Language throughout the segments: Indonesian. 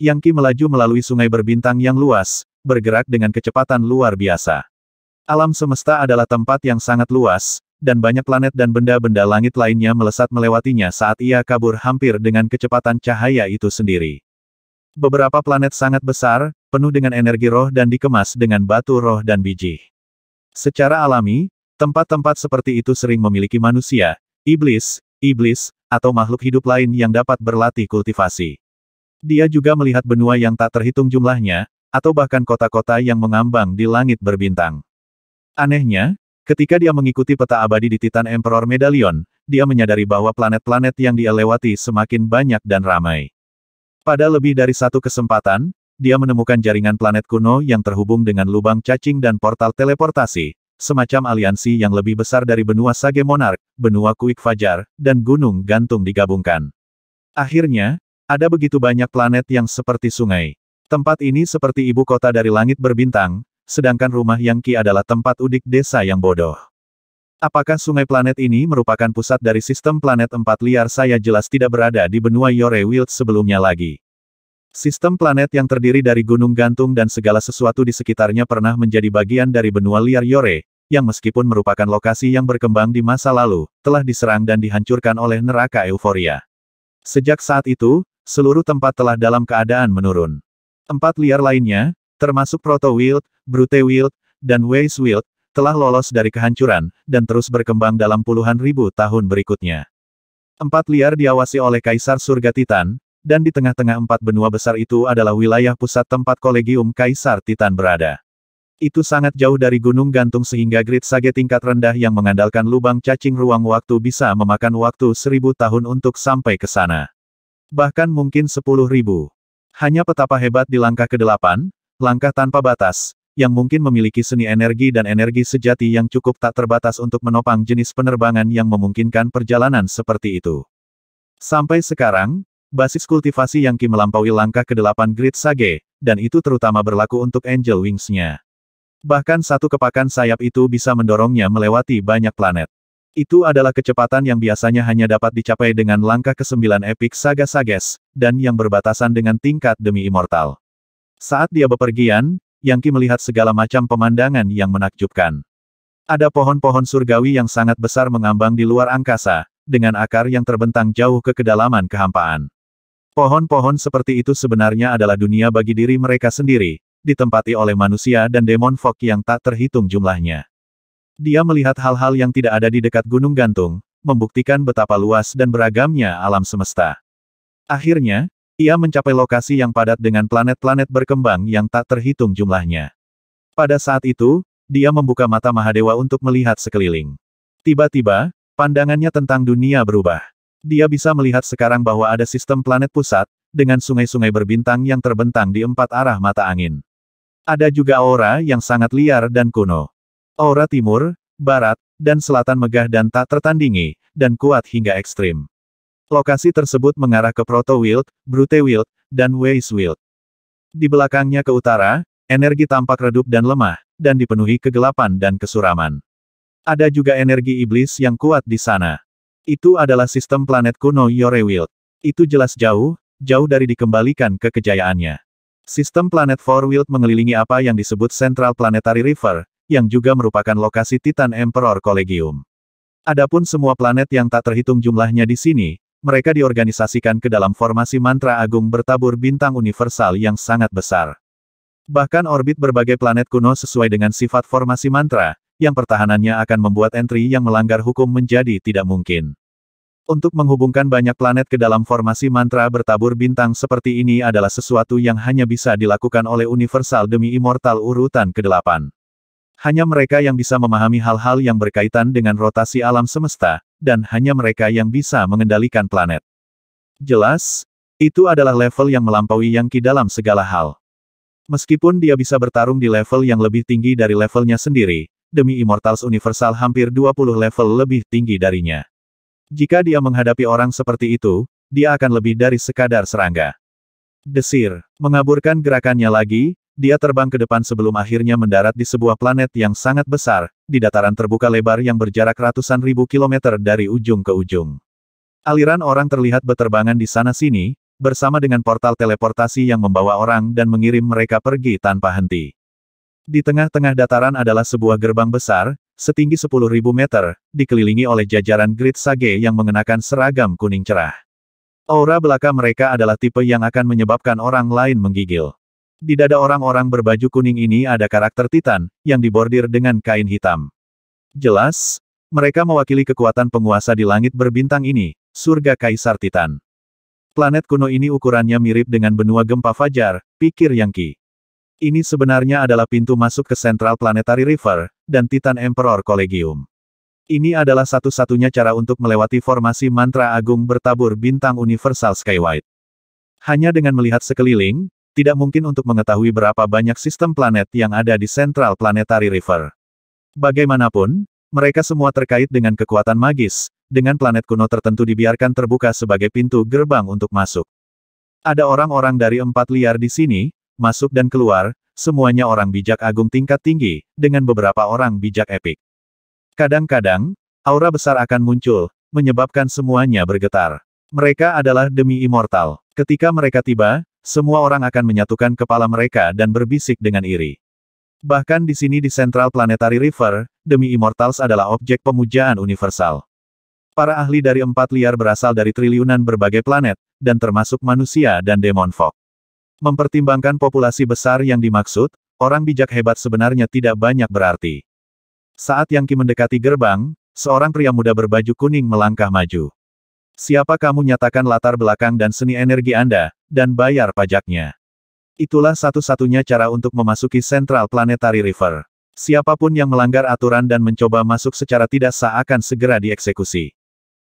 Yang Qi melaju melalui sungai berbintang yang luas, bergerak dengan kecepatan luar biasa. Alam semesta adalah tempat yang sangat luas, dan banyak planet dan benda-benda langit lainnya melesat melewatinya saat ia kabur hampir dengan kecepatan cahaya itu sendiri. Beberapa planet sangat besar, penuh dengan energi roh dan dikemas dengan batu roh dan biji. Secara alami, tempat-tempat seperti itu sering memiliki manusia, iblis, atau makhluk hidup lain yang dapat berlatih kultivasi. Dia juga melihat benua yang tak terhitung jumlahnya, atau bahkan kota-kota yang mengambang di langit berbintang. Anehnya, ketika dia mengikuti peta abadi di Titan Emperor Medallion, dia menyadari bahwa planet-planet yang dia lewati semakin banyak dan ramai. Pada lebih dari satu kesempatan, dia menemukan jaringan planet kuno yang terhubung dengan lubang cacing dan portal teleportasi, semacam aliansi yang lebih besar dari benua Sage Monarch, benua Kuik Fajar, dan gunung gantung digabungkan. Akhirnya, ada begitu banyak planet yang seperti sungai. Tempat ini seperti ibu kota dari langit berbintang, sedangkan rumah Yang Qi adalah tempat udik desa yang bodoh. Apakah sungai planet ini merupakan pusat dari sistem planet 4 liar? Saya jelas tidak berada di benua Yore Wild sebelumnya lagi. Sistem planet yang terdiri dari gunung gantung dan segala sesuatu di sekitarnya pernah menjadi bagian dari benua liar Yore, yang meskipun merupakan lokasi yang berkembang di masa lalu, telah diserang dan dihancurkan oleh neraka euforia. Sejak saat itu, seluruh tempat telah dalam keadaan menurun. 4 liar lainnya, termasuk Proto Wild, Brute Wild, dan Weiss Wild, telah lolos dari kehancuran, dan terus berkembang dalam puluhan ribu tahun berikutnya. 4 liar diawasi oleh Kaisar Surga Titan, dan di tengah-tengah 4 benua besar itu adalah wilayah pusat tempat Kolegium Kaisar Titan berada. Itu sangat jauh dari gunung gantung sehingga Grid Sage tingkat rendah yang mengandalkan lubang cacing ruang waktu bisa memakan waktu 1000 tahun untuk sampai ke sana. Bahkan mungkin 10.000. Hanya petapa hebat di langkah ke-8, langkah tanpa batas, yang mungkin memiliki seni energi dan energi sejati yang cukup tak terbatas untuk menopang jenis penerbangan yang memungkinkan perjalanan seperti itu. Sampai sekarang, basis kultivasi Yang Qi melampaui langkah ke-8 Grid Sage, dan itu terutama berlaku untuk Angel Wings-nya. Bahkan satu kepakan sayap itu bisa mendorongnya melewati banyak planet. Itu adalah kecepatan yang biasanya hanya dapat dicapai dengan langkah ke-9 Epic Saga Sages, dan yang berbatasan dengan tingkat demi immortal. Saat dia bepergian, Yang Qi melihat segala macam pemandangan yang menakjubkan. Ada pohon-pohon surgawi yang sangat besar mengambang di luar angkasa, dengan akar yang terbentang jauh ke kedalaman kehampaan. Pohon-pohon seperti itu sebenarnya adalah dunia bagi diri mereka sendiri, ditempati oleh manusia dan demon fog yang tak terhitung jumlahnya. Dia melihat hal-hal yang tidak ada di dekat gunung gantung, membuktikan betapa luas dan beragamnya alam semesta. Akhirnya, ia mencapai lokasi yang padat dengan planet-planet berkembang yang tak terhitung jumlahnya. Pada saat itu, dia membuka mata Mahadewa untuk melihat sekeliling. Tiba-tiba, pandangannya tentang dunia berubah. Dia bisa melihat sekarang bahwa ada sistem planet pusat, dengan sungai-sungai berbintang yang terbentang di 4 arah mata angin. Ada juga aura yang sangat liar dan kuno. Aura timur, barat, dan selatan megah dan tak tertandingi, dan kuat hingga ekstrim. Lokasi tersebut mengarah ke Proto Wild, Brute Wild, dan Weiss Wild. Di belakangnya ke utara, energi tampak redup dan lemah, dan dipenuhi kegelapan dan kesuraman. Ada juga energi iblis yang kuat di sana. Itu adalah sistem planet kuno Yore Wild. Itu jelas jauh, jauh dari dikembalikan ke kejayaannya. Sistem planet Four Wild mengelilingi apa yang disebut Central Planetary River, yang juga merupakan lokasi Titan Emperor Collegium. Adapun semua planet yang tak terhitung jumlahnya di sini, mereka diorganisasikan ke dalam formasi mantra agung bertabur bintang universal yang sangat besar. Bahkan orbit berbagai planet kuno sesuai dengan sifat formasi mantra, yang pertahanannya akan membuat entry yang melanggar hukum menjadi tidak mungkin. Untuk menghubungkan banyak planet ke dalam formasi mantra bertabur bintang seperti ini adalah sesuatu yang hanya bisa dilakukan oleh universal demi immortal urutan ke-8. Hanya mereka yang bisa memahami hal-hal yang berkaitan dengan rotasi alam semesta, dan hanya mereka yang bisa mengendalikan planet. Jelas, itu adalah level yang melampaui Yang Qi dalam segala hal. Meskipun dia bisa bertarung di level yang lebih tinggi dari levelnya sendiri, demi Immortals Universal hampir 20 level lebih tinggi darinya. Jika dia menghadapi orang seperti itu, dia akan lebih dari sekadar serangga. Desir, mengaburkan gerakannya lagi, dia terbang ke depan sebelum akhirnya mendarat di sebuah planet yang sangat besar, di dataran terbuka lebar yang berjarak ratusan ribu kilometer dari ujung ke ujung. Aliran orang terlihat berterbangan di sana-sini, bersama dengan portal teleportasi yang membawa orang dan mengirim mereka pergi tanpa henti. Di tengah-tengah dataran adalah sebuah gerbang besar, setinggi 10.000 meter, dikelilingi oleh jajaran Grid Sage yang mengenakan seragam kuning cerah. Aura belaka mereka adalah tipe yang akan menyebabkan orang lain menggigil. Di dada orang-orang berbaju kuning ini ada karakter Titan, yang dibordir dengan kain hitam. Jelas, mereka mewakili kekuatan penguasa di langit berbintang ini, surga Kaisar Titan. Planet kuno ini ukurannya mirip dengan benua gempa fajar, pikir Yang Qi. Ini sebenarnya adalah pintu masuk ke Central Planetary River, dan Titan Emperor Collegium. Ini adalah satu-satunya cara untuk melewati formasi mantra agung bertabur bintang Universal Skywide. Hanya dengan melihat sekeliling, tidak mungkin untuk mengetahui berapa banyak sistem planet yang ada di Central Planetary River. Bagaimanapun, mereka semua terkait dengan kekuatan magis, dengan planet kuno tertentu dibiarkan terbuka sebagai pintu gerbang untuk masuk. Ada orang-orang dari 4 liar di sini, masuk dan keluar, semuanya orang bijak agung tingkat tinggi, dengan beberapa orang bijak epik. Kadang-kadang, aura besar akan muncul, menyebabkan semuanya bergetar. Mereka adalah demi immortal. Ketika mereka tiba, semua orang akan menyatukan kepala mereka dan berbisik dengan iri. Bahkan di sini di Central Planetary River, demi immortals adalah objek pemujaan universal. Para ahli dari 4 liar berasal dari triliunan berbagai planet, dan termasuk manusia dan demon fog. Mempertimbangkan populasi besar yang dimaksud, orang bijak hebat sebenarnya tidak banyak berarti. Saat Yang Qi mendekati gerbang, seorang pria muda berbaju kuning melangkah maju. Siapa kamu, nyatakan latar belakang dan seni energi Anda, dan bayar pajaknya. Itulah satu-satunya cara untuk memasuki Central Planetary River. Siapapun yang melanggar aturan dan mencoba masuk secara tidak sah akan segera dieksekusi.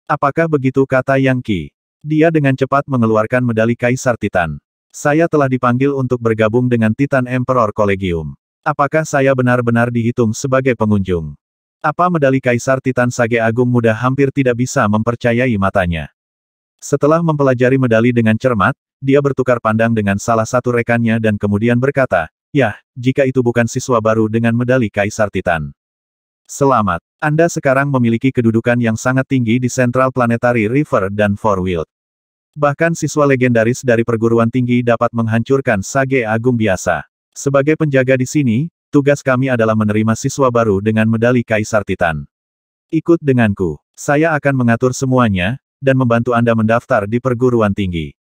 Apakah begitu, kata Yang Qi. Dia dengan cepat mengeluarkan medali Kaisar Titan. Saya telah dipanggil untuk bergabung dengan Titan Emperor Collegium. Apakah saya benar-benar dihitung sebagai pengunjung? Apa medali Kaisar Titan Sage Agung muda hampir tidak bisa mempercayai matanya. Setelah mempelajari medali dengan cermat, dia bertukar pandang dengan salah satu rekannya dan kemudian berkata, "Yah, jika itu bukan siswa baru dengan medali Kaisar Titan. Selamat, Anda sekarang memiliki kedudukan yang sangat tinggi di Central Planetary River dan Forwild. Bahkan siswa legendaris dari perguruan tinggi dapat menghancurkan Sage Agung biasa. Sebagai penjaga di sini, tugas kami adalah menerima siswa baru dengan medali Kaisar Titan. Ikut denganku. Saya akan mengatur semuanya, dan membantu Anda mendaftar di perguruan tinggi."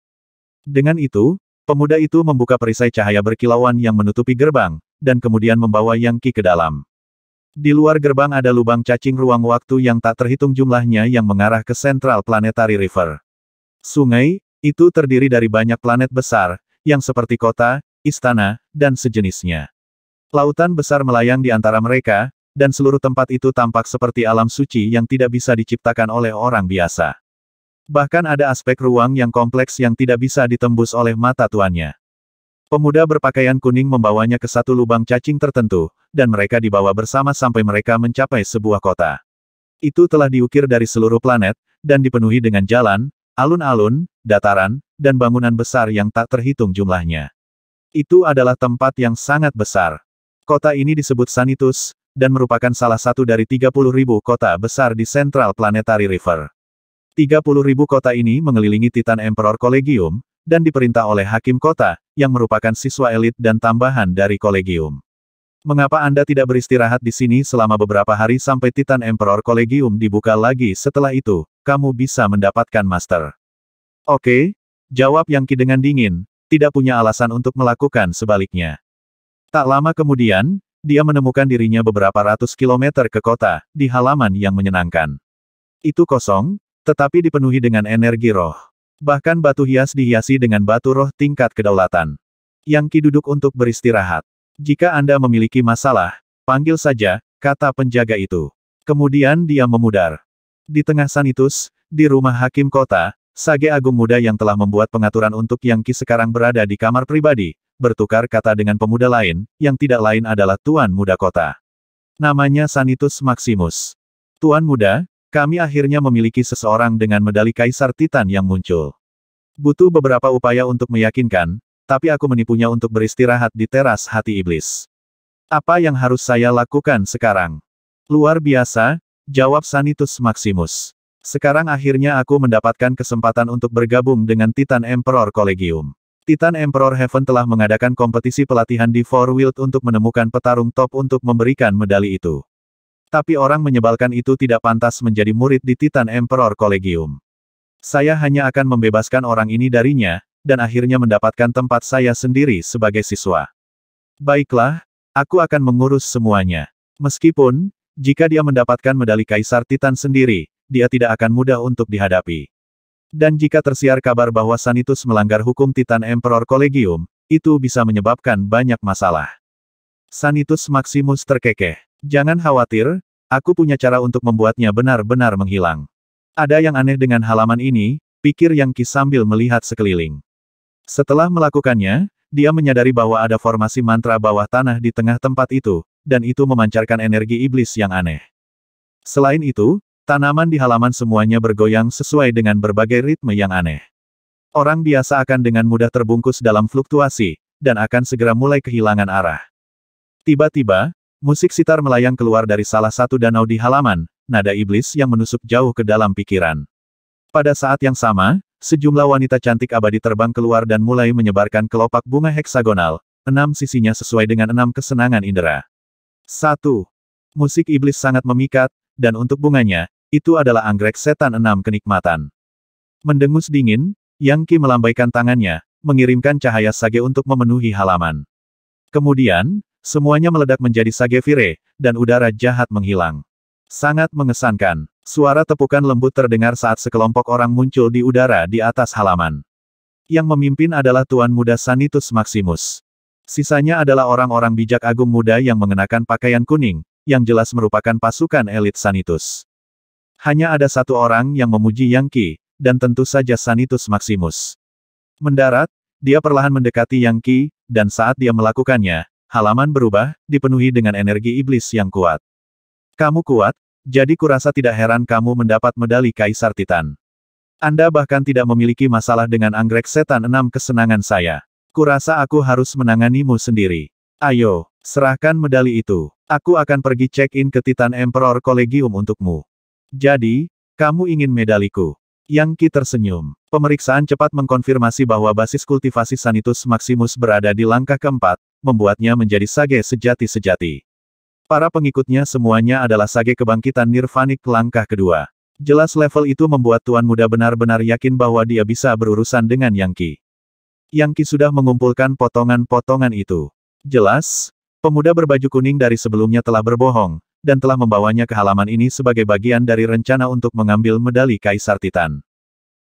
Dengan itu, pemuda itu membuka perisai cahaya berkilauan yang menutupi gerbang, dan kemudian membawa Yang Qi ke dalam. Di luar gerbang ada lubang cacing ruang waktu yang tak terhitung jumlahnya yang mengarah ke Central Planetary River. Sungai, itu terdiri dari banyak planet besar, yang seperti kota, istana, dan sejenisnya. Lautan besar melayang di antara mereka, dan seluruh tempat itu tampak seperti alam suci yang tidak bisa diciptakan oleh orang biasa. Bahkan ada aspek ruang yang kompleks yang tidak bisa ditembus oleh mata tuannya. Pemuda berpakaian kuning membawanya ke satu lubang cacing tertentu, dan mereka dibawa bersama sampai mereka mencapai sebuah kota. Itu telah diukir dari seluruh planet, dan dipenuhi dengan jalan, alun-alun, dataran, dan bangunan besar yang tak terhitung jumlahnya. Itu adalah tempat yang sangat besar. Kota ini disebut Sanitus, dan merupakan salah satu dari 30.000 kota besar di Central Planetary River. 30.000 kota ini mengelilingi Titan Emperor Collegium, dan diperintah oleh Hakim Kota, yang merupakan siswa elit dan tambahan dari Collegium. Mengapa Anda tidak beristirahat di sini selama beberapa hari sampai Titan Emperor Collegium dibuka lagi? Setelah itu, kamu bisa mendapatkan Master. Oke, jawab Yang Qi dengan dingin, tidak punya alasan untuk melakukan sebaliknya. Tak lama kemudian, dia menemukan dirinya beberapa ratus kilometer ke kota, di halaman yang menyenangkan. Itu kosong, tetapi dipenuhi dengan energi roh. Bahkan batu hias dihiasi dengan batu roh tingkat kedaulatan. Yang Qi duduk untuk beristirahat. Jika Anda memiliki masalah, panggil saja, kata penjaga itu. Kemudian dia memudar. Di tengah Sanitus, di rumah Hakim Kota, Sage Agung muda yang telah membuat pengaturan untuk Yang Qi sekarang berada di kamar pribadi, bertukar kata dengan pemuda lain, yang tidak lain adalah Tuan Muda Kota. Namanya Sanitus Maximus. Tuan Muda, kami akhirnya memiliki seseorang dengan medali Kaisar Titan yang muncul. Butuh beberapa upaya untuk meyakinkan, tapi aku menipunya untuk beristirahat di teras hati iblis. Apa yang harus saya lakukan sekarang? Luar biasa, jawab Sanitus Maximus. Sekarang akhirnya aku mendapatkan kesempatan untuk bergabung dengan Titan Emperor Collegium. Titan Emperor Heaven telah mengadakan kompetisi pelatihan di Four World untuk menemukan petarung top untuk memberikan medali itu. Tapi orang menyebalkan itu tidak pantas menjadi murid di Titan Emperor Collegium. Saya hanya akan membebaskan orang ini darinya, dan akhirnya mendapatkan tempat saya sendiri sebagai siswa. Baiklah, aku akan mengurus semuanya. Meskipun, jika dia mendapatkan medali Kaisar Titan sendiri, dia tidak akan mudah untuk dihadapi. Dan jika tersiar kabar bahwa Sanitus melanggar hukum Titan Emperor Collegium, itu bisa menyebabkan banyak masalah. Sanitus Maximus terkekeh. Jangan khawatir, aku punya cara untuk membuatnya benar-benar menghilang. Ada yang aneh dengan halaman ini, pikir Yang Qi sambil melihat sekeliling. Setelah melakukannya, dia menyadari bahwa ada formasi mantra bawah tanah di tengah tempat itu, dan itu memancarkan energi iblis yang aneh. Selain itu, tanaman di halaman semuanya bergoyang sesuai dengan berbagai ritme yang aneh. Orang biasa akan dengan mudah terbungkus dalam fluktuasi, dan akan segera mulai kehilangan arah. Tiba-tiba, musik sitar melayang keluar dari salah satu danau di halaman, nada iblis yang menusuk jauh ke dalam pikiran. Pada saat yang sama, sejumlah wanita cantik abadi terbang keluar dan mulai menyebarkan kelopak bunga heksagonal, 6 sisinya sesuai dengan 6 kesenangan indera. 1. Musik iblis sangat memikat, dan untuk bunganya, itu adalah anggrek setan 6 kenikmatan. Mendengus dingin, Yang Qi melambaikan tangannya, mengirimkan cahaya sage untuk memenuhi halaman. Kemudian, semuanya meledak menjadi sage vire, dan udara jahat menghilang. Sangat mengesankan. Suara tepukan lembut terdengar saat sekelompok orang muncul di udara di atas halaman. Yang memimpin adalah Tuan Muda Sanitus Maximus. Sisanya adalah orang-orang bijak agung muda yang mengenakan pakaian kuning, yang jelas merupakan pasukan elit Sanitus. Hanya ada satu orang yang memuji Yang Qi, dan tentu saja Sanitus Maximus. Mendarat, dia perlahan mendekati Yang Qi, dan saat dia melakukannya, halaman berubah, dipenuhi dengan energi iblis yang kuat. Kamu kuat, jadi kurasa tidak heran kamu mendapat medali Kaisar Titan. Anda bahkan tidak memiliki masalah dengan anggrek setan 6 kesenangan saya. Kurasa aku harus menanganimu sendiri. Ayo, serahkan medali itu. Aku akan pergi check-in ke Titan Emperor Collegium untukmu. Jadi, kamu ingin medaliku? Yang Qi tersenyum. Pemeriksaan cepat mengkonfirmasi bahwa basis kultivasi Sanitus Maximus berada di langkah keempat, membuatnya menjadi sage sejati-sejati. Para pengikutnya semuanya adalah sage kebangkitan nirvanik langkah kedua. Jelas level itu membuat Tuan Muda benar-benar yakin bahwa dia bisa berurusan dengan Yang Qi. Yang Qi sudah mengumpulkan potongan-potongan itu. Jelas, pemuda berbaju kuning dari sebelumnya telah berbohong, dan telah membawanya ke halaman ini sebagai bagian dari rencana untuk mengambil medali Kaisar Titan.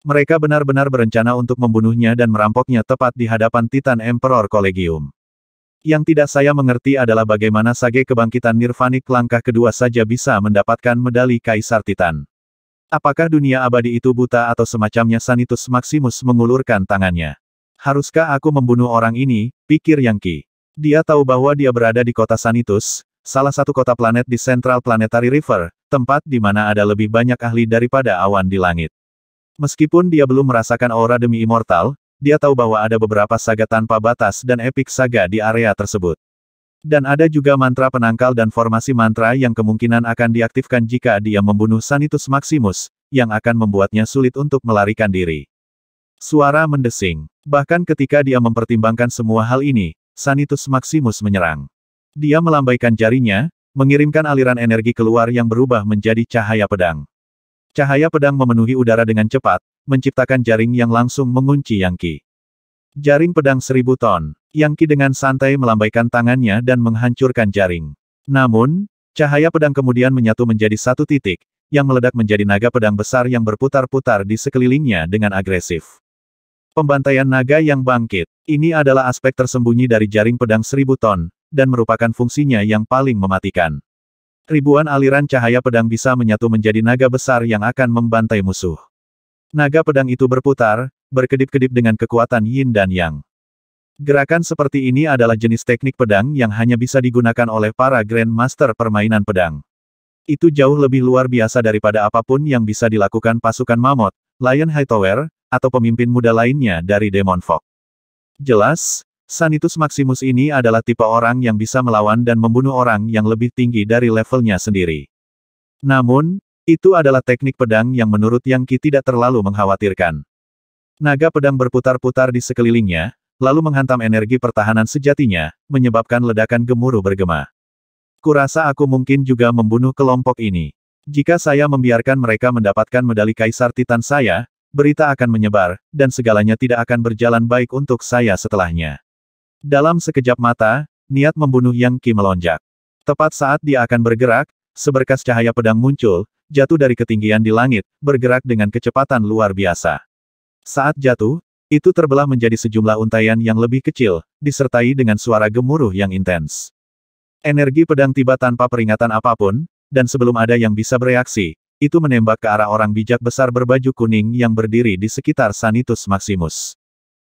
Mereka benar-benar berencana untuk membunuhnya dan merampoknya tepat di hadapan Titan Emperor Collegium. Yang tidak saya mengerti adalah bagaimana sage kebangkitan nirvanik langkah kedua saja bisa mendapatkan medali Kaisar Titan. Apakah dunia abadi itu buta atau semacamnya? Sanitus Maximus mengulurkan tangannya. Haruskah aku membunuh orang ini, pikir Yang Qi. Dia tahu bahwa dia berada di kota Sanitus, salah satu kota planet di Central Planetary River, tempat di mana ada lebih banyak ahli daripada awan di langit. Meskipun dia belum merasakan aura demi immortal, dia tahu bahwa ada beberapa saga tanpa batas dan epic saga di area tersebut. Dan ada juga mantra penangkal dan formasi mantra yang kemungkinan akan diaktifkan jika dia membunuh Sanitus Maximus, yang akan membuatnya sulit untuk melarikan diri. Suara mendesing. Bahkan ketika dia mempertimbangkan semua hal ini, Sanitus Maximus menyerang. Dia melambaikan jarinya, mengirimkan aliran energi keluar yang berubah menjadi cahaya pedang. Cahaya pedang memenuhi udara dengan cepat, menciptakan jaring yang langsung mengunci Yang Qi. Jaring pedang 1000 ton. Yang Qi dengan santai melambaikan tangannya dan menghancurkan jaring. Namun, cahaya pedang kemudian menyatu menjadi satu titik, yang meledak menjadi naga pedang besar yang berputar-putar di sekelilingnya dengan agresif. Pembantaian naga yang bangkit. Ini adalah aspek tersembunyi dari jaring pedang 1000 ton, dan merupakan fungsinya yang paling mematikan. Ribuan aliran cahaya pedang bisa menyatu menjadi naga besar yang akan membantai musuh. Naga pedang itu berputar, berkedip-kedip dengan kekuatan yin dan yang. Gerakan seperti ini adalah jenis teknik pedang yang hanya bisa digunakan oleh para Grandmaster permainan pedang. Itu jauh lebih luar biasa daripada apapun yang bisa dilakukan pasukan Mammoth, Lion Hightower, atau pemimpin muda lainnya dari Demon Fog. Jelas, Sanitus Maximus ini adalah tipe orang yang bisa melawan dan membunuh orang yang lebih tinggi dari levelnya sendiri. Namun, Itu adalah teknik pedang yang menurut Yang Qi tidak terlalu mengkhawatirkan. Naga pedang berputar-putar di sekelilingnya, lalu menghantam energi pertahanan sejatinya, menyebabkan ledakan gemuruh bergema. Kurasa aku mungkin juga membunuh kelompok ini. Jika saya membiarkan mereka mendapatkan medali Kaisar Titan saya, berita akan menyebar, dan segalanya tidak akan berjalan baik untuk saya setelahnya. Dalam sekejap mata, niat membunuh Yang Qi melonjak. Tepat saat dia akan bergerak, seberkas cahaya pedang muncul, jatuh dari ketinggian di langit, bergerak dengan kecepatan luar biasa. Saat jatuh, itu terbelah menjadi sejumlah untaian yang lebih kecil, disertai dengan suara gemuruh yang intens. Energi pedang tiba tanpa peringatan apapun, dan sebelum ada yang bisa bereaksi, itu menembak ke arah orang bijak besar berbaju kuning yang berdiri di sekitar Sanitus Maximus.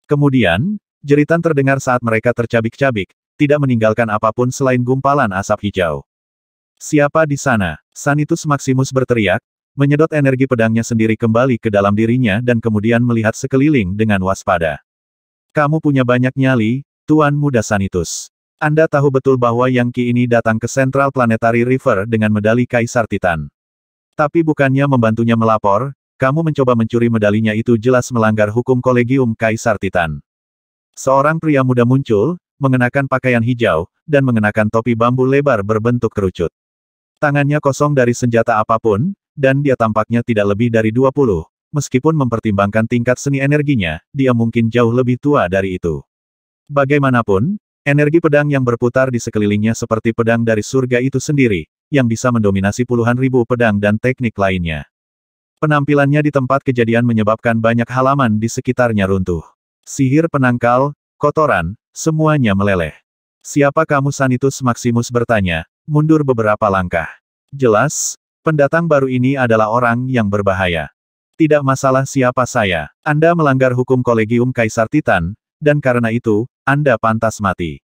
Kemudian, jeritan terdengar saat mereka tercabik-cabik, tidak meninggalkan apapun selain gumpalan asap hijau. "Siapa di sana?" Sanitus Maximus berteriak, menyedot energi pedangnya sendiri kembali ke dalam dirinya dan kemudian melihat sekeliling dengan waspada. "Kamu punya banyak nyali, Tuan Muda Sanitus. Anda tahu betul bahwa Yang Qi ini datang ke Central Planetary River dengan medali Kaisar Titan. Tapi bukannya membantunya melapor, kamu mencoba mencuri medalinya itu jelas melanggar hukum Kolegium Kaisar Titan." Seorang pria muda muncul, mengenakan pakaian hijau, dan mengenakan topi bambu lebar berbentuk kerucut. Tangannya kosong dari senjata apapun, dan dia tampaknya tidak lebih dari 20, meskipun mempertimbangkan tingkat seni energinya, dia mungkin jauh lebih tua dari itu. Bagaimanapun, energi pedang yang berputar di sekelilingnya seperti pedang dari surga itu sendiri, yang bisa mendominasi puluhan ribu pedang dan teknik lainnya. Penampilannya di tempat kejadian menyebabkan banyak halaman di sekitarnya runtuh. Sihir penangkal, kotoran, semuanya meleleh. "Siapa kamu?" Sanitus Maximus bertanya, mundur beberapa langkah. "Jelas, pendatang baru ini adalah orang yang berbahaya. Tidak masalah siapa saya. Anda melanggar hukum Kolegium Kaisar Titan, dan karena itu, Anda pantas mati.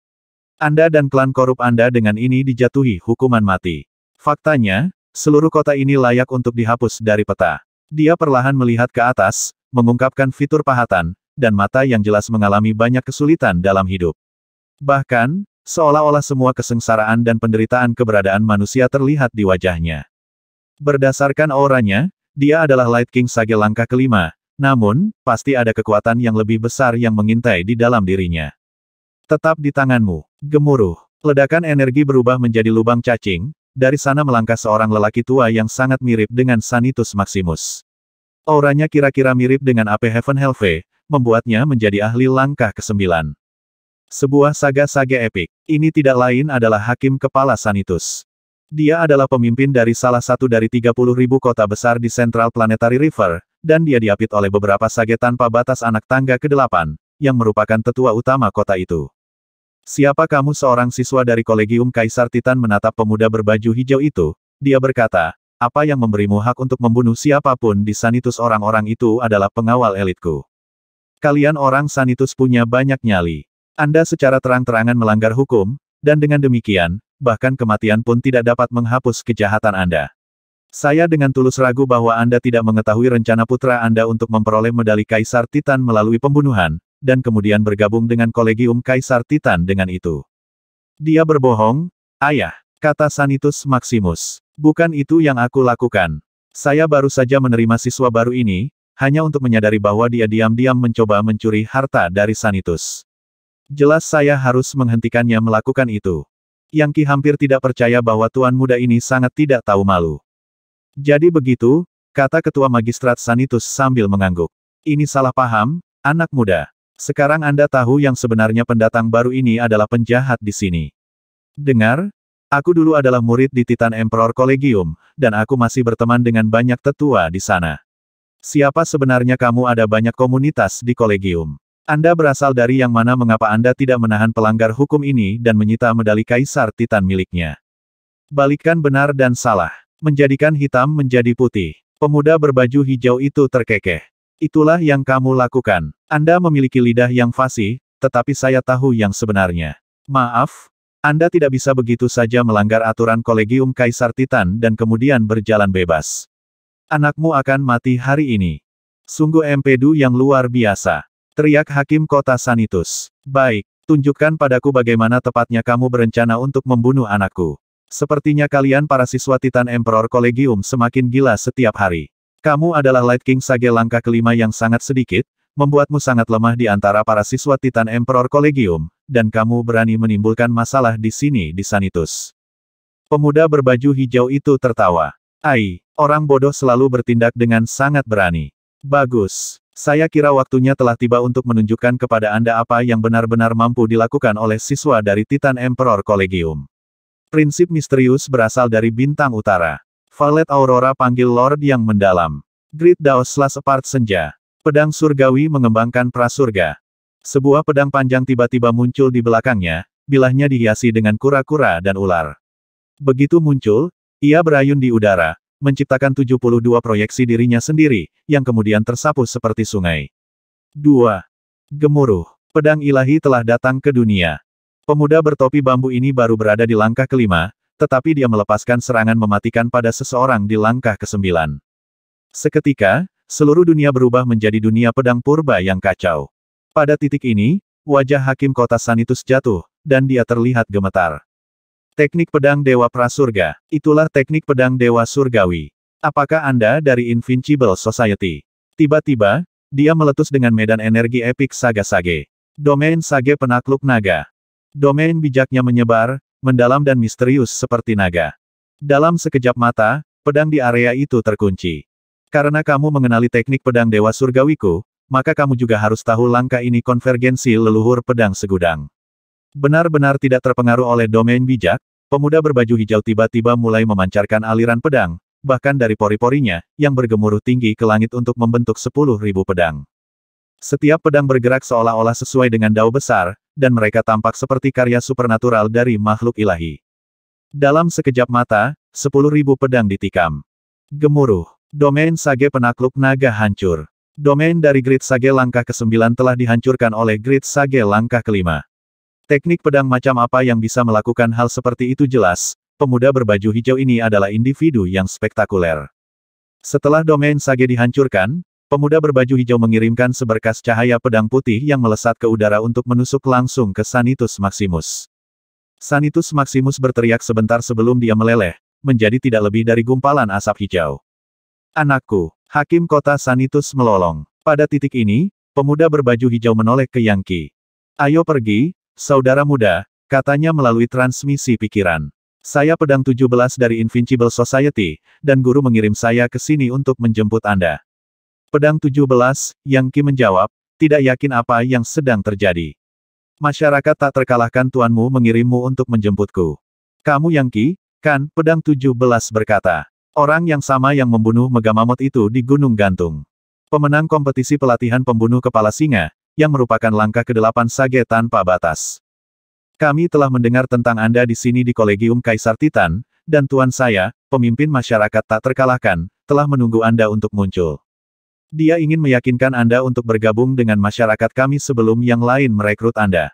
Anda dan klan korup Anda dengan ini dijatuhi hukuman mati. Faktanya, seluruh kota ini layak untuk dihapus dari peta." Dia perlahan melihat ke atas, mengungkapkan fitur pahatan, dan mata yang jelas mengalami banyak kesulitan dalam hidup. Bahkan, seolah-olah semua kesengsaraan dan penderitaan keberadaan manusia terlihat di wajahnya. Berdasarkan auranya, dia adalah Light King Sage langkah kelima, namun, pasti ada kekuatan yang lebih besar yang mengintai di dalam dirinya. "Tetap di tanganmu." Gemuruh. Ledakan energi berubah menjadi lubang cacing, dari sana melangkah seorang lelaki tua yang sangat mirip dengan Sanitus Maximus. Auranya kira-kira mirip dengan Ape Heaven Helve, membuatnya menjadi ahli langkah ke-9. Sebuah saga sage epik. Ini tidak lain adalah Hakim Kepala Sanitus. Dia adalah pemimpin dari salah satu dari 30.000 kota besar di Central Planetary River, dan dia diapit oleh beberapa sage tanpa batas anak tangga ke-8, yang merupakan tetua utama kota itu. "Siapa kamu?" Seorang siswa dari Kolegium Kaisar Titan menatap pemuda berbaju hijau itu. Dia berkata, "Apa yang memberimu hak untuk membunuh siapapun di Sanitus?" "Orang-orang itu adalah pengawal elitku. Kalian orang Sanitus punya banyak nyali. Anda secara terang-terangan melanggar hukum, dan dengan demikian, bahkan kematian pun tidak dapat menghapus kejahatan Anda. Saya dengan tulus ragu bahwa Anda tidak mengetahui rencana putra Anda untuk memperoleh medali Kaisar Titan melalui pembunuhan, dan kemudian bergabung dengan Kolegium Kaisar Titan dengan itu." "Dia berbohong, Ayah," kata Sanitus Maximus. "Bukan itu yang aku lakukan. Saya baru saja menerima siswa baru ini, hanya untuk menyadari bahwa dia diam-diam mencoba mencuri harta dari Sanitus. Jelas saya harus menghentikannya melakukan itu." Yang Qi hampir tidak percaya bahwa tuan muda ini sangat tidak tahu malu. "Jadi begitu," kata ketua magistrat Sanitus sambil mengangguk. "Ini salah paham, anak muda. Sekarang Anda tahu yang sebenarnya pendatang baru ini adalah penjahat di sini. Dengar, aku dulu adalah murid di Titan Emperor Collegium, dan aku masih berteman dengan banyak tetua di sana. Siapa sebenarnya kamu? Ada banyak komunitas di Collegium. Anda berasal dari yang mana? Mengapa Anda tidak menahan pelanggar hukum ini dan menyita medali Kaisar Titan miliknya? Balikkan benar dan salah. Menjadikan hitam menjadi putih." Pemuda berbaju hijau itu terkekeh. "Itulah yang kamu lakukan. Anda memiliki lidah yang fasih, tetapi saya tahu yang sebenarnya. Maaf, Anda tidak bisa begitu saja melanggar aturan Kolegium Kaisar Titan dan kemudian berjalan bebas. Anakmu akan mati hari ini." "Sungguh empedu yang luar biasa," teriak Hakim Kota Sanitus. "Baik, tunjukkan padaku bagaimana tepatnya kamu berencana untuk membunuh anakku." Sepertinya kalian para siswa Titan Emperor Collegium semakin gila setiap hari. Kamu adalah Light King Sage langkah kelima yang sangat sedikit, membuatmu sangat lemah di antara para siswa Titan Emperor Collegium, dan kamu berani menimbulkan masalah di sini di Sanitus. Pemuda berbaju hijau itu tertawa. Ai, orang bodoh selalu bertindak dengan sangat berani. Bagus. Saya kira waktunya telah tiba untuk menunjukkan kepada Anda apa yang benar-benar mampu dilakukan oleh siswa dari Titan Emperor Collegium. Prinsip misterius berasal dari bintang utara. Violet Aurora panggil Lord yang mendalam. Great Dao Slash Apart Senja. Pedang surgawi mengembangkan prasurga. Sebuah pedang panjang tiba-tiba muncul di belakangnya, bilahnya dihiasi dengan kura-kura dan ular. Begitu muncul, ia berayun di udara, menciptakan 72 proyeksi dirinya sendiri, yang kemudian tersapu seperti sungai. 2. Gemuruh. Pedang ilahi telah datang ke dunia. Pemuda bertopi bambu ini baru berada di langkah kelima, tetapi dia melepaskan serangan mematikan pada seseorang di langkah ke-9. Seketika, seluruh dunia berubah menjadi dunia pedang purba yang kacau. Pada titik ini, wajah Hakim Kota Sanitus jatuh, dan dia terlihat gemetar. Teknik pedang Dewa Prasurga, itulah teknik pedang Dewa Surgawi. Apakah Anda dari Invincible Society? Tiba-tiba, dia meletus dengan medan energi epik Saga Sage. Domain Sage penakluk naga. Domain bijaknya menyebar, mendalam dan misterius seperti naga. Dalam sekejap mata, pedang di area itu terkunci. Karena kamu mengenali teknik pedang Dewa Surgawiku, maka kamu juga harus tahu langkah ini konvergensi leluhur pedang segudang. Benar-benar tidak terpengaruh oleh domain bijak, pemuda berbaju hijau tiba-tiba mulai memancarkan aliran pedang, bahkan dari pori-porinya, yang bergemuruh tinggi ke langit untuk membentuk 10.000 pedang. Setiap pedang bergerak seolah-olah sesuai dengan dao besar, dan mereka tampak seperti karya supernatural dari makhluk ilahi. Dalam sekejap mata, 10.000 pedang ditikam. Gemuruh. Domain Sage penakluk naga hancur. Domain dari Great Sage langkah ke-9 telah dihancurkan oleh Great Sage langkah ke-5. Teknik pedang macam apa yang bisa melakukan hal seperti itu jelas, pemuda berbaju hijau ini adalah individu yang spektakuler. Setelah domain Sage dihancurkan, pemuda berbaju hijau mengirimkan seberkas cahaya pedang putih yang melesat ke udara untuk menusuk langsung ke Sanitus Maximus. Sanitus Maximus berteriak sebentar sebelum dia meleleh, menjadi tidak lebih dari gumpalan asap hijau. Anakku, Hakim Kota Sanitus melolong. Pada titik ini, pemuda berbaju hijau menoleh ke Yangqi. Ayo pergi, saudara muda, katanya melalui transmisi pikiran. Saya pedang 17 dari Invincible Society, dan guru mengirim saya ke sini untuk menjemput Anda. Pedang 17, Yangqi menjawab, tidak yakin apa yang sedang terjadi. Masyarakat tak terkalahkan tuanmu mengirimmu untuk menjemputku. Kamu Yangqi, kan? Pedang 17 berkata. Orang yang sama yang membunuh Megamamot itu di Gunung Gantung. Pemenang kompetisi pelatihan pembunuh kepala singa, yang merupakan langkah ke-8 Sage tanpa batas. Kami telah mendengar tentang Anda di sini di Kolegium Kaisar Titan, dan tuan saya, pemimpin masyarakat tak terkalahkan, telah menunggu Anda untuk muncul. Dia ingin meyakinkan Anda untuk bergabung dengan masyarakat kami sebelum yang lain merekrut Anda.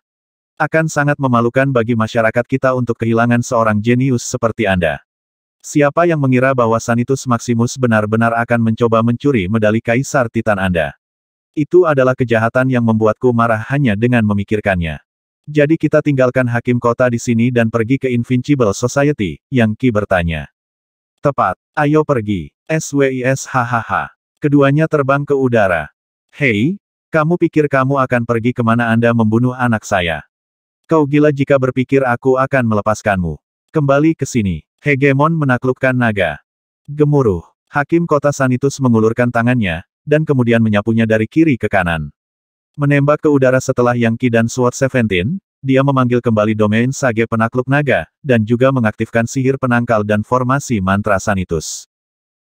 Akan sangat memalukan bagi masyarakat kita untuk kehilangan seorang jenius seperti Anda. Siapa yang mengira bahwa Sanitus Maximus benar-benar akan mencoba mencuri medali Kaisar Titan Anda? Itu adalah kejahatan yang membuatku marah hanya dengan memikirkannya. Jadi kita tinggalkan Hakim Kota di sini dan pergi ke Invincible Society, Yangqi bertanya. Tepat, ayo pergi. SWIS hahaha. Keduanya terbang ke udara. Hei, kamu pikir kamu akan pergi kemana Anda membunuh anak saya? Kau gila jika berpikir aku akan melepaskanmu. Kembali ke sini. Hegemon menaklukkan naga. Gemuruh. Hakim Kota Sanitus mengulurkan tangannya, dan kemudian menyapunya dari kiri ke kanan. Menembak ke udara setelah Yangqi dan Sword 17, dia memanggil kembali domain Sage penakluk naga, dan juga mengaktifkan sihir penangkal dan formasi mantra Sanitus.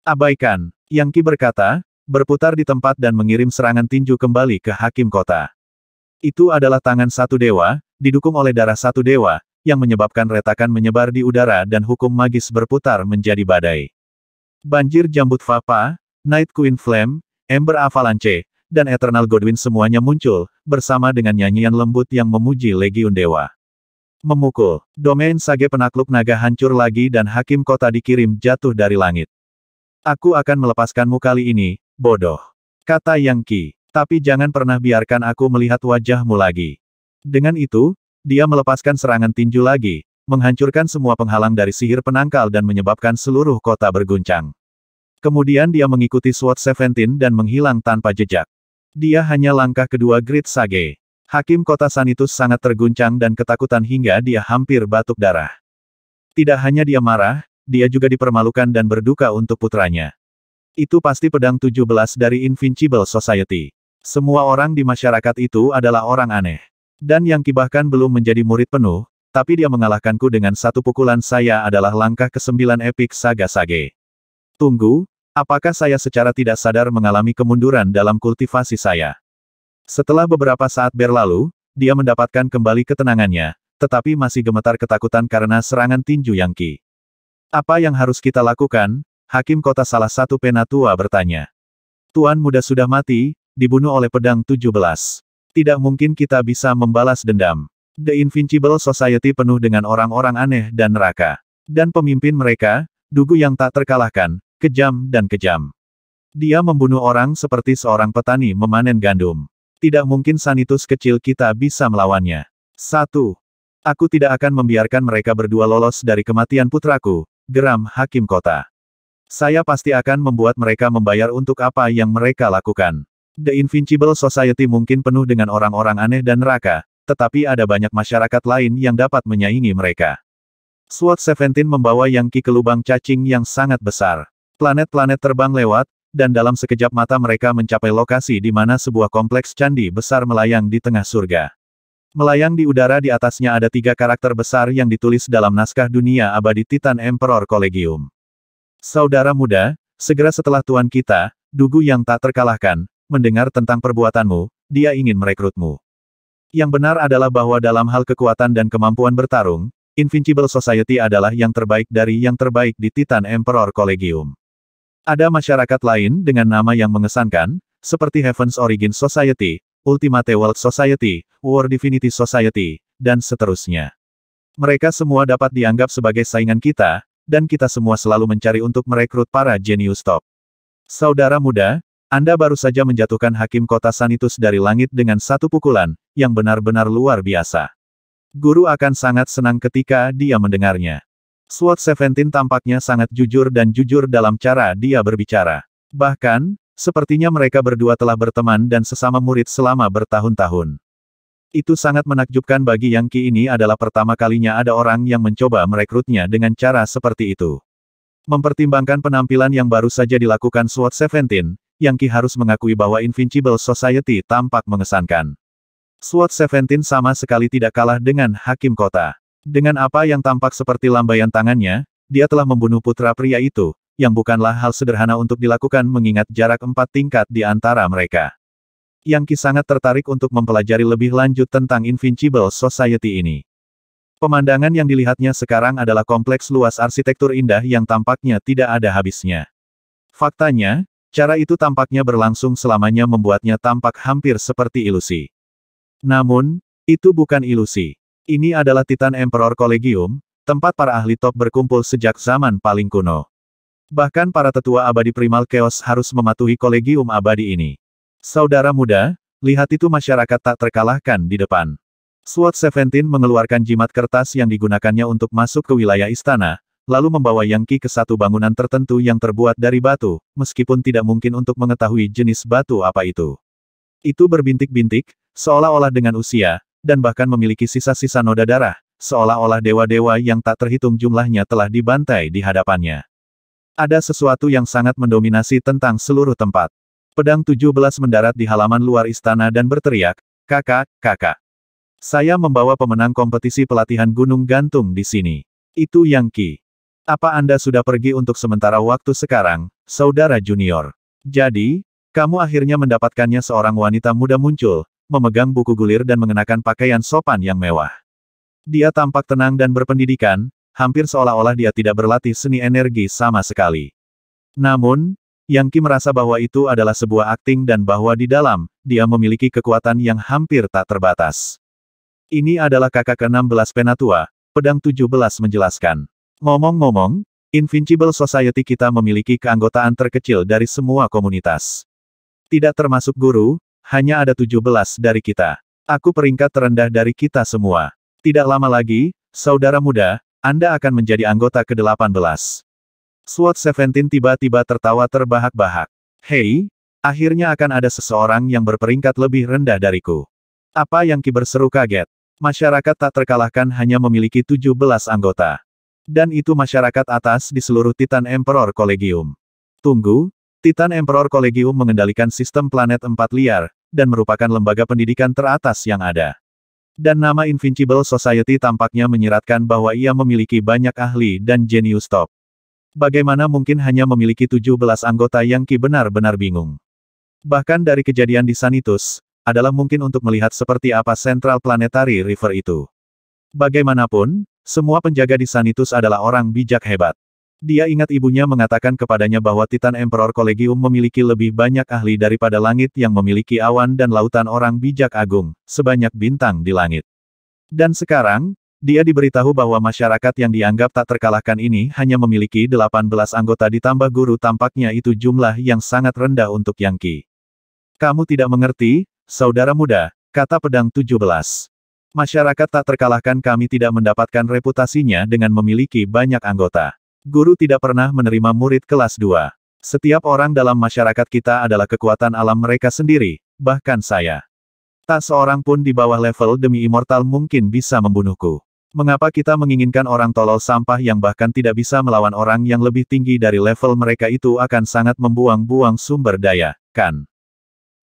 Abaikan, Yangqi berkata, berputar di tempat dan mengirim serangan tinju kembali ke Hakim Kota. Itu adalah tangan satu dewa, didukung oleh darah satu dewa, yang menyebabkan retakan menyebar di udara dan hukum magis berputar menjadi badai. Banjir Jambut Vapa, Night Queen Flame, Ember Avalanche, dan Eternal Godwin semuanya muncul, bersama dengan nyanyian lembut yang memuji Legiun Dewa. Memukul, domain Sage penakluk naga hancur lagi dan Hakim Kota dikirim jatuh dari langit. Aku akan melepaskanmu kali ini, bodoh. Kata Yangqi, tapi jangan pernah biarkan aku melihat wajahmu lagi. Dengan itu, dia melepaskan serangan tinju lagi, menghancurkan semua penghalang dari sihir penangkal dan menyebabkan seluruh kota berguncang. Kemudian dia mengikuti SWOT 17 dan menghilang tanpa jejak. Dia hanya langkah kedua Great Sage. Hakim kota Sanitus sangat terguncang dan ketakutan hingga dia hampir batuk darah. Tidak hanya dia marah, dia juga dipermalukan dan berduka untuk putranya. Itu pasti pedang 17 dari Invincible Society. Semua orang di masyarakat itu adalah orang aneh. Dan Yang Qi bahkan belum menjadi murid penuh, tapi dia mengalahkanku dengan satu pukulan. Saya adalah langkah ke-9 Epic Saga Sage. Tunggu, apakah saya secara tidak sadar mengalami kemunduran dalam kultivasi saya? Setelah beberapa saat berlalu, dia mendapatkan kembali ketenangannya, tetapi masih gemetar ketakutan karena serangan tinju Yang Qi. Apa yang harus kita lakukan? Hakim kota salah satu penatua bertanya. Tuan muda sudah mati, dibunuh oleh pedang 17. Tidak mungkin kita bisa membalas dendam. The Invincible Society penuh dengan orang-orang aneh dan neraka. Dan pemimpin mereka, Dugu yang tak terkalahkan, kejam dan kejam. Dia membunuh orang seperti seorang petani memanen gandum. Tidak mungkin Sanitus kecil kita bisa melawannya. 1. Aku tidak akan membiarkan mereka berdua lolos dari kematian putraku, geram Hakim kota. Saya pasti akan membuat mereka membayar untuk apa yang mereka lakukan. The Invincible Society mungkin penuh dengan orang-orang aneh dan neraka, tetapi ada banyak masyarakat lain yang dapat menyaingi mereka. SWOT 17 membawa Yang Qi ke lubang cacing yang sangat besar. Planet-planet terbang lewat, dan dalam sekejap mata mereka mencapai lokasi di mana sebuah kompleks candi besar melayang di tengah surga. Melayang di udara di atasnya ada 3 karakter besar yang ditulis dalam naskah dunia abadi Titan Emperor Collegium. Saudara muda, segera setelah tuan kita, Dugu yang tak terkalahkan, mendengar tentang perbuatanmu, dia ingin merekrutmu. Yang benar adalah bahwa dalam hal kekuatan dan kemampuan bertarung, Invincible Society adalah yang terbaik dari yang terbaik di Titan Emperor Collegium. Ada masyarakat lain dengan nama yang mengesankan, seperti Heaven's Origin Society, Ultimate World Society, War Divinity Society, dan seterusnya. Mereka semua dapat dianggap sebagai saingan kita, dan kita semua selalu mencari untuk merekrut para jenius top. Saudara muda, Anda baru saja menjatuhkan Hakim kota Sanitus dari langit dengan satu pukulan, yang benar-benar luar biasa. Guru akan sangat senang ketika dia mendengarnya. SWOT 17 tampaknya sangat jujur dan jujur dalam cara dia berbicara. Bahkan, sepertinya mereka berdua telah berteman dan sesama murid selama bertahun-tahun. Itu sangat menakjubkan bagi Yang Qi. Ini adalah pertama kalinya ada orang yang mencoba merekrutnya dengan cara seperti itu. Mempertimbangkan penampilan yang baru saja dilakukan SWOT 17, Yang Qi harus mengakui bahwa Invincible Society tampak mengesankan. SWOT 17 sama sekali tidak kalah dengan Hakim kota. Dengan apa yang tampak seperti lambaian tangannya, dia telah membunuh putra pria itu, yang bukanlah hal sederhana untuk dilakukan mengingat jarak 4 tingkat di antara mereka. Yang Qi sangat tertarik untuk mempelajari lebih lanjut tentang Invincible Society ini. Pemandangan yang dilihatnya sekarang adalah kompleks luas arsitektur indah yang tampaknya tidak ada habisnya. Faktanya, cara itu tampaknya berlangsung selamanya membuatnya tampak hampir seperti ilusi. Namun, itu bukan ilusi. Ini adalah Titan Emperor Collegium, tempat para ahli top berkumpul sejak zaman paling kuno. Bahkan para tetua abadi Primal Chaos harus mematuhi Kolegium abadi ini. Saudara muda, lihat itu masyarakat tak terkalahkan di depan. SWOT 17 mengeluarkan jimat kertas yang digunakannya untuk masuk ke wilayah istana, lalu membawa Yang Qi ke satu bangunan tertentu yang terbuat dari batu, meskipun tidak mungkin untuk mengetahui jenis batu apa itu. Itu berbintik-bintik, seolah-olah dengan usia, dan bahkan memiliki sisa-sisa noda darah, seolah-olah dewa-dewa yang tak terhitung jumlahnya telah dibantai di hadapannya. Ada sesuatu yang sangat mendominasi tentang seluruh tempat. Pedang 17 mendarat di halaman luar istana dan berteriak, "Kakak, kakak. Saya membawa pemenang kompetisi pelatihan gunung gantung di sini. Itu Yang Qi. Apa Anda sudah pergi untuk sementara waktu sekarang, saudara junior? Jadi, kamu akhirnya mendapatkannya." Seorang wanita muda muncul, memegang buku gulir dan mengenakan pakaian sopan yang mewah. Dia tampak tenang dan berpendidikan, hampir seolah-olah dia tidak berlatih seni energi sama sekali. Namun, Yang Qi merasa bahwa itu adalah sebuah akting dan bahwa di dalam, dia memiliki kekuatan yang hampir tak terbatas. Ini adalah kakak ke-16 penatua, pedang 17 menjelaskan. Ngomong-ngomong, Invincible Society kita memiliki keanggotaan terkecil dari semua komunitas. Tidak termasuk guru, hanya ada 17 dari kita. Aku peringkat terendah dari kita semua. Tidak lama lagi, saudara muda, Anda akan menjadi anggota ke-18. SWAT 17 tiba-tiba tertawa terbahak-bahak. Hei, akhirnya akan ada seseorang yang berperingkat lebih rendah dariku. Apa yang Ki berseru kaget? Masyarakat tak terkalahkan hanya memiliki 17 anggota. Dan itu masyarakat atas di seluruh Titan Emperor Collegium. Tunggu, Titan Emperor Collegium mengendalikan sistem planet 4 liar, dan merupakan lembaga pendidikan teratas yang ada. Dan nama Invincible Society tampaknya menyiratkan bahwa ia memiliki banyak ahli dan jenius top. Bagaimana mungkin hanya memiliki 17 anggota yang Ki benar-benar bingung. Bahkan dari kejadian di Sanitus, adalah mungkin untuk melihat seperti apa Central Planetary River itu. Bagaimanapun, semua penjaga di Sanitus adalah orang bijak hebat. Dia ingat ibunya mengatakan kepadanya bahwa Titan Emperor Collegium memiliki lebih banyak ahli daripada langit yang memiliki awan dan lautan orang bijak agung, sebanyak bintang di langit. Dan sekarang, dia diberitahu bahwa masyarakat yang dianggap tak terkalahkan ini hanya memiliki 18 anggota ditambah guru, tampaknya itu jumlah yang sangat rendah untuk Yang Qi. Kamu tidak mengerti, saudara muda, kata pedang 17. Masyarakat tak terkalahkan kami tidak mendapatkan reputasinya dengan memiliki banyak anggota. Guru tidak pernah menerima murid kelas 2. Setiap orang dalam masyarakat kita adalah kekuatan alam mereka sendiri, bahkan saya. Tak seorang pun di bawah level demi immortal mungkin bisa membunuhku. Mengapa kita menginginkan orang tolol sampah yang bahkan tidak bisa melawan orang yang lebih tinggi dari level mereka? Itu akan sangat membuang-buang sumber daya, kan?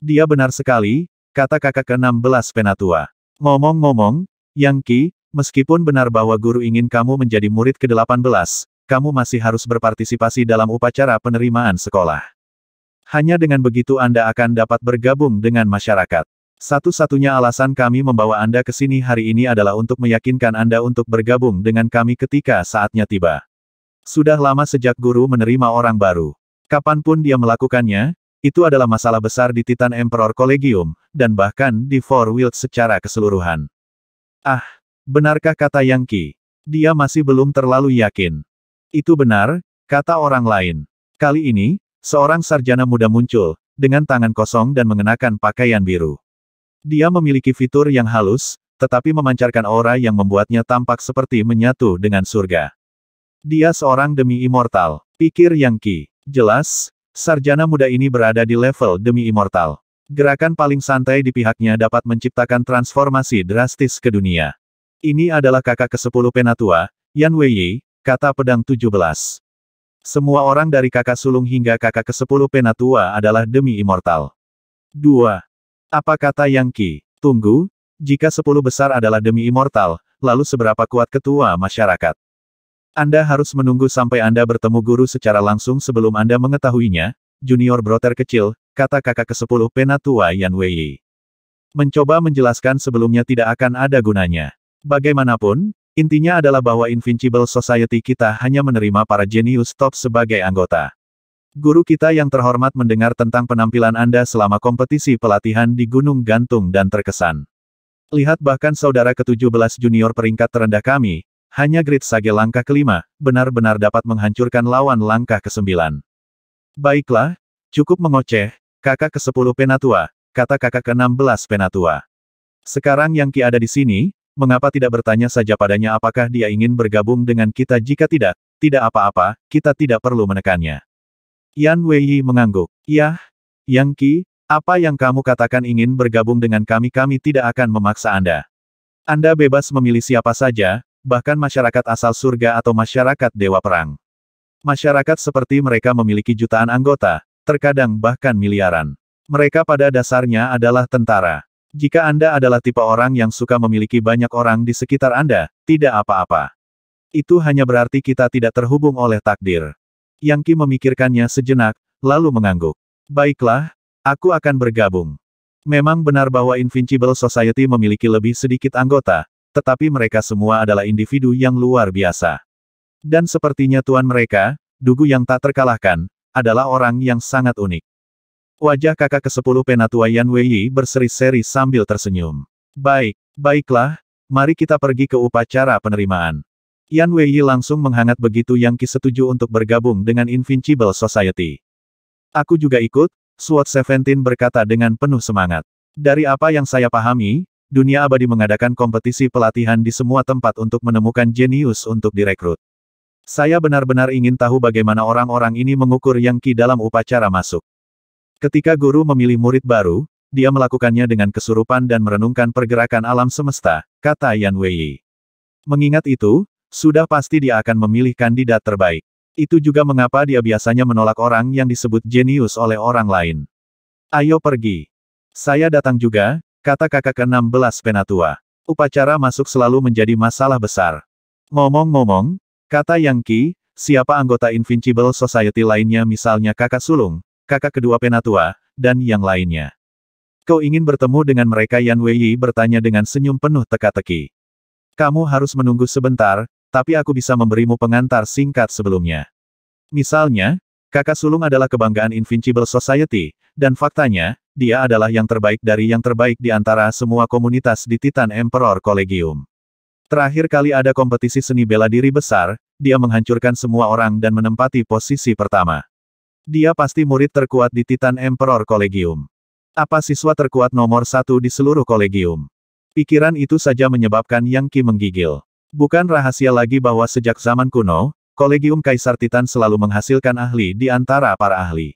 Dia benar sekali, kata kakak ke-16 penatua. Ngomong-ngomong, Yang Qi, meskipun benar bahwa guru ingin kamu menjadi murid ke-18, kamu masih harus berpartisipasi dalam upacara penerimaan sekolah. Hanya dengan begitu Anda akan dapat bergabung dengan masyarakat. Satu-satunya alasan kami membawa Anda ke sini hari ini adalah untuk meyakinkan Anda untuk bergabung dengan kami ketika saatnya tiba. Sudah lama sejak guru menerima orang baru. Kapanpun dia melakukannya, itu adalah masalah besar di Titan Emperor Collegium, dan bahkan di Four Worlds secara keseluruhan. Ah, benarkah, kata Yang Qi? Dia masih belum terlalu yakin. Itu benar, kata orang lain. Kali ini, seorang sarjana muda muncul, dengan tangan kosong dan mengenakan pakaian biru. Dia memiliki fitur yang halus, tetapi memancarkan aura yang membuatnya tampak seperti menyatu dengan surga. Dia seorang demi immortal, pikir Yang Qi. Jelas, sarjana muda ini berada di level demi immortal. Gerakan paling santai di pihaknya dapat menciptakan transformasi drastis ke dunia. Ini adalah kakak ke-10 penatua, Yan Weiyi, kata pedang 17. Semua orang dari kakak sulung hingga kakak ke-10 penatua adalah demi immortal. 2. Apa, kata Yang Qi? Tunggu, jika 10 besar adalah demi immortal, lalu seberapa kuat ketua masyarakat? Anda harus menunggu sampai Anda bertemu guru secara langsung sebelum Anda mengetahuinya, junior brother kecil, kata kakak ke-10 penatua Yan Weiyi. Mencoba menjelaskan sebelumnya tidak akan ada gunanya. Bagaimanapun, intinya adalah bahwa Invincible Society kita hanya menerima para jenius top sebagai anggota. Guru kita yang terhormat mendengar tentang penampilan Anda selama kompetisi pelatihan di Gunung Gantung dan terkesan. Lihat, bahkan saudara ke-17 junior peringkat terendah kami, hanya Grid Sage langkah ke-5, benar-benar dapat menghancurkan lawan langkah ke-9. Baiklah, cukup mengoceh, kakak ke-10 penatua, kata kakak ke-16 penatua. Sekarang Yang Qi ada di sini, mengapa tidak bertanya saja padanya apakah dia ingin bergabung dengan kita? Jika tidak, tidak apa-apa, kita tidak perlu menekannya. Yan Weiyi mengangguk. Yah, Yang Qi, apa yang kamu katakan ingin bergabung dengan kami? Kami tidak akan memaksa Anda. Anda bebas memilih siapa saja, bahkan masyarakat asal surga atau masyarakat dewa perang. Masyarakat seperti mereka memiliki jutaan anggota, terkadang bahkan miliaran. Mereka pada dasarnya adalah tentara. Jika Anda adalah tipe orang yang suka memiliki banyak orang di sekitar Anda, tidak apa-apa. Itu hanya berarti kita tidak terhubung oleh takdir. Yang Qi memikirkannya sejenak, lalu mengangguk. Baiklah, aku akan bergabung. Memang benar bahwa Invincible Society memiliki lebih sedikit anggota, tetapi mereka semua adalah individu yang luar biasa. Dan sepertinya tuan mereka, Dugu yang tak terkalahkan, adalah orang yang sangat unik. Wajah kakak ke-10 penatua Yan Weiyi berseri-seri sambil tersenyum. Baiklah, mari kita pergi ke upacara penerimaan. Yan Weiyi langsung menghangat begitu Yang Qi setuju untuk bergabung dengan Invincible Society. Aku juga ikut, SWAT 17 berkata dengan penuh semangat. Dari apa yang saya pahami, dunia abadi mengadakan kompetisi pelatihan di semua tempat untuk menemukan jenius untuk direkrut. Saya benar-benar ingin tahu bagaimana orang-orang ini mengukur Yang Qi dalam upacara masuk. Ketika guru memilih murid baru, dia melakukannya dengan kesurupan dan merenungkan pergerakan alam semesta, kata Yan Wei. Mengingat itu, sudah pasti dia akan memilih kandidat terbaik. Itu juga mengapa dia biasanya menolak orang yang disebut jenius oleh orang lain. Ayo pergi. Saya datang juga, kata kakak ke-16 penatua. Upacara masuk selalu menjadi masalah besar. Ngomong-ngomong, kata Yang Qi, siapa anggota Invincible Society lainnya misalnya kakak sulung, kakak kedua penatua, dan yang lainnya. Kau ingin bertemu dengan mereka? Yan Wei bertanya dengan senyum penuh teka-teki. Kamu harus menunggu sebentar, tapi aku bisa memberimu pengantar singkat sebelumnya. Misalnya, kakak sulung adalah kebanggaan Invincible Society, dan faktanya, dia adalah yang terbaik dari yang terbaik di antara semua komunitas di Titan Emperor Collegium. Terakhir kali ada kompetisi seni bela diri besar, dia menghancurkan semua orang dan menempati posisi pertama. Dia pasti murid terkuat di Titan Emperor Collegium. Apa siswa terkuat nomor 1 di seluruh kolegium? Pikiran itu saja menyebabkan Yang Qi menggigil. Bukan rahasia lagi bahwa sejak zaman kuno, Kolegium Kaisar Titan selalu menghasilkan ahli di antara para ahli.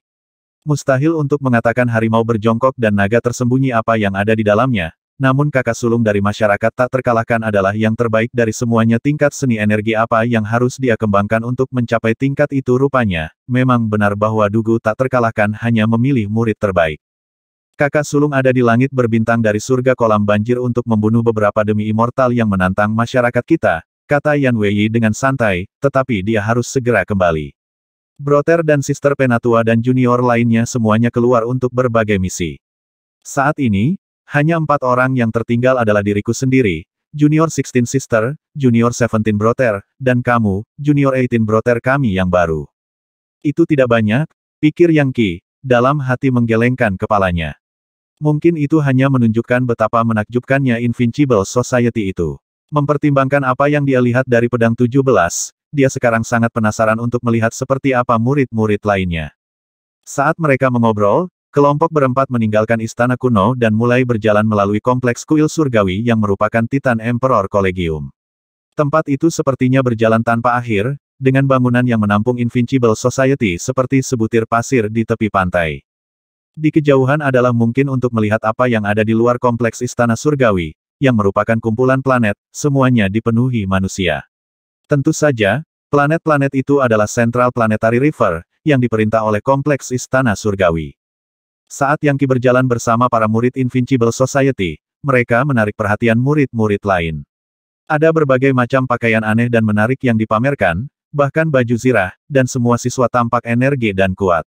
Mustahil untuk mengatakan harimau berjongkok dan naga tersembunyi apa yang ada di dalamnya, namun kakak sulung dari masyarakat tak terkalahkan adalah yang terbaik dari semuanya. Tingkat seni energi apa yang harus dia kembangkan untuk mencapai tingkat itu? Rupanya, memang benar bahwa Dugu tak terkalahkan hanya memilih murid terbaik. Kakak sulung ada di langit berbintang dari surga kolam banjir untuk membunuh beberapa demi immortal yang menantang masyarakat kita, kata Yan Wei dengan santai, tetapi dia harus segera kembali. Brother dan sister penatua dan junior lainnya semuanya keluar untuk berbagai misi. Saat ini, hanya 4 orang yang tertinggal adalah diriku sendiri, Junior 16 Sister, Junior 17 Brother, dan kamu, Junior 18 Brother kami yang baru. Itu tidak banyak, pikir Yang Qi, dalam hati menggelengkan kepalanya. Mungkin itu hanya menunjukkan betapa menakjubkannya Invincible Society itu. Mempertimbangkan apa yang dia lihat dari pedang 17, dia sekarang sangat penasaran untuk melihat seperti apa murid-murid lainnya. Saat mereka mengobrol, kelompok berempat meninggalkan istana kuno dan mulai berjalan melalui kompleks kuil surgawi yang merupakan Titan Emperor Collegium. Tempat itu sepertinya berjalan tanpa akhir, dengan bangunan yang menampung Invincible Society seperti sebutir pasir di tepi pantai. Di kejauhan adalah mungkin untuk melihat apa yang ada di luar kompleks istana surgawi, yang merupakan kumpulan planet, semuanya dipenuhi manusia. Tentu saja, planet-planet itu adalah Central Planetary River, yang diperintah oleh kompleks istana surgawi. Saat Yang Qi berjalan bersama para murid Invincible Society, mereka menarik perhatian murid-murid lain. Ada berbagai macam pakaian aneh dan menarik yang dipamerkan, bahkan baju zirah, dan semua siswa tampak energi dan kuat.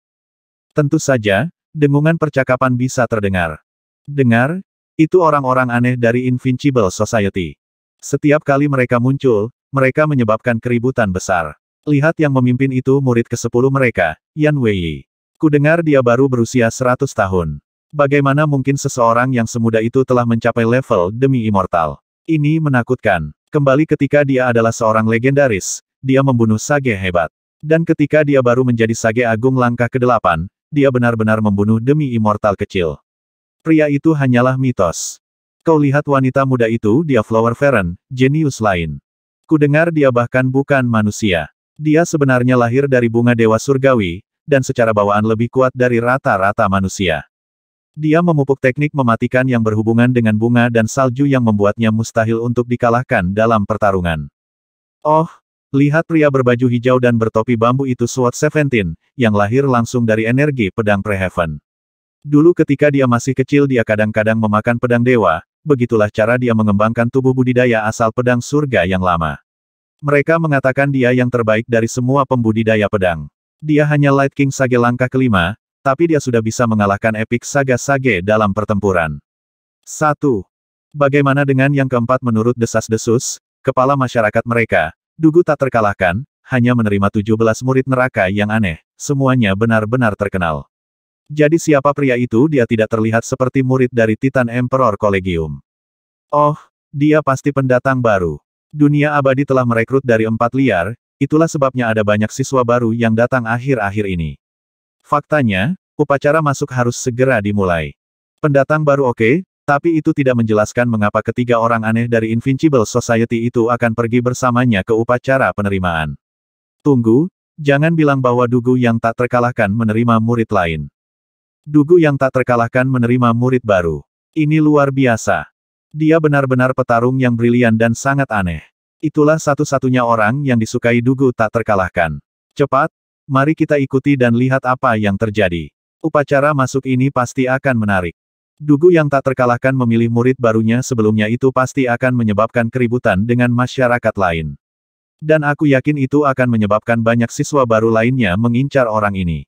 Tentu saja, dengungan percakapan bisa terdengar. Dengar, itu orang-orang aneh dari Invincible Society. Setiap kali mereka muncul, mereka menyebabkan keributan besar. Lihat yang memimpin itu murid ke-10 mereka, Yan Wei. Kudengar dia baru berusia 100 tahun. Bagaimana mungkin seseorang yang semuda itu telah mencapai level demi immortal? Ini menakutkan. Kembali ketika dia adalah seorang legendaris, dia membunuh sage hebat. Dan ketika dia baru menjadi sage agung langkah ke-8, dia benar-benar membunuh demi immortal kecil. Pria itu hanyalah mitos. Kau lihat wanita muda itu, dia Flower Feren, jenius lain. Kudengar dia bahkan bukan manusia. Dia sebenarnya lahir dari bunga dewa surgawi, dan secara bawaan lebih kuat dari rata-rata manusia. Dia memupuk teknik mematikan yang berhubungan dengan bunga dan salju yang membuatnya mustahil untuk dikalahkan dalam pertarungan. Oh, lihat pria berbaju hijau dan bertopi bambu itu SWOT 17, yang lahir langsung dari energi pedang Preheaven. Dulu ketika dia masih kecil dia kadang-kadang memakan pedang dewa, begitulah cara dia mengembangkan tubuh budidaya asal pedang surga yang lama. Mereka mengatakan dia yang terbaik dari semua pembudidaya pedang. Dia hanya Light King Sage langkah ke-5, tapi dia sudah bisa mengalahkan Epic Saga Sage dalam pertempuran. 1. Bagaimana dengan yang keempat? Menurut desas-desus kepala masyarakat mereka, Dugu tak terkalahkan, hanya menerima 17 murid neraka yang aneh, semuanya benar-benar terkenal. Jadi siapa pria itu? Dia tidak terlihat seperti murid dari Titan Emperor Collegium. Oh, dia pasti pendatang baru. Dunia abadi telah merekrut dari 4 liar, itulah sebabnya ada banyak siswa baru yang datang akhir-akhir ini. Faktanya, upacara masuk harus segera dimulai. Pendatang baru oke, Tapi itu tidak menjelaskan mengapa ketiga orang aneh dari Invincible Society itu akan pergi bersamanya ke upacara penerimaan. Tunggu, jangan bilang bahwa Dugu yang tak terkalahkan menerima murid lain. Dugu yang tak terkalahkan menerima murid baru. Ini luar biasa. Dia benar-benar petarung yang brilian dan sangat aneh. Itulah satu-satunya orang yang disukai Dugu tak terkalahkan. Cepat, mari kita ikuti dan lihat apa yang terjadi. Upacara masuk ini pasti akan menarik. Dugu yang tak terkalahkan memilih murid barunya sebelumnya itu pasti akan menyebabkan keributan dengan masyarakat lain. Dan aku yakin itu akan menyebabkan banyak siswa baru lainnya mengincar orang ini.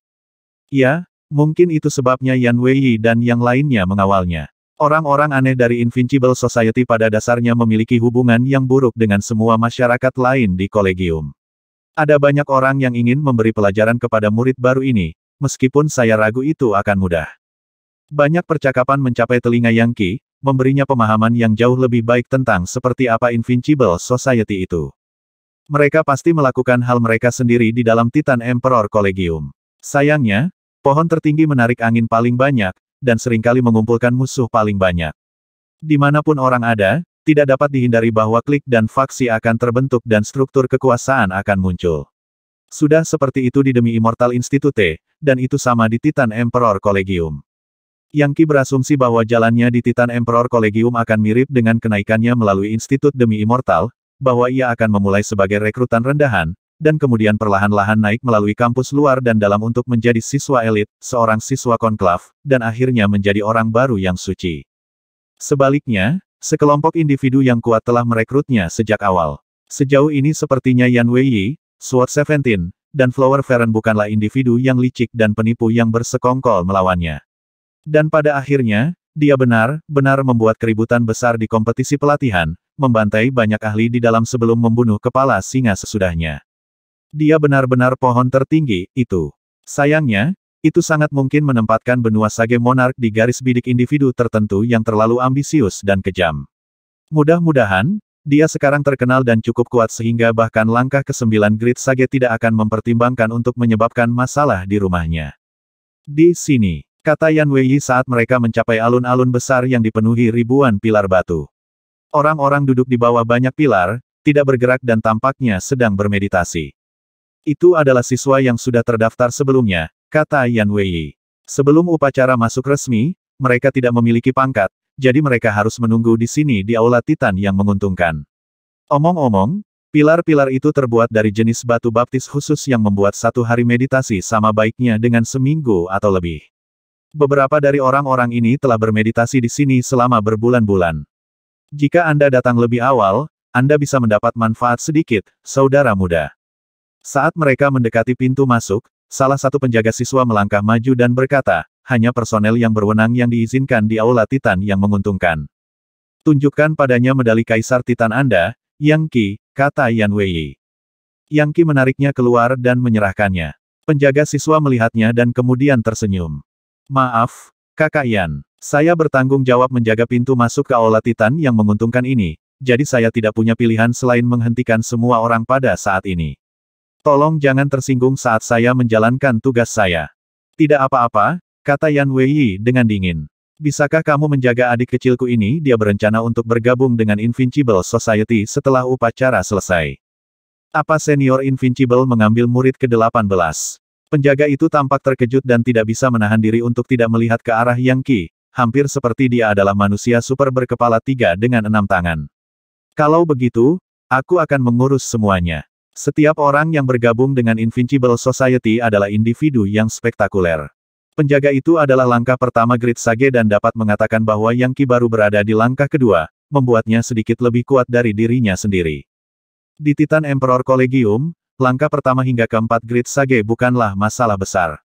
Ya, mungkin itu sebabnya Yan Wei dan yang lainnya mengawalnya. Orang-orang aneh dari Invincible Society pada dasarnya memiliki hubungan yang buruk dengan semua masyarakat lain di kolegium. Ada banyak orang yang ingin memberi pelajaran kepada murid baru ini, meskipun saya ragu itu akan mudah. Banyak percakapan mencapai telinga Yang Qi, memberinya pemahaman yang jauh lebih baik tentang seperti apa Invincible Society itu. Mereka pasti melakukan hal mereka sendiri di dalam Titan Emperor Collegium. Sayangnya, pohon tertinggi menarik angin paling banyak, dan seringkali mengumpulkan musuh paling banyak. Dimanapun orang ada, tidak dapat dihindari bahwa klik dan faksi akan terbentuk dan struktur kekuasaan akan muncul. Sudah seperti itu di Demi Immortal Institute, dan itu sama di Titan Emperor Collegium. Yang Qi berasumsi bahwa jalannya di Titan Emperor Collegium akan mirip dengan kenaikannya melalui Institut Demi Immortal, bahwa ia akan memulai sebagai rekrutan rendahan, dan kemudian perlahan-lahan naik melalui kampus luar dan dalam untuk menjadi siswa elit, seorang siswa konklav, dan akhirnya menjadi orang baru yang suci. Sebaliknya, sekelompok individu yang kuat telah merekrutnya sejak awal. Sejauh ini sepertinya Yan Wei, Sword 17, dan Flower Feren bukanlah individu yang licik dan penipu yang bersekongkol melawannya. Dan pada akhirnya, dia benar-benar membuat keributan besar di kompetisi pelatihan, membantai banyak ahli di dalam sebelum membunuh kepala singa sesudahnya. Dia benar-benar pohon tertinggi, itu. Sayangnya, itu sangat mungkin menempatkan benua Sage Monarch di garis bidik individu tertentu yang terlalu ambisius dan kejam. Mudah-mudahan, dia sekarang terkenal dan cukup kuat sehingga bahkan langkah ke-9 Great Sage tidak akan mempertimbangkan untuk menyebabkan masalah di rumahnya. Di sini, kata Yan Wei saat mereka mencapai alun-alun besar yang dipenuhi ribuan pilar batu. Orang-orang duduk di bawah banyak pilar, tidak bergerak dan tampaknya sedang bermeditasi. Itu adalah siswa yang sudah terdaftar sebelumnya, kata Yan Wei. Sebelum upacara masuk resmi, mereka tidak memiliki pangkat, jadi mereka harus menunggu di sini di Aula Titan yang menguntungkan. Omong-omong, pilar-pilar itu terbuat dari jenis batu baptis khusus yang membuat satu hari meditasi sama baiknya dengan seminggu atau lebih. Beberapa dari orang-orang ini telah bermeditasi di sini selama berbulan-bulan. Jika Anda datang lebih awal, Anda bisa mendapat manfaat sedikit, saudara muda. Saat mereka mendekati pintu masuk, salah satu penjaga siswa melangkah maju dan berkata, hanya personel yang berwenang yang diizinkan di Aula Titan yang menguntungkan. Tunjukkan padanya medali Kaisar Titan Anda, Yang Qi, kata Yan Wei. Yang Qi menariknya keluar dan menyerahkannya. Penjaga siswa melihatnya dan kemudian tersenyum. Maaf, Kakak Yan. Saya bertanggung jawab menjaga pintu masuk ke Aula Titan yang menguntungkan ini, jadi saya tidak punya pilihan selain menghentikan semua orang pada saat ini. Tolong jangan tersinggung saat saya menjalankan tugas saya. Tidak apa-apa, kata Yan Wei dengan dingin. Bisakah kamu menjaga adik kecilku ini? Dia berencana untuk bergabung dengan Invincible Society setelah upacara selesai. Apa senior Invincible mengambil murid ke-18? Penjaga itu tampak terkejut dan tidak bisa menahan diri untuk tidak melihat ke arah Yang Qi, hampir seperti dia adalah manusia super berkepala 3 dengan 6 tangan. Kalau begitu, aku akan mengurus semuanya. Setiap orang yang bergabung dengan Invincible Society adalah individu yang spektakuler. Penjaga itu adalah langkah pertama Great Sage dan dapat mengatakan bahwa Yang Qi baru berada di langkah kedua, membuatnya sedikit lebih kuat dari dirinya sendiri. Di Titan Emperor Collegium, langkah pertama hingga keempat Great Sage bukanlah masalah besar.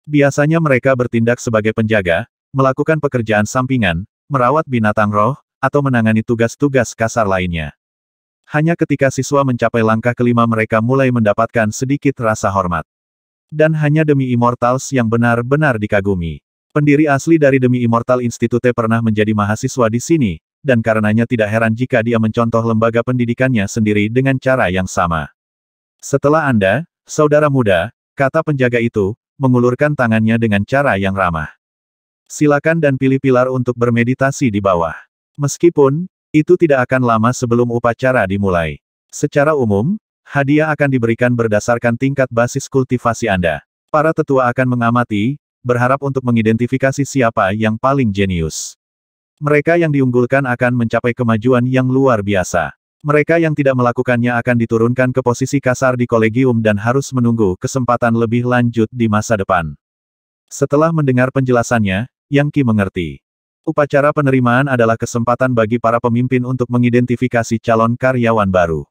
Biasanya mereka bertindak sebagai penjaga, melakukan pekerjaan sampingan, merawat binatang roh, atau menangani tugas-tugas kasar lainnya. Hanya ketika siswa mencapai langkah kelima mereka mulai mendapatkan sedikit rasa hormat. Dan hanya Demi Immortals yang benar-benar dikagumi. Pendiri asli dari Demi Immortal Institute pernah menjadi mahasiswa di sini, dan karenanya tidak heran jika dia mencontoh lembaga pendidikannya sendiri dengan cara yang sama. Setelah Anda, saudara muda, kata penjaga itu, mengulurkan tangannya dengan cara yang ramah. Silakan dan pilih pilar untuk bermeditasi di bawah. Meskipun, itu tidak akan lama sebelum upacara dimulai. Secara umum, hadiah akan diberikan berdasarkan tingkat basis kultivasi Anda. Para tetua akan mengamati, berharap untuk mengidentifikasi siapa yang paling jenius. Mereka yang diunggulkan akan mencapai kemajuan yang luar biasa. Mereka yang tidak melakukannya akan diturunkan ke posisi kasar di kolegium dan harus menunggu kesempatan lebih lanjut di masa depan. Setelah mendengar penjelasannya, Yang Qi mengerti. Upacara penerimaan adalah kesempatan bagi para pemimpin untuk mengidentifikasi calon karyawan baru.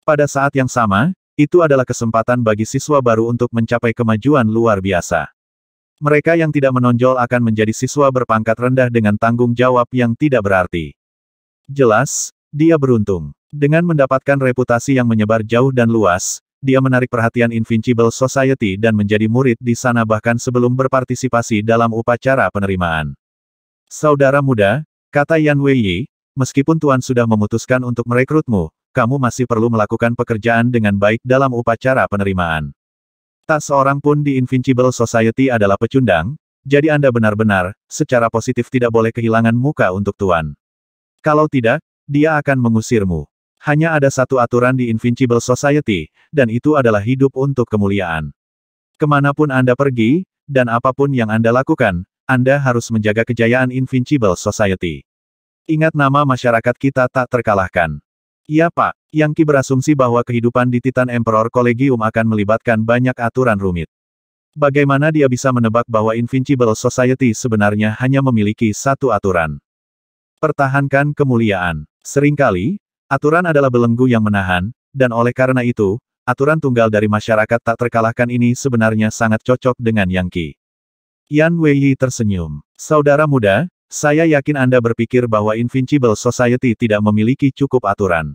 Pada saat yang sama, itu adalah kesempatan bagi siswa baru untuk mencapai kemajuan luar biasa. Mereka yang tidak menonjol akan menjadi siswa berpangkat rendah dengan tanggung jawab yang tidak berarti. Jelas, dia beruntung. Dengan mendapatkan reputasi yang menyebar jauh dan luas, dia menarik perhatian Invincible Society dan menjadi murid di sana bahkan sebelum berpartisipasi dalam upacara penerimaan. Saudara muda, kata Yan Weiyi, meskipun Tuan sudah memutuskan untuk merekrutmu, kamu masih perlu melakukan pekerjaan dengan baik dalam upacara penerimaan. Tak seorang pun di Invincible Society adalah pecundang, jadi Anda benar-benar, secara positif tidak boleh kehilangan muka untuk Tuan. Kalau tidak, dia akan mengusirmu. Hanya ada satu aturan di Invincible Society, dan itu adalah hidup untuk kemuliaan. Kemanapun Anda pergi, dan apapun yang Anda lakukan, Anda harus menjaga kejayaan Invincible Society. Ingat nama masyarakat kita tak terkalahkan. Iya Pak, Yang Qi berasumsi bahwa kehidupan di Titan Emperor Collegium akan melibatkan banyak aturan rumit. Bagaimana dia bisa menebak bahwa Invincible Society sebenarnya hanya memiliki satu aturan? Pertahankan kemuliaan. Seringkali, aturan adalah belenggu yang menahan, dan oleh karena itu, aturan tunggal dari masyarakat tak terkalahkan ini sebenarnya sangat cocok dengan Yang Qi. Yan Weiyi tersenyum. Saudara muda, saya yakin Anda berpikir bahwa Invincible Society tidak memiliki cukup aturan.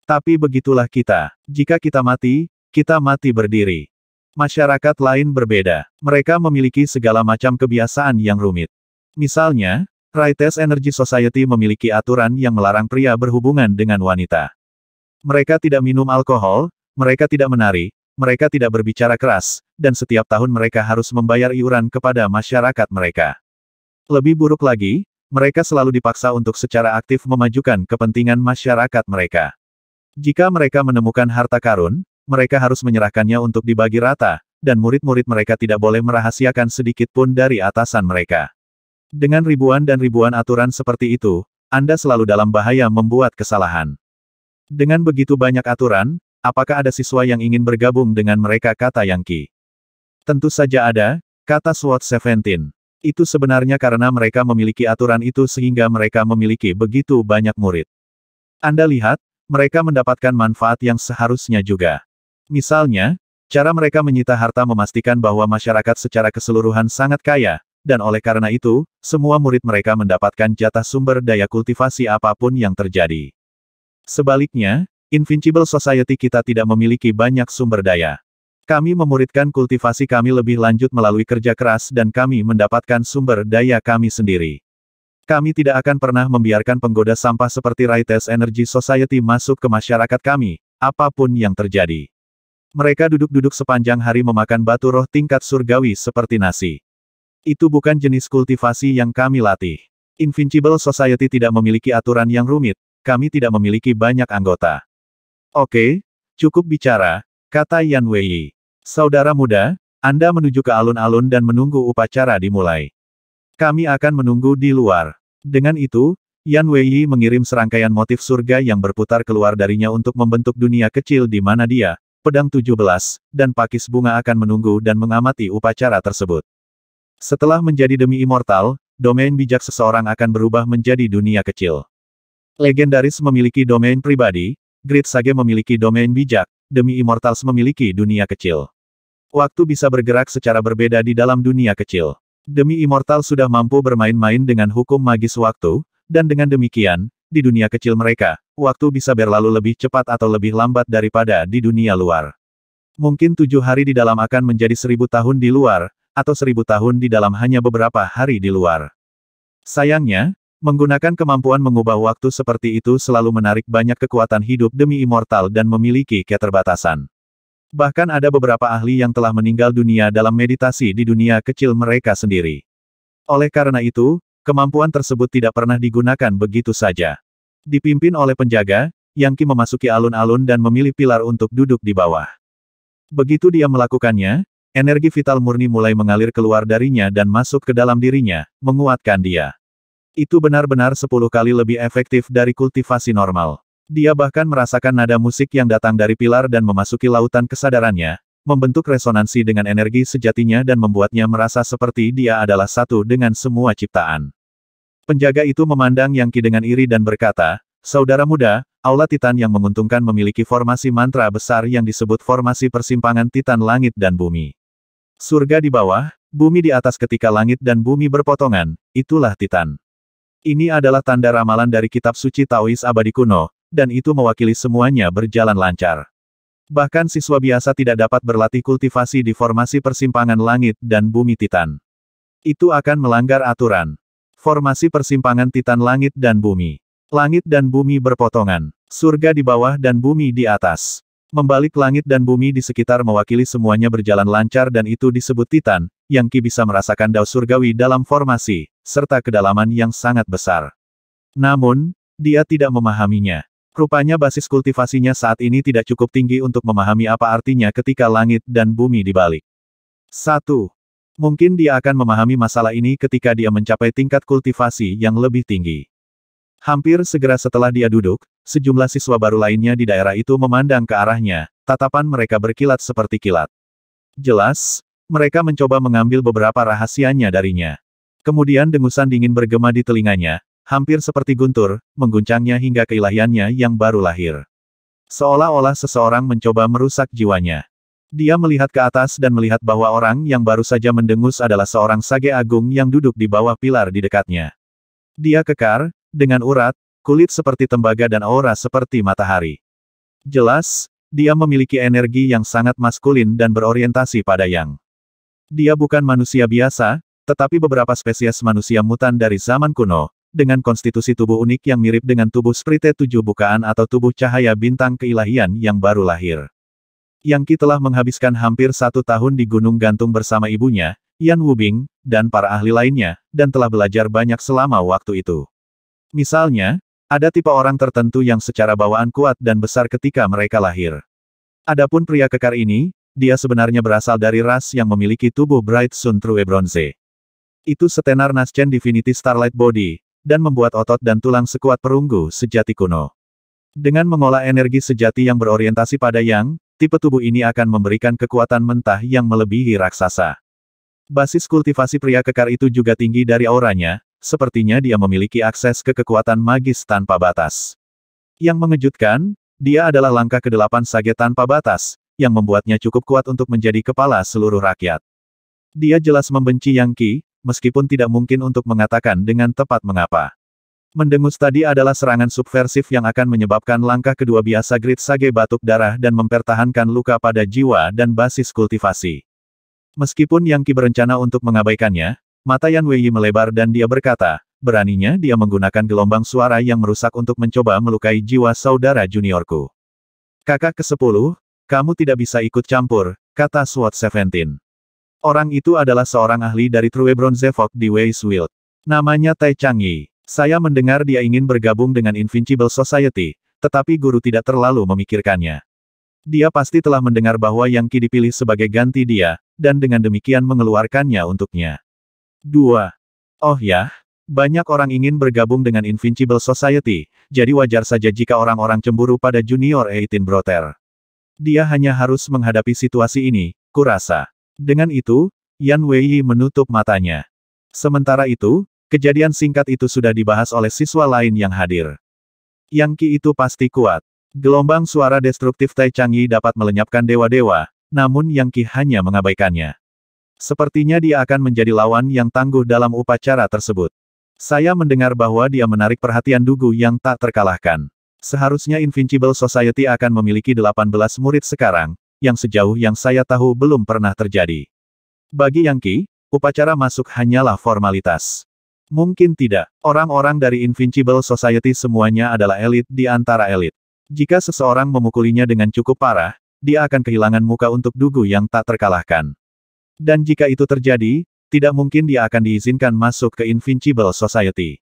Tapi begitulah kita. Jika kita mati berdiri. Masyarakat lain berbeda. Mereka memiliki segala macam kebiasaan yang rumit. Misalnya, Rites Energy Society memiliki aturan yang melarang pria berhubungan dengan wanita. Mereka tidak minum alkohol, mereka tidak menari, mereka tidak berbicara keras, dan setiap tahun mereka harus membayar iuran kepada masyarakat mereka. Lebih buruk lagi, mereka selalu dipaksa untuk secara aktif memajukan kepentingan masyarakat mereka. Jika mereka menemukan harta karun, mereka harus menyerahkannya untuk dibagi rata, dan murid-murid mereka tidak boleh merahasiakan sedikit pun dari atasan mereka. Dengan ribuan dan ribuan aturan seperti itu, Anda selalu dalam bahaya membuat kesalahan. Dengan begitu banyak aturan, apakah ada siswa yang ingin bergabung dengan mereka, kata Yang Qi. Tentu saja ada, kata SWOT 17. Itu sebenarnya karena mereka memiliki aturan itu sehingga mereka memiliki begitu banyak murid. Anda lihat, mereka mendapatkan manfaat yang seharusnya juga. Misalnya, cara mereka menyita harta memastikan bahwa masyarakat secara keseluruhan sangat kaya, dan oleh karena itu, semua murid mereka mendapatkan jatah sumber daya kultivasi apapun yang terjadi. Sebaliknya, Invincible Society kita tidak memiliki banyak sumber daya. Kami memuridkan kultivasi kami lebih lanjut melalui kerja keras dan kami mendapatkan sumber daya kami sendiri. Kami tidak akan pernah membiarkan penggoda sampah seperti Rites Energy Society masuk ke masyarakat kami, apapun yang terjadi. Mereka duduk-duduk sepanjang hari memakan batu roh tingkat surgawi seperti nasi. Itu bukan jenis kultivasi yang kami latih. Invincible Society tidak memiliki aturan yang rumit, kami tidak memiliki banyak anggota. Oke, cukup bicara, kata Yan Weiyi. Saudara muda, Anda menuju ke alun-alun dan menunggu upacara dimulai. Kami akan menunggu di luar. Dengan itu, Yan Weiyi mengirim serangkaian motif surga yang berputar keluar darinya untuk membentuk dunia kecil di mana dia, pedang 17, dan pakis bunga akan menunggu dan mengamati upacara tersebut. Setelah menjadi demi immortal, domain bijak seseorang akan berubah menjadi dunia kecil. Legendaris memiliki domain pribadi, Great Sage memiliki domain bijak, demi immortals memiliki dunia kecil. Waktu bisa bergerak secara berbeda di dalam dunia kecil. Demi immortal sudah mampu bermain-main dengan hukum magis waktu, dan dengan demikian, di dunia kecil mereka, waktu bisa berlalu lebih cepat atau lebih lambat daripada di dunia luar. Mungkin 7 hari di dalam akan menjadi 1000 tahun di luar, atau 1000 tahun di dalam hanya beberapa hari di luar. Sayangnya, menggunakan kemampuan mengubah waktu seperti itu selalu menarik banyak kekuatan hidup demi immortal dan memiliki keterbatasan. Bahkan ada beberapa ahli yang telah meninggal dunia dalam meditasi di dunia kecil mereka sendiri. Oleh karena itu, kemampuan tersebut tidak pernah digunakan begitu saja. Dipimpin oleh penjaga, Yang Qi memasuki alun-alun dan memilih pilar untuk duduk di bawah. Begitu dia melakukannya, energi vital murni mulai mengalir keluar darinya dan masuk ke dalam dirinya, menguatkan dia. Itu benar-benar 10 kali lebih efektif dari kultivasi normal. Dia bahkan merasakan nada musik yang datang dari pilar dan memasuki lautan kesadarannya, membentuk resonansi dengan energi sejatinya dan membuatnya merasa seperti dia adalah satu dengan semua ciptaan. Penjaga itu memandang Yang Qi dengan iri dan berkata, "Saudara muda, Aula Titan yang menguntungkan memiliki formasi mantra besar yang disebut formasi persimpangan Titan langit dan bumi. Surga di bawah, bumi di atas ketika langit dan bumi berpotongan, itulah Titan. Ini adalah tanda ramalan dari kitab suci Taois abadi kuno, dan itu mewakili semuanya berjalan lancar. Bahkan siswa biasa tidak dapat berlatih kultivasi di formasi persimpangan langit dan bumi Titan. Itu akan melanggar aturan. Formasi persimpangan Titan langit dan bumi. Langit dan bumi berpotongan. Surga di bawah dan bumi di atas. Membalik langit dan bumi di sekitar mewakili semuanya berjalan lancar dan itu disebut Titan, Yang Qi bisa merasakan dao surgawi dalam formasi, serta kedalaman yang sangat besar. Namun, dia tidak memahaminya. Rupanya basis kultivasinya saat ini tidak cukup tinggi untuk memahami apa artinya ketika langit dan bumi dibalik. 1. Mungkin dia akan memahami masalah ini ketika dia mencapai tingkat kultivasi yang lebih tinggi. Hampir segera setelah dia duduk, sejumlah siswa baru lainnya di daerah itu memandang ke arahnya, tatapan mereka berkilat seperti kilat. Jelas, mereka mencoba mengambil beberapa rahasianya darinya. Kemudian dengusan dingin bergema di telinganya, hampir seperti guntur, mengguncangnya hingga keilahiannya yang baru lahir. Seolah-olah seseorang mencoba merusak jiwanya. Dia melihat ke atas dan melihat bahwa orang yang baru saja mendengus adalah seorang sage agung yang duduk di bawah pilar di dekatnya. Dia kekar, dengan urat, kulit seperti tembaga dan aura seperti matahari. Jelas, dia memiliki energi yang sangat maskulin dan berorientasi pada yang. Dia bukan manusia biasa, tetapi beberapa spesies manusia mutan dari zaman kuno, dengan konstitusi tubuh unik yang mirip dengan tubuh Sprite 7 bukaan atau tubuh cahaya bintang keilahian yang baru lahir. Yang Qi telah menghabiskan hampir 1 tahun di Gunung Gantung bersama ibunya, Yan Wubing, dan para ahli lainnya, dan telah belajar banyak selama waktu itu. Misalnya, ada tipe orang tertentu yang secara bawaan kuat dan besar ketika mereka lahir. Adapun pria kekar ini, dia sebenarnya berasal dari ras yang memiliki tubuh Bright Sun True Bronze. Itu setenar Naschen Divinity Starlight Body, dan membuat otot dan tulang sekuat perunggu sejati kuno. Dengan mengolah energi sejati yang berorientasi pada yang, tipe tubuh ini akan memberikan kekuatan mentah yang melebihi raksasa. Basis kultivasi pria kekar itu juga tinggi dari auranya, sepertinya dia memiliki akses ke kekuatan magis tanpa batas. Yang mengejutkan, dia adalah langkah ke-8 sage tanpa batas, yang membuatnya cukup kuat untuk menjadi kepala seluruh rakyat. Dia jelas membenci Yang Qi, meskipun tidak mungkin untuk mengatakan dengan tepat mengapa. Mendengus tadi adalah serangan subversif yang akan menyebabkan langkah kedua biasa Great Sage batuk darah dan mempertahankan luka pada jiwa dan basis kultivasi. Meskipun Yang Qi berencana untuk mengabaikannya, mata Yan Wei melebar dan dia berkata, beraninya dia menggunakan gelombang suara yang merusak untuk mencoba melukai jiwa saudara juniorku. Kakak ke-10, kamu tidak bisa ikut campur, kata SWAT 17. Orang itu adalah seorang ahli dari True Bronze Folk di Wei's-Wild. Namanya Tai Changyi. Saya mendengar dia ingin bergabung dengan Invincible Society, tetapi guru tidak terlalu memikirkannya. Dia pasti telah mendengar bahwa Yang Qi dipilih sebagai ganti dia, dan dengan demikian mengeluarkannya untuknya. 2. Oh ya, banyak orang ingin bergabung dengan Invincible Society, jadi wajar saja jika orang-orang cemburu pada Junior 18 Brother. Dia hanya harus menghadapi situasi ini, kurasa. Dengan itu, Yan Wei menutup matanya. Sementara itu, kejadian singkat itu sudah dibahas oleh siswa lain yang hadir. Yang Qi itu pasti kuat. Gelombang suara destruktif Tai Changyi dapat melenyapkan dewa-dewa, namun Yang Qi hanya mengabaikannya. Sepertinya dia akan menjadi lawan yang tangguh dalam upacara tersebut. Saya mendengar bahwa dia menarik perhatian Dugu yang tak terkalahkan. Seharusnya Invincible Society akan memiliki 18 murid sekarang, yang sejauh yang saya tahu belum pernah terjadi. Bagi Yang Qi, upacara masuk hanyalah formalitas. Mungkin tidak, orang-orang dari Invincible Society semuanya adalah elit di antara elit. Jika seseorang memukulinya dengan cukup parah, dia akan kehilangan muka untuk Dugu yang tak terkalahkan. Dan jika itu terjadi, tidak mungkin dia akan diizinkan masuk ke Invincible Society.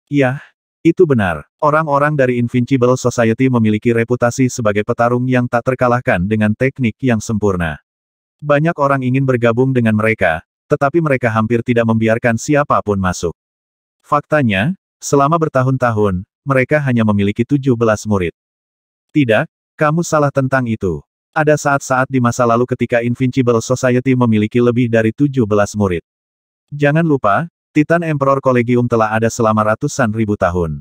Iya, itu benar. Orang-orang dari Invincible Society memiliki reputasi sebagai petarung yang tak terkalahkan dengan teknik yang sempurna. Banyak orang ingin bergabung dengan mereka, tetapi mereka hampir tidak membiarkan siapapun masuk. Faktanya, selama bertahun-tahun, mereka hanya memiliki 17 murid. Tidak, kamu salah tentang itu. Ada saat-saat di masa lalu ketika Invincible Society memiliki lebih dari 17 murid. Jangan lupa, Titan Emperor Collegium telah ada selama ratusan ribu tahun.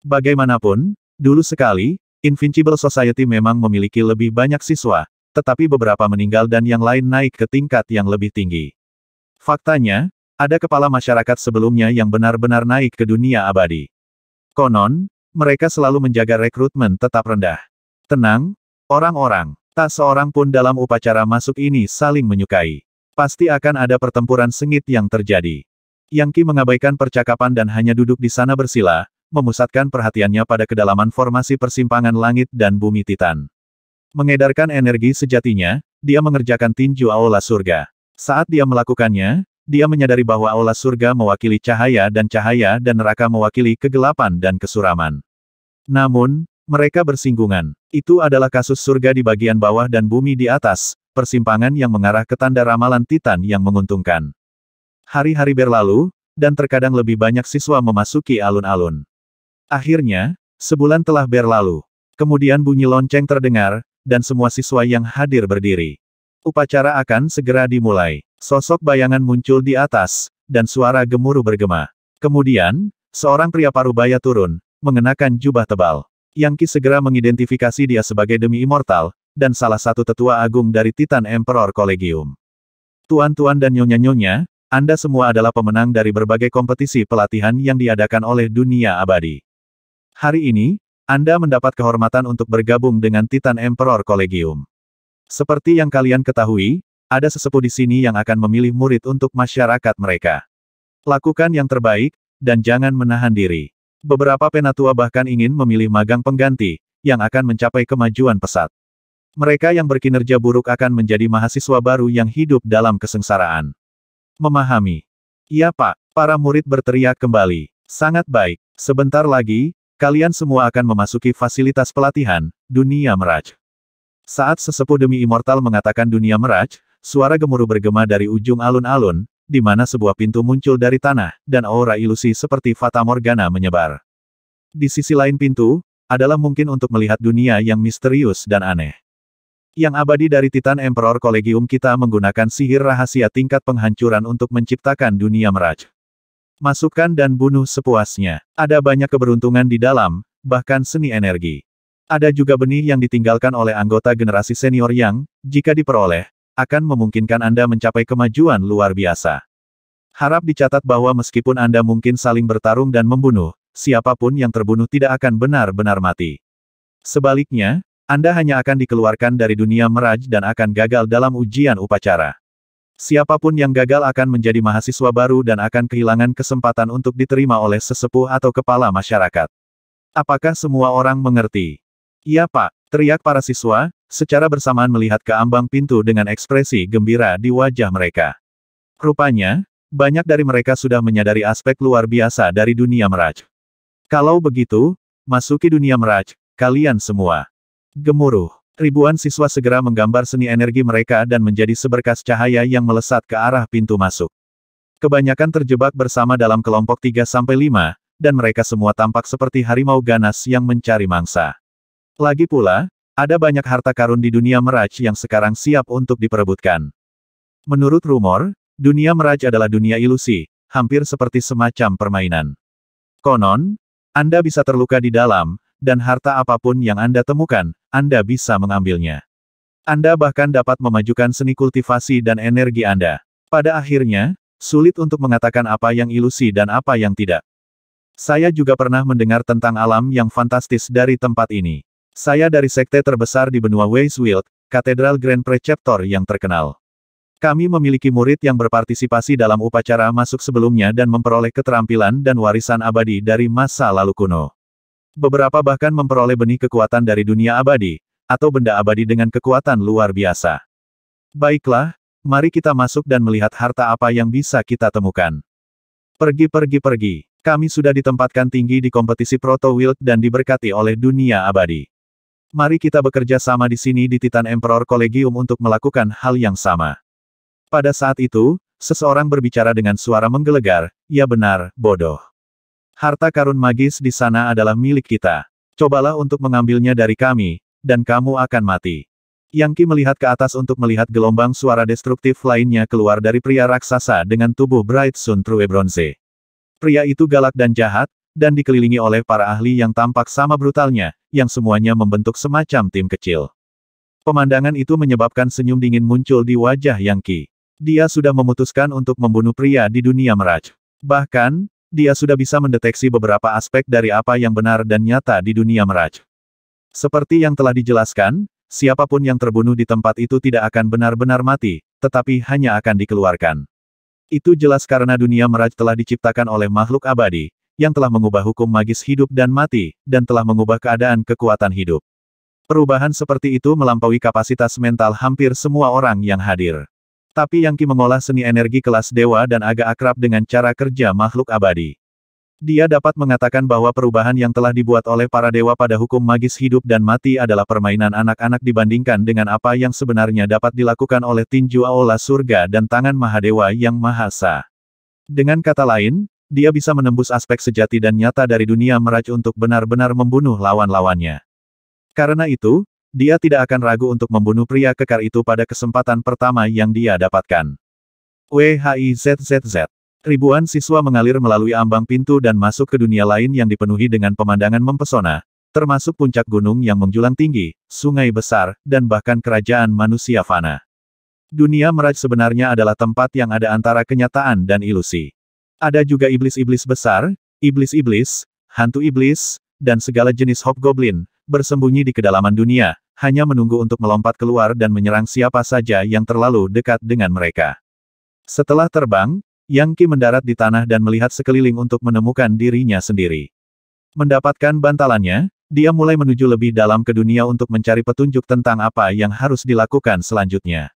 Bagaimanapun, dulu sekali, Invincible Society memang memiliki lebih banyak siswa, tetapi beberapa meninggal dan yang lain naik ke tingkat yang lebih tinggi. Faktanya, ada kepala masyarakat sebelumnya yang benar-benar naik ke dunia abadi. Konon, mereka selalu menjaga rekrutmen tetap rendah. Tenang, orang-orang, tak seorang pun dalam upacara masuk ini saling menyukai. Pasti akan ada pertempuran sengit yang terjadi. Yang Qi mengabaikan percakapan dan hanya duduk di sana bersila, memusatkan perhatiannya pada kedalaman formasi persimpangan langit dan bumi Titan. Mengedarkan energi sejatinya, dia mengerjakan tinju aula surga. Saat dia melakukannya, dia menyadari bahwa aula surga mewakili cahaya dan neraka mewakili kegelapan dan kesuraman. Namun, mereka bersinggungan. Itu adalah kasus surga di bagian bawah dan bumi di atas, persimpangan yang mengarah ke tanda ramalan Titan yang menguntungkan. Hari-hari berlalu, dan terkadang lebih banyak siswa memasuki alun-alun. Akhirnya, sebulan telah berlalu. Kemudian bunyi lonceng terdengar, dan semua siswa yang hadir berdiri. Upacara akan segera dimulai. Sosok bayangan muncul di atas, dan suara gemuruh bergema. Kemudian, seorang pria parubaya turun, mengenakan jubah tebal. Yang Qi segera mengidentifikasi dia sebagai demi immortal, dan salah satu tetua agung dari Titan Emperor Collegium. Tuan-tuan dan nyonya-nyonya, Anda semua adalah pemenang dari berbagai kompetisi pelatihan yang diadakan oleh dunia abadi. Hari ini, Anda mendapat kehormatan untuk bergabung dengan Titan Emperor Collegium. Seperti yang kalian ketahui, ada sesepuh di sini yang akan memilih murid untuk masyarakat mereka. Lakukan yang terbaik, dan jangan menahan diri. Beberapa penatua bahkan ingin memilih magang pengganti, yang akan mencapai kemajuan pesat. Mereka yang berkinerja buruk akan menjadi mahasiswa baru yang hidup dalam kesengsaraan. Memahami. Iya Pak, para murid berteriak kembali. Sangat baik. Sebentar lagi, kalian semua akan memasuki fasilitas pelatihan, dunia Mirage. Saat sesepuh demi immortal mengatakan dunia Mirage, suara gemuruh bergema dari ujung alun-alun, di mana sebuah pintu muncul dari tanah, dan aura ilusi seperti Fata Morgana menyebar. Di sisi lain pintu, adalah mungkin untuk melihat dunia yang misterius dan aneh. Yang abadi dari Titan Emperor Collegium kita menggunakan sihir rahasia tingkat penghancuran untuk menciptakan dunia Mirage. Masukkan dan bunuh sepuasnya. Ada banyak keberuntungan di dalam, bahkan seni energi. Ada juga benih yang ditinggalkan oleh anggota generasi senior yang, jika diperoleh, akan memungkinkan Anda mencapai kemajuan luar biasa. Harap dicatat bahwa meskipun Anda mungkin saling bertarung dan membunuh, siapapun yang terbunuh tidak akan benar-benar mati. Sebaliknya, Anda hanya akan dikeluarkan dari dunia Mirage dan akan gagal dalam ujian upacara. Siapapun yang gagal akan menjadi mahasiswa baru dan akan kehilangan kesempatan untuk diterima oleh sesepuh atau kepala masyarakat. Apakah semua orang mengerti? Iya Pak, teriak para siswa, secara bersamaan melihat ke ambang pintu dengan ekspresi gembira di wajah mereka. Rupanya, banyak dari mereka sudah menyadari aspek luar biasa dari dunia Mirage. Kalau begitu, masuki dunia Mirage, kalian semua. Gemuruh. Ribuan siswa segera menggambar seni energi mereka dan menjadi seberkas cahaya yang melesat ke arah pintu masuk. Kebanyakan terjebak bersama dalam kelompok 3-5, dan mereka semua tampak seperti harimau ganas yang mencari mangsa. Lagi pula, ada banyak harta karun di dunia Mirage yang sekarang siap untuk diperebutkan. Menurut rumor, dunia Mirage adalah dunia ilusi, hampir seperti semacam permainan. Konon, Anda bisa terluka di dalam, dan harta apapun yang Anda temukan, Anda bisa mengambilnya. Anda bahkan dapat memajukan seni kultivasi dan energi Anda. Pada akhirnya, sulit untuk mengatakan apa yang ilusi dan apa yang tidak. Saya juga pernah mendengar tentang alam yang fantastis dari tempat ini. Saya dari sekte terbesar di benua Weiswild, Katedral Grand Preceptor yang terkenal. Kami memiliki murid yang berpartisipasi dalam upacara masuk sebelumnya dan memperoleh keterampilan dan warisan abadi dari masa lalu kuno. Beberapa bahkan memperoleh benih kekuatan dari dunia abadi, atau benda abadi dengan kekuatan luar biasa. Baiklah, Mari kita masuk dan melihat harta apa yang bisa kita temukan. Pergi. Kami sudah ditempatkan tinggi di kompetisi Proto Wild dan diberkati oleh dunia abadi. Mari kita bekerja sama di sini di Titan Emperor Collegium untuk melakukan hal yang sama. Pada saat itu, seseorang berbicara dengan suara menggelegar, ya benar, bodoh. Harta karun magis di sana adalah milik kita. Cobalah untuk mengambilnya dari kami, dan kamu akan mati. Yang Qi melihat ke atas untuk melihat gelombang suara destruktif lainnya keluar dari pria raksasa dengan tubuh Bright Sun True Bronze. Pria itu galak dan jahat, dan dikelilingi oleh para ahli yang tampak sama brutalnya, yang semuanya membentuk semacam tim kecil. Pemandangan itu menyebabkan senyum dingin muncul di wajah Yang Qi. Dia sudah memutuskan untuk membunuh pria di dunia Mirage. Bahkan, dia sudah bisa mendeteksi beberapa aspek dari apa yang benar dan nyata di dunia Mirage. Seperti yang telah dijelaskan, siapapun yang terbunuh di tempat itu tidak akan benar-benar mati, tetapi hanya akan dikeluarkan. Itu jelas karena dunia Mirage telah diciptakan oleh makhluk abadi, yang telah mengubah hukum magis hidup dan mati, dan telah mengubah keadaan kekuatan hidup. Perubahan seperti itu melampaui kapasitas mental hampir semua orang yang hadir. Tapi Yang Qi mengolah seni energi kelas dewa dan agak akrab dengan cara kerja makhluk abadi. Dia dapat mengatakan bahwa perubahan yang telah dibuat oleh para dewa pada hukum magis hidup dan mati adalah permainan anak-anak dibandingkan dengan apa yang sebenarnya dapat dilakukan oleh tinju aula surga dan tangan Mahadewa yang Maha Esa. Dengan kata lain, dia bisa menembus aspek sejati dan nyata dari dunia Mirage untuk benar-benar membunuh lawan-lawannya. Karena itu, dia tidak akan ragu untuk membunuh pria kekar itu pada kesempatan pertama yang dia dapatkan. WHIZZZ. Ribuan siswa mengalir melalui ambang pintu dan masuk ke dunia lain yang dipenuhi dengan pemandangan mempesona, termasuk puncak gunung yang menjulang tinggi, sungai besar, dan bahkan kerajaan manusia fana. Dunia Mirage sebenarnya adalah tempat yang ada antara kenyataan dan ilusi. Ada juga iblis-iblis besar, iblis-iblis, hantu iblis, dan segala jenis hobgoblin, bersembunyi di kedalaman dunia, hanya menunggu untuk melompat keluar dan menyerang siapa saja yang terlalu dekat dengan mereka. Setelah terbang, Yang Qi mendarat di tanah dan melihat sekeliling untuk menemukan dirinya sendiri. Mendapatkan bantalannya, dia mulai menuju lebih dalam ke dunia untuk mencari petunjuk tentang apa yang harus dilakukan selanjutnya.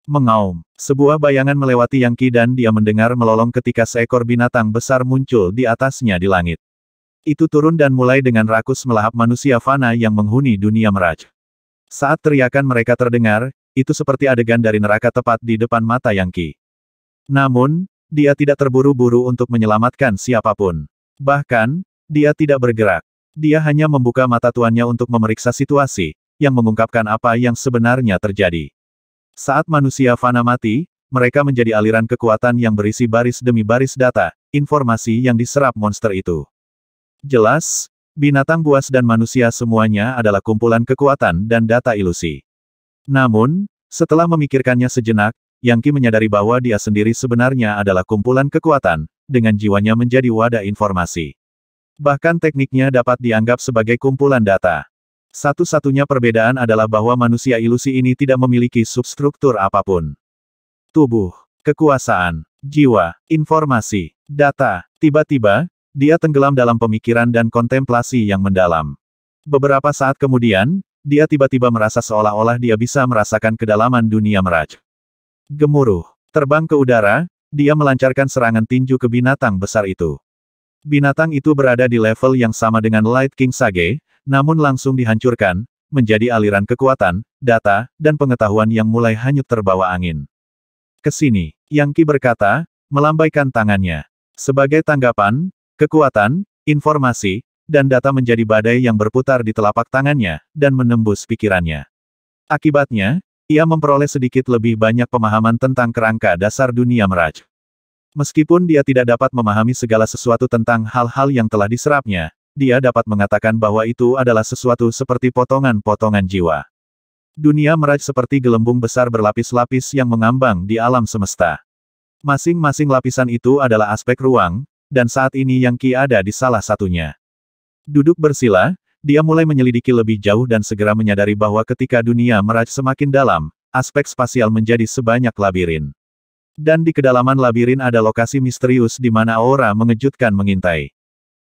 Mengaum, sebuah bayangan melewati Yang Qi dan dia mendengar melolong ketika seekor binatang besar muncul di atasnya di langit. Itu turun dan mulai dengan rakus melahap manusia fana yang menghuni dunia Mirage. Saat teriakan mereka terdengar, itu seperti adegan dari neraka tepat di depan mata Yang Qi. Namun, dia tidak terburu-buru untuk menyelamatkan siapapun. Bahkan, dia tidak bergerak. Dia hanya membuka mata tuannya untuk memeriksa situasi, yang mengungkapkan apa yang sebenarnya terjadi. Saat manusia fana mati, mereka menjadi aliran kekuatan yang berisi baris demi baris data, informasi yang diserap monster itu. Jelas, binatang buas dan manusia semuanya adalah kumpulan kekuatan dan data ilusi. Namun, setelah memikirkannya sejenak, Yang Qi menyadari bahwa dia sendiri sebenarnya adalah kumpulan kekuatan, dengan jiwanya menjadi wadah informasi. Bahkan tekniknya dapat dianggap sebagai kumpulan data. Satu-satunya perbedaan adalah bahwa manusia ilusi ini tidak memiliki substruktur apapun. Tubuh, kekuasaan, jiwa, informasi, data. Tiba-tiba, dia tenggelam dalam pemikiran dan kontemplasi yang mendalam. Beberapa saat kemudian, dia tiba-tiba merasa seolah-olah dia bisa merasakan kedalaman dunia Mirage. Gemuruh, terbang ke udara, dia melancarkan serangan tinju ke binatang besar itu. Binatang itu berada di level yang sama dengan Light King Sage, namun langsung dihancurkan, menjadi aliran kekuatan, data, dan pengetahuan yang mulai hanyut terbawa angin. Kesini, Yang Qi berkata, melambaikan tangannya. Sebagai tanggapan, kekuatan, informasi, dan data menjadi badai yang berputar di telapak tangannya, dan menembus pikirannya. Akibatnya, ia memperoleh sedikit lebih banyak pemahaman tentang kerangka dasar dunia Mirage. Meskipun dia tidak dapat memahami segala sesuatu tentang hal-hal yang telah diserapnya, dia dapat mengatakan bahwa itu adalah sesuatu seperti potongan-potongan jiwa. Dunia Mirage seperti gelembung besar berlapis-lapis yang mengambang di alam semesta. Masing-masing lapisan itu adalah aspek ruang, dan saat ini Yang Qi ada di salah satunya. Duduk bersila, dia mulai menyelidiki lebih jauh dan segera menyadari bahwa ketika dunia Mirage semakin dalam, aspek spasial menjadi sebanyak labirin. Dan di kedalaman labirin ada lokasi misterius di mana aura mengejutkan mengintai.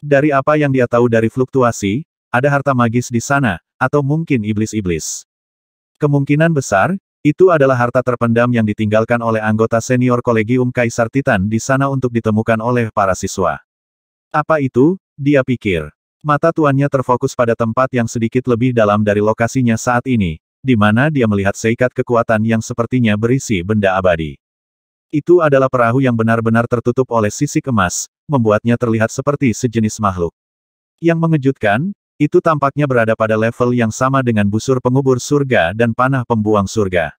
Dari apa yang dia tahu dari fluktuasi, ada harta magis di sana, atau mungkin iblis-iblis. Kemungkinan besar, Itu adalah harta terpendam yang ditinggalkan oleh anggota senior Kolegium Kaisar Titan di sana untuk ditemukan oleh para siswa. Apa itu? Dia pikir. Mata tuannya terfokus pada tempat yang sedikit lebih dalam dari lokasinya saat ini, di mana dia melihat seikat kekuatan yang sepertinya berisi benda abadi. Itu adalah perahu yang benar-benar tertutup oleh sisik emas, membuatnya terlihat seperti sejenis makhluk. Yang mengejutkan, itu tampaknya berada pada level yang sama dengan busur pengubur surga dan panah pembuang surga.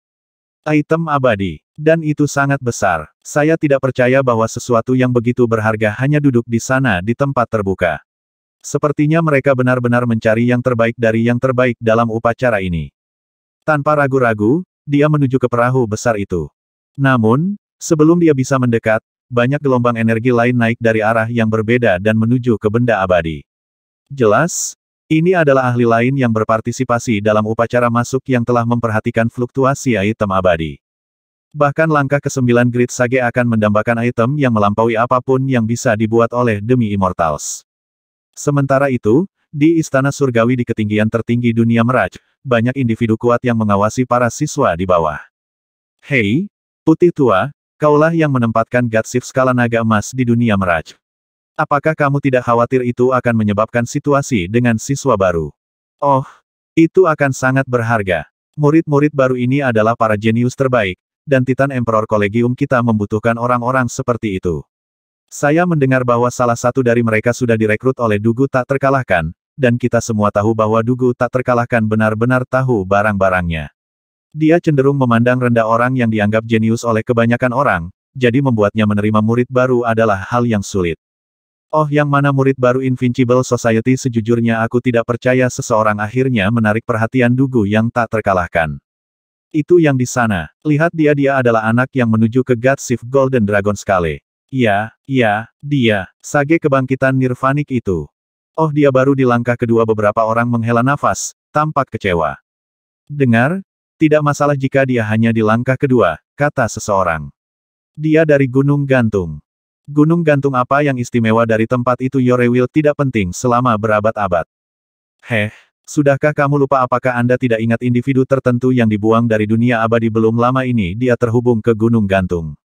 Item abadi. Dan itu sangat besar. Saya tidak percaya bahwa sesuatu yang begitu berharga hanya duduk di sana di tempat terbuka. Sepertinya mereka benar-benar mencari yang terbaik dari yang terbaik dalam upacara ini. Tanpa ragu-ragu, dia menuju ke perahu besar itu. Namun, sebelum dia bisa mendekat, banyak gelombang energi lain naik dari arah yang berbeda dan menuju ke benda abadi. Jelas, ini adalah ahli lain yang berpartisipasi dalam upacara masuk yang telah memperhatikan fluktuasi item abadi. Bahkan langkah ke-9 Grid Sage akan mendambakan item yang melampaui apapun yang bisa dibuat oleh Demi Immortals. Sementara itu, di Istana Surgawi di ketinggian tertinggi dunia Mirage, banyak individu kuat yang mengawasi para siswa di bawah. Hei, putih tua, kaulah yang menempatkan Godshift skala naga emas di dunia Mirage. Apakah kamu tidak khawatir itu akan menyebabkan situasi dengan siswa baru? Oh, itu akan sangat berharga. Murid-murid baru ini adalah para jenius terbaik, dan Titan Emperor Kolegium kita membutuhkan orang-orang seperti itu. Saya mendengar bahwa salah satu dari mereka sudah direkrut oleh Dugu tak terkalahkan, dan kita semua tahu bahwa Dugu tak terkalahkan benar-benar tahu barang-barangnya. Dia cenderung memandang rendah orang yang dianggap jenius oleh kebanyakan orang, jadi membuatnya menerima murid baru adalah hal yang sulit. Oh, yang mana murid baru Invincible Society? Sejujurnya aku tidak percaya seseorang akhirnya menarik perhatian Dugu yang tak terkalahkan. Itu yang di sana. Lihat dia adalah anak yang menuju ke Godshift Golden Dragon Scale. Iya, dia. Sage kebangkitan Nirvanik itu. Oh, dia baru di langkah kedua. Beberapa orang menghela nafas, tampak kecewa. Dengar, tidak masalah jika dia hanya di langkah kedua, kata seseorang. Dia dari Gunung Gantung. Gunung gantung apa yang istimewa dari tempat itu? Yorewil tidak penting selama berabad-abad. Sudahkah kamu lupa? Apakah Anda tidak ingat individu tertentu yang dibuang dari dunia abadi belum lama ini? Dia terhubung ke Gunung Gantung.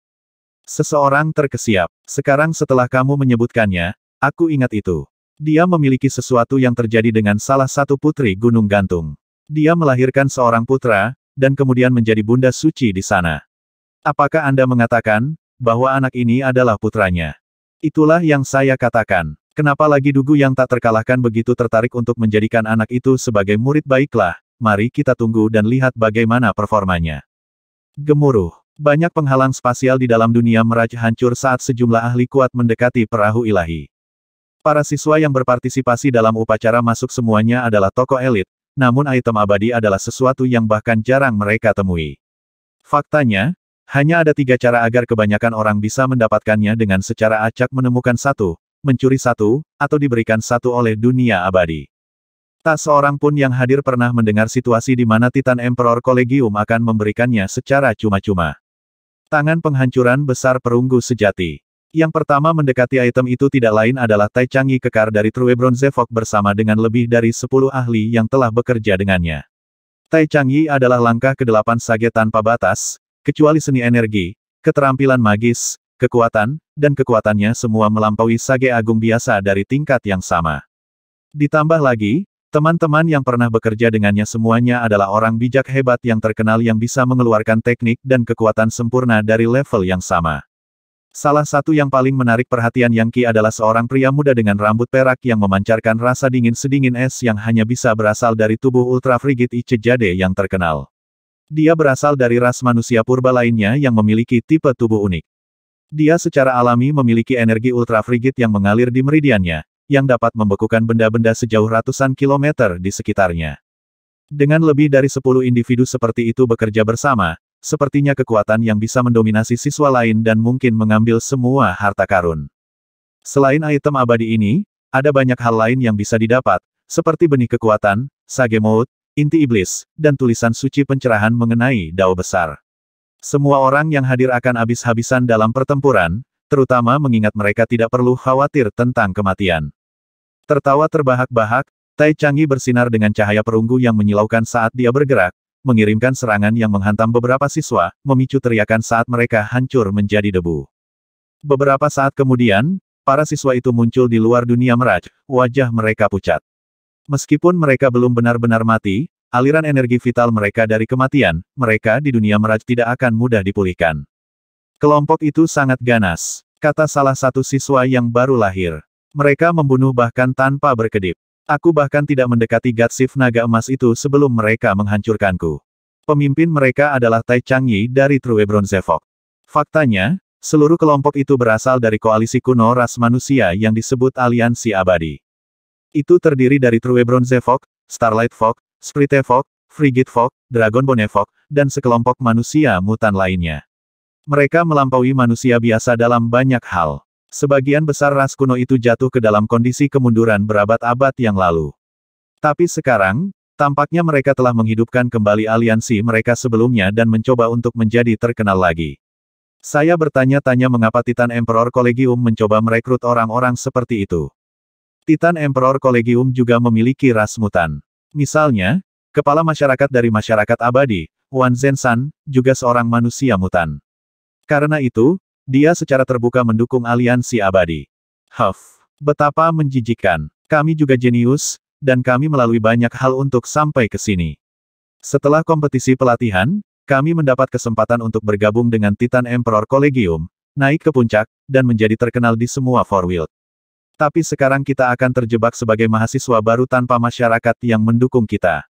Seseorang terkesiap. Sekarang setelah kamu menyebutkannya, aku ingat itu. Dia memiliki sesuatu yang terjadi dengan salah satu putri Gunung Gantung. Dia melahirkan seorang putra, dan kemudian menjadi bunda suci di sana. Apakah Anda mengatakan bahwa anak ini adalah putranya? Itulah yang saya katakan. Kenapa lagi Dugu yang tak terkalahkan begitu tertarik untuk menjadikan anak itu sebagai murid? Baiklah, mari kita tunggu dan lihat bagaimana performanya. Gemuruh. Banyak penghalang spasial di dalam dunia Mirage hancur saat sejumlah ahli kuat mendekati perahu ilahi. Para siswa yang berpartisipasi dalam upacara masuk semuanya adalah tokoh elit, namun item abadi adalah sesuatu yang bahkan jarang mereka temui. Faktanya, hanya ada 3 cara agar kebanyakan orang bisa mendapatkannya dengan secara acak: menemukan satu, mencuri satu, atau diberikan satu oleh dunia abadi. Tak seorang pun yang hadir pernah mendengar situasi di mana Titan Emperor Kolegium akan memberikannya secara cuma-cuma. Tangan penghancuran besar perunggu sejati. Yang pertama mendekati item itu tidak lain adalah Tai Chang'e kekar dari True Bronze Evoke bersama dengan lebih dari 10 ahli yang telah bekerja dengannya. Tai Chang'e adalah langkah ke-8 Sage tanpa batas, kecuali seni energi, keterampilan magis, kekuatan, dan kekuatannya semua melampaui Sage Agung biasa dari tingkat yang sama. Ditambah lagi, teman-teman yang pernah bekerja dengannya semuanya adalah orang bijak hebat yang terkenal yang bisa mengeluarkan teknik dan kekuatan sempurna dari level yang sama. Salah satu yang paling menarik perhatian Yang Qi adalah seorang pria muda dengan rambut perak yang memancarkan rasa dingin sedingin es yang hanya bisa berasal dari tubuh Ultra Frigid Ice Jade yang terkenal. Dia berasal dari ras manusia purba lainnya yang memiliki tipe tubuh unik. Dia secara alami memiliki energi ultra frigid yang mengalir di meridiannya, yang dapat membekukan benda-benda sejauh ratusan kilometer di sekitarnya. Dengan lebih dari 10 individu seperti itu bekerja bersama, sepertinya kekuatan yang bisa mendominasi siswa lain dan mungkin mengambil semua harta karun. Selain item abadi ini, ada banyak hal lain yang bisa didapat, seperti benih kekuatan, Sage Mode, inti iblis, dan tulisan suci pencerahan mengenai Dao besar. Semua orang yang hadir akan habis-habisan dalam pertempuran, terutama mengingat mereka tidak perlu khawatir tentang kematian. Tertawa terbahak-bahak, Tai Chang'e bersinar dengan cahaya perunggu yang menyilaukan saat dia bergerak, mengirimkan serangan yang menghantam beberapa siswa, memicu teriakan saat mereka hancur menjadi debu. Beberapa saat kemudian, para siswa itu muncul di luar dunia Mirage, wajah mereka pucat. Meskipun mereka belum benar-benar mati, aliran energi vital mereka dari kematian, mereka di dunia Mirage tidak akan mudah dipulihkan. Kelompok itu sangat ganas, kata salah satu siswa yang baru lahir. Mereka membunuh bahkan tanpa berkedip. Aku bahkan tidak mendekati Gatsif naga emas itu sebelum mereka menghancurkanku. Pemimpin mereka adalah Tai Changyi dari True Bronzevok. Faktanya, seluruh kelompok itu berasal dari koalisi kuno ras manusia yang disebut Aliansi Abadi. Itu terdiri dari True Bronzevok, Starlight Fog, Sprite Fog, Frigid Fog, Dragonbone Fog, dan sekelompok manusia mutan lainnya. Mereka melampaui manusia biasa dalam banyak hal. Sebagian besar ras kuno itu jatuh ke dalam kondisi kemunduran berabad-abad yang lalu. Tapi sekarang, tampaknya mereka telah menghidupkan kembali aliansi mereka sebelumnya dan mencoba untuk menjadi terkenal lagi. Saya bertanya-tanya mengapa Titan Emperor Collegium mencoba merekrut orang-orang seperti itu. Titan Emperor Collegium juga memiliki ras mutan. Misalnya, kepala masyarakat dari masyarakat abadi, Wan Zenshan, juga seorang manusia mutan. Karena itu, dia secara terbuka mendukung aliansi abadi. Betapa menjijikkan. Kami juga jenius, dan kami melalui banyak hal untuk sampai ke sini. Setelah kompetisi pelatihan, kami mendapat kesempatan untuk bergabung dengan Titan Emperor Collegium, naik ke puncak, dan menjadi terkenal di semua Forwild. Tapi sekarang kita akan terjebak sebagai mahasiswa baru tanpa masyarakat yang mendukung kita.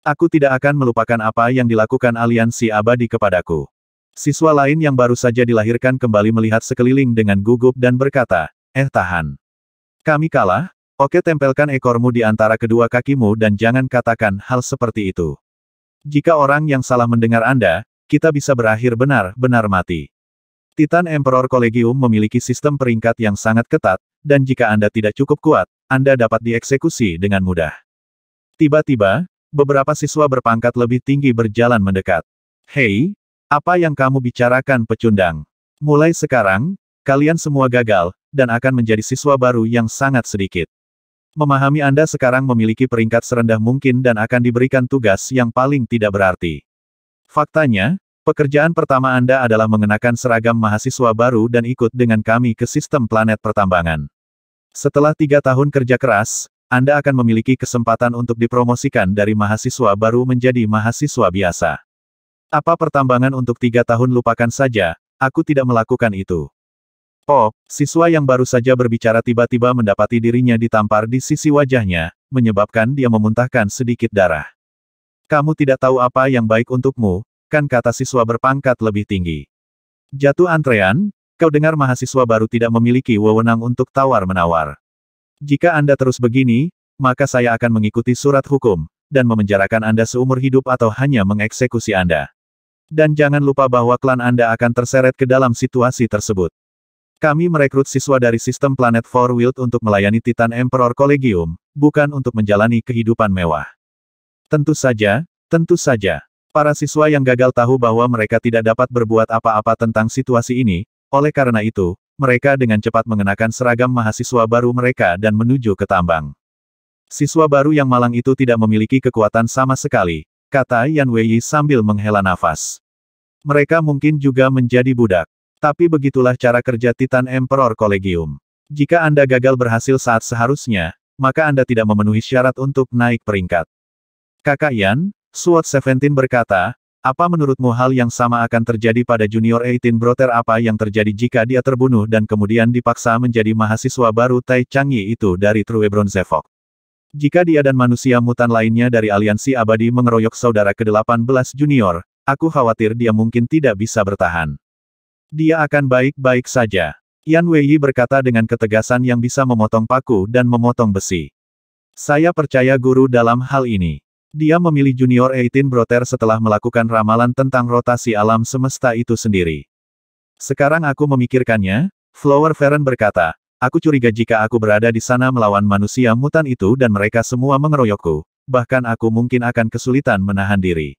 Aku tidak akan melupakan apa yang dilakukan aliansi abadi kepadaku. Siswa lain yang baru saja dilahirkan kembali melihat sekeliling dengan gugup dan berkata, tahan. Kami kalah, oke tempelkan ekormu di antara kedua kakimu dan jangan katakan hal seperti itu. Jika orang yang salah mendengar Anda, kita bisa berakhir benar-benar mati. Titan Emperor Collegium memiliki sistem peringkat yang sangat ketat, dan jika Anda tidak cukup kuat, Anda dapat dieksekusi dengan mudah. Tiba-tiba, beberapa siswa berpangkat lebih tinggi berjalan mendekat. Hei! Apa yang kamu bicarakan pecundang? Mulai sekarang, kalian semua gagal, dan akan menjadi siswa baru yang sangat sedikit. Memahami Anda sekarang memiliki peringkat serendah mungkin dan akan diberikan tugas yang paling tidak berarti. Faktanya, pekerjaan pertama Anda adalah mengenakan seragam mahasiswa baru dan ikut dengan kami ke sistem planet pertambangan. Setelah 3 tahun kerja keras, Anda akan memiliki kesempatan untuk dipromosikan dari mahasiswa baru menjadi mahasiswa biasa. Apa pertambangan untuk 3 tahun lupakan saja, aku tidak melakukan itu. Pop, siswa yang baru saja berbicara tiba-tiba mendapati dirinya ditampar di sisi wajahnya, menyebabkan dia memuntahkan sedikit darah. Kamu tidak tahu apa yang baik untukmu, kan kata siswa berpangkat lebih tinggi. Jatuh antrean, kau dengar mahasiswa baru tidak memiliki wewenang untuk tawar-menawar. Jika Anda terus begini, maka saya akan mengikuti surat hukum, dan memenjarakan Anda seumur hidup atau hanya mengeksekusi Anda. Dan jangan lupa bahwa klan Anda akan terseret ke dalam situasi tersebut. Kami merekrut siswa dari sistem planet Forwild untuk melayani Titan Emperor Collegium, bukan untuk menjalani kehidupan mewah. Tentu saja, para siswa yang gagal tahu bahwa mereka tidak dapat berbuat apa-apa tentang situasi ini, oleh karena itu, mereka dengan cepat mengenakan seragam mahasiswa baru mereka dan menuju ke tambang. Siswa baru yang malang itu tidak memiliki kekuatan sama sekali, kata Yan Wei sambil menghela nafas. Mereka mungkin juga menjadi budak. Tapi begitulah cara kerja Titan Emperor Collegium. Jika Anda gagal berhasil saat seharusnya, maka Anda tidak memenuhi syarat untuk naik peringkat. Kakak Yan, SWOT 17 berkata, apa menurutmu hal yang sama akan terjadi pada Junior 18 Brother? Apa yang terjadi jika dia terbunuh dan kemudian dipaksa menjadi mahasiswa baru Tai Changyi itu dari True Bronzevok? Jika dia dan manusia mutan lainnya dari aliansi abadi mengeroyok saudara ke-18 junior, aku khawatir dia mungkin tidak bisa bertahan. Dia akan baik-baik saja. Yan Wei berkata dengan ketegasan yang bisa memotong paku dan memotong besi. Saya percaya guru dalam hal ini. Dia memilih Junior 18 Brother setelah melakukan ramalan tentang rotasi alam semesta itu sendiri. Sekarang aku memikirkannya, Flower Feren berkata, aku curiga jika aku berada di sana melawan manusia mutan itu dan mereka semua mengeroyokku, bahkan aku mungkin akan kesulitan menahan diri.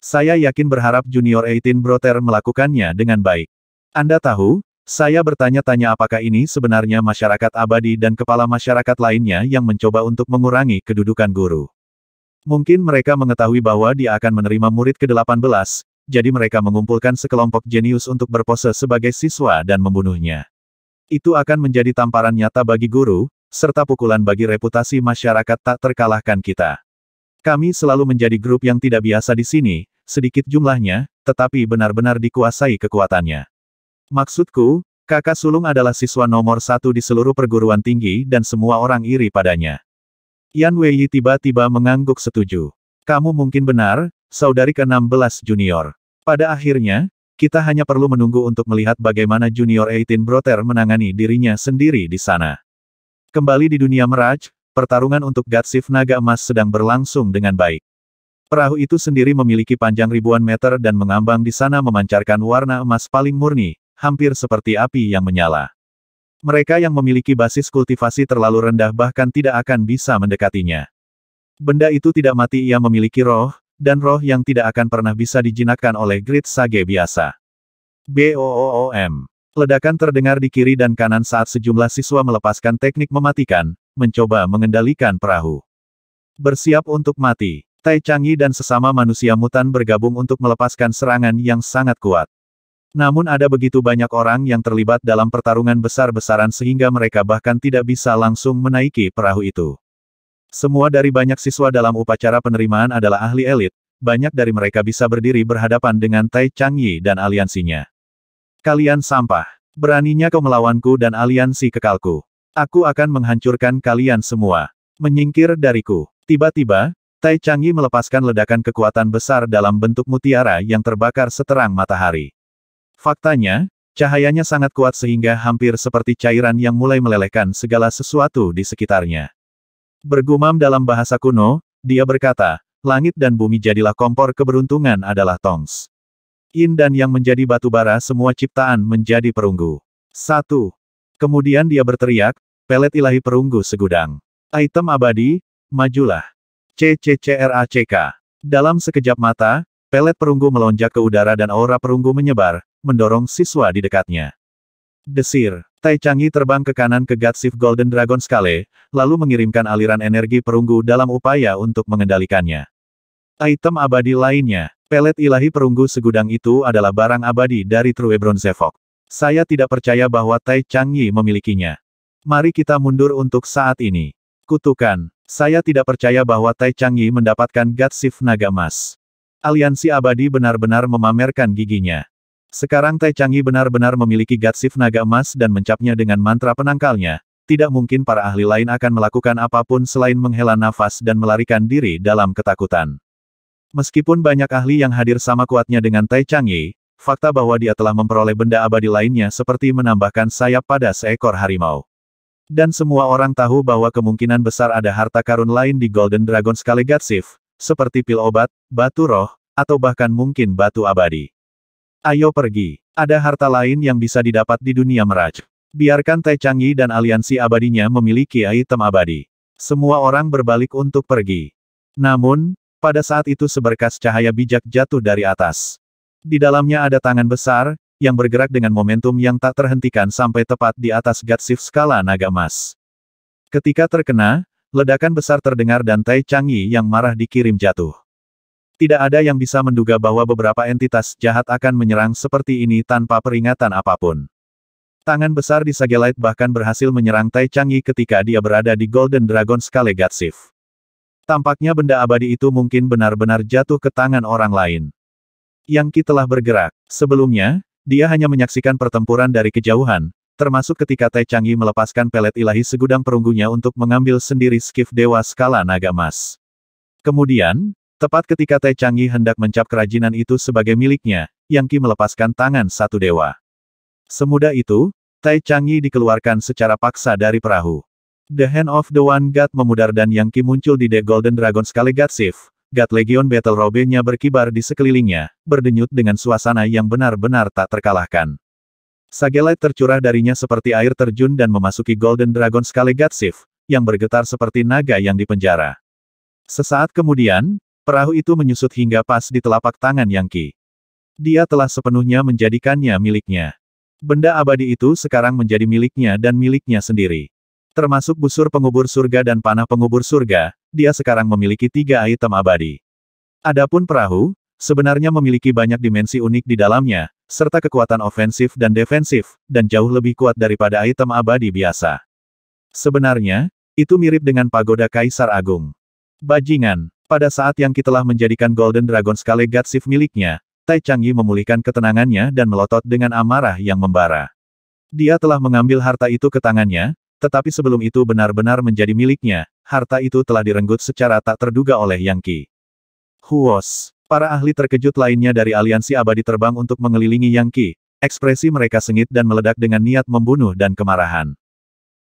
Saya yakin berharap Junior 18 Brother melakukannya dengan baik. Anda tahu, saya bertanya-tanya apakah ini sebenarnya masyarakat abadi dan kepala masyarakat lainnya yang mencoba untuk mengurangi kedudukan guru. Mungkin mereka mengetahui bahwa dia akan menerima murid ke-18, jadi mereka mengumpulkan sekelompok jenius untuk berpose sebagai siswa dan membunuhnya. Itu akan menjadi tamparan nyata bagi guru, serta pukulan bagi reputasi masyarakat tak terkalahkan kita. Kami selalu menjadi grup yang tidak biasa di sini, sedikit jumlahnya, tetapi benar-benar dikuasai kekuatannya. Maksudku, kakak sulung adalah siswa nomor 1 di seluruh perguruan tinggi dan semua orang iri padanya. Yan Weiyi tiba-tiba mengangguk setuju. Kamu mungkin benar, saudari ke-16 junior. Pada akhirnya, kita hanya perlu menunggu untuk melihat bagaimana Junior 18 Brother menangani dirinya sendiri di sana. Kembali di dunia Mirage, pertarungan untuk Godsif Naga Emas sedang berlangsung dengan baik. Perahu itu sendiri memiliki panjang ribuan meter dan mengambang di sana memancarkan warna emas paling murni, hampir seperti api yang menyala. Mereka yang memiliki basis kultivasi terlalu rendah bahkan tidak akan bisa mendekatinya. Benda itu tidak mati, ia memiliki roh, dan roh yang tidak akan pernah bisa dijinakkan oleh Grid Sage biasa. BOOM. Ledakan terdengar di kiri dan kanan saat sejumlah siswa melepaskan teknik mematikan, mencoba mengendalikan perahu. Bersiap untuk mati. Tai Chang'e dan sesama manusia mutan bergabung untuk melepaskan serangan yang sangat kuat. Namun ada begitu banyak orang yang terlibat dalam pertarungan besar-besaran sehingga mereka bahkan tidak bisa langsung menaiki perahu itu. Semua dari banyak siswa dalam upacara penerimaan adalah ahli elit, banyak dari mereka bisa berdiri berhadapan dengan Tai Chang'e dan aliansinya. Kalian sampah. Beraninya kau melawanku dan aliansi kekalku. Aku akan menghancurkan kalian semua. Menyingkir dariku. Tiba-tiba, Tai Chang'e melepaskan ledakan kekuatan besar dalam bentuk mutiara yang terbakar seterang matahari. Faktanya, cahayanya sangat kuat sehingga hampir seperti cairan yang mulai melelehkan segala sesuatu di sekitarnya. Bergumam dalam bahasa kuno, dia berkata, langit dan bumi jadilah kompor keberuntungan adalah tongs. Yin dan yang menjadi batu bara semua ciptaan menjadi perunggu. 1. Kemudian dia berteriak, pelet ilahi perunggu segudang. Item abadi, majulah. CCCRACK. Dalam sekejap mata, pelet perunggu melonjak ke udara dan aura perunggu menyebar, mendorong siswa di dekatnya. Desir. Tai Chang'e terbang ke kanan ke Godsif Golden Dragon Scale, lalu mengirimkan aliran energi perunggu dalam upaya untuk mengendalikannya. Item abadi lainnya. Pelet ilahi perunggu segudang itu adalah barang abadi dari True Bronzevok. Saya tidak percaya bahwa Tai Chang'e memilikinya. Mari kita mundur untuk saat ini. Kutukan. Saya tidak percaya bahwa Tai Chang'e mendapatkan Godsif Naga Emas. Aliansi abadi benar-benar memamerkan giginya. Sekarang Tai Chang'e benar-benar memiliki Godsif Naga Emas dan mencapnya dengan mantra penangkalnya. Tidak mungkin para ahli lain akan melakukan apapun selain menghela nafas dan melarikan diri dalam ketakutan. Meskipun banyak ahli yang hadir sama kuatnya dengan Tai Chang'e, fakta bahwa dia telah memperoleh benda abadi lainnya seperti menambahkan sayap pada seekor harimau. Dan semua orang tahu bahwa kemungkinan besar ada harta karun lain di Golden Dragon Scale Godsif, seperti pil obat, batu roh, atau bahkan mungkin batu abadi. Ayo pergi. Ada harta lain yang bisa didapat di dunia Mirage. Biarkan Tai Chang'e dan aliansi abadinya memiliki item abadi. Semua orang berbalik untuk pergi. Namun, pada saat itu seberkas cahaya bijak jatuh dari atas. Di dalamnya ada tangan besar, yang bergerak dengan momentum yang tak terhentikan sampai tepat di atas Godsif skala naga emas. Ketika terkena, ledakan besar terdengar dan Tai Chang'e yang marah dikirim jatuh. Tidak ada yang bisa menduga bahwa beberapa entitas jahat akan menyerang seperti ini tanpa peringatan apapun. Tangan besar di Sagelite bahkan berhasil menyerang Tai Chang'e ketika dia berada di Golden Dragon Scale Godsif. Tampaknya benda abadi itu mungkin benar-benar jatuh ke tangan orang lain. Yang Qi telah bergerak. Sebelumnya, dia hanya menyaksikan pertempuran dari kejauhan, termasuk ketika Tai Chang'e melepaskan pelet ilahi segudang perunggunya untuk mengambil sendiri skiff dewa skala naga emas. Kemudian, tepat ketika Tai Chang'e hendak mencap kerajinan itu sebagai miliknya, Yang Qi melepaskan tangan satu dewa. Semudah itu, Tai Chang'e dikeluarkan secara paksa dari perahu. The Hand of the One God memudar dan Yang Qi muncul di The Golden Dragon Scale Godsif. God Legion Battle Robe-nya berkibar di sekelilingnya, berdenyut dengan suasana yang benar-benar tak terkalahkan. Sagelite tercurah darinya seperti air terjun dan memasuki Golden Dragon Scale Godsif, yang bergetar seperti naga yang dipenjara. Sesaat kemudian, perahu itu menyusut hingga pas di telapak tangan Yang Qi. Dia telah sepenuhnya menjadikannya miliknya. Benda abadi itu sekarang menjadi miliknya dan miliknya sendiri. Termasuk busur pengubur surga dan panah pengubur surga, dia sekarang memiliki 3 item abadi. Adapun perahu, sebenarnya memiliki banyak dimensi unik di dalamnya, serta kekuatan ofensif dan defensif, dan jauh lebih kuat daripada item abadi biasa. Sebenarnya, itu mirip dengan pagoda Kaisar Agung. Bajingan, pada saat Yang Qi telah menjadikan Golden Dragon Scale Godshift miliknya, Tai Changyi memulihkan ketenangannya dan melotot dengan amarah yang membara. Dia telah mengambil harta itu ke tangannya, tetapi sebelum itu benar-benar menjadi miliknya, harta itu telah direnggut secara tak terduga oleh Yang Qi. Huos, para ahli terkejut lainnya dari aliansi abadi terbang untuk mengelilingi Yang Qi, ekspresi mereka sengit dan meledak dengan niat membunuh dan kemarahan.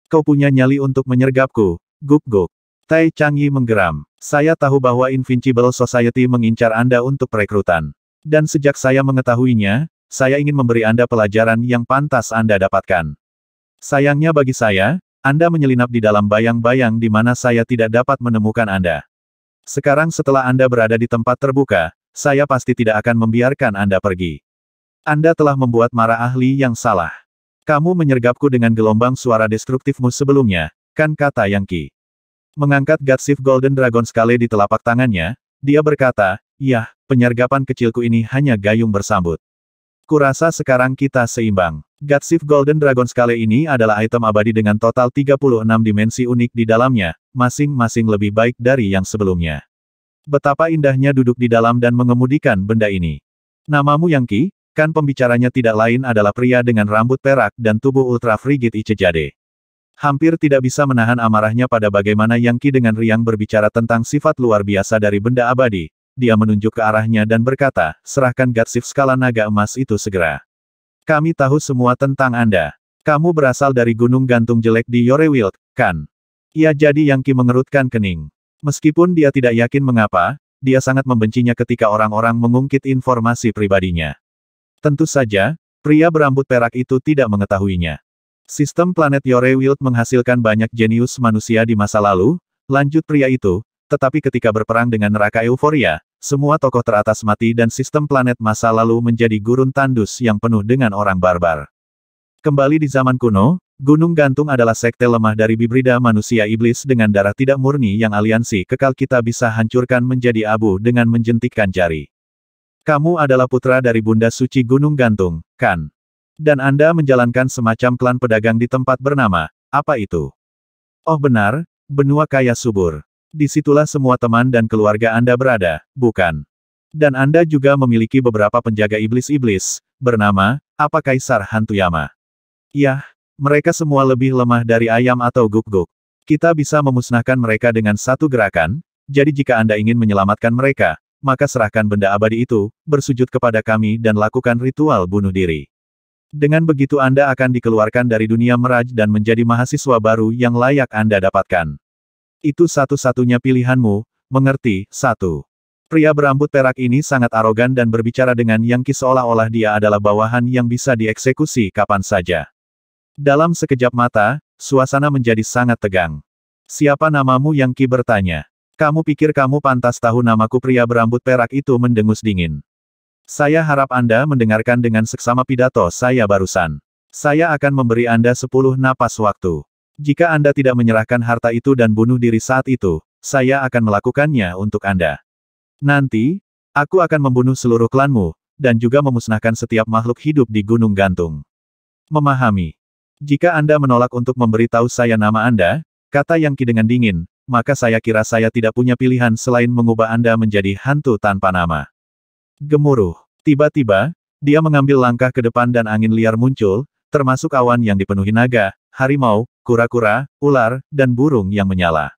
Kau punya nyali untuk menyergapku, guk-guk. Tai Changyi menggeram. Saya tahu bahwa Invincible Society mengincar Anda untuk perekrutan. Dan sejak saya mengetahuinya, saya ingin memberi Anda pelajaran yang pantas Anda dapatkan. Sayangnya bagi saya, Anda menyelinap di dalam bayang-bayang di mana saya tidak dapat menemukan Anda. Sekarang setelah Anda berada di tempat terbuka, saya pasti tidak akan membiarkan Anda pergi. Anda telah membuat marah ahli yang salah. Kamu menyergapku dengan gelombang suara destruktifmu sebelumnya, kan, kata Yang Qi. Mengangkat Godshift Golden Dragon Scale di telapak tangannya, dia berkata, "Yah, penyergapan kecilku ini hanya gayung bersambut. Kurasa sekarang kita seimbang." Godshift Golden Dragon Scale ini adalah item abadi dengan total 36 dimensi unik di dalamnya, masing-masing lebih baik dari yang sebelumnya. Betapa indahnya duduk di dalam dan mengemudikan benda ini. Namamu Yang Qi, kan? Pembicaranya tidak lain adalah pria dengan rambut perak dan tubuh ultra frigid Ichejade. Hampir tidak bisa menahan amarahnya pada bagaimana Yang Qi dengan riang berbicara tentang sifat luar biasa dari benda abadi. Dia menunjuk ke arahnya dan berkata, "Serahkan Godshift skala naga emas itu segera. Kami tahu semua tentang Anda. Kamu berasal dari gunung gantung jelek di Yorewild, kan?" Ya, jadi Yang Qi mengerutkan kening. Meskipun dia tidak yakin mengapa, dia sangat membencinya ketika orang-orang mengungkit informasi pribadinya. Tentu saja, pria berambut perak itu tidak mengetahuinya. Sistem planet Yorewild menghasilkan banyak jenius manusia di masa lalu, lanjut pria itu, tetapi ketika berperang dengan neraka euforia, semua tokoh teratas mati dan sistem planet masa lalu menjadi gurun tandus yang penuh dengan orang barbar. Kembali di zaman kuno, Gunung Gantung adalah sekte lemah dari hibrida manusia iblis dengan darah tidak murni yang aliansi kekal kita bisa hancurkan menjadi abu dengan menjentikkan jari. Kamu adalah putra dari Bunda Suci Gunung Gantung, kan? Dan Anda menjalankan semacam klan pedagang di tempat bernama, apa itu? Oh benar, benua kaya subur. Disitulah semua teman dan keluarga Anda berada, bukan? Dan Anda juga memiliki beberapa penjaga iblis-iblis, bernama, apa Kaisar Hantuyama? Yah, mereka semua lebih lemah dari ayam atau guk-guk. Kita bisa memusnahkan mereka dengan satu gerakan, jadi jika Anda ingin menyelamatkan mereka, maka serahkan benda abadi itu, bersujud kepada kami dan lakukan ritual bunuh diri. Dengan begitu Anda akan dikeluarkan dari dunia Mirage dan menjadi mahasiswa baru yang layak Anda dapatkan. Itu satu-satunya pilihanmu, mengerti? 1. Pria berambut perak ini sangat arogan dan berbicara dengan Yang Qi seolah-olah dia adalah bawahan yang bisa dieksekusi kapan saja. Dalam sekejap mata, suasana menjadi sangat tegang. Siapa namamu? Yang Qi bertanya. Kamu pikir kamu pantas tahu namaku? Pria berambut perak itu mendengus dingin. Saya harap Anda mendengarkan dengan seksama pidato saya barusan. Saya akan memberi Anda 10 napas waktu. Jika Anda tidak menyerahkan harta itu dan bunuh diri saat itu, saya akan melakukannya untuk Anda. Nanti, aku akan membunuh seluruh klanmu, dan juga memusnahkan setiap makhluk hidup di Gunung Gantung. Memahami? Jika Anda menolak untuk memberitahu saya nama Anda, kata Yang Qi dengan dingin, maka saya kira saya tidak punya pilihan selain mengubah Anda menjadi hantu tanpa nama. Gemuruh. Tiba-tiba, dia mengambil langkah ke depan dan angin liar muncul, termasuk awan yang dipenuhi naga, harimau, kura-kura, ular, dan burung yang menyala.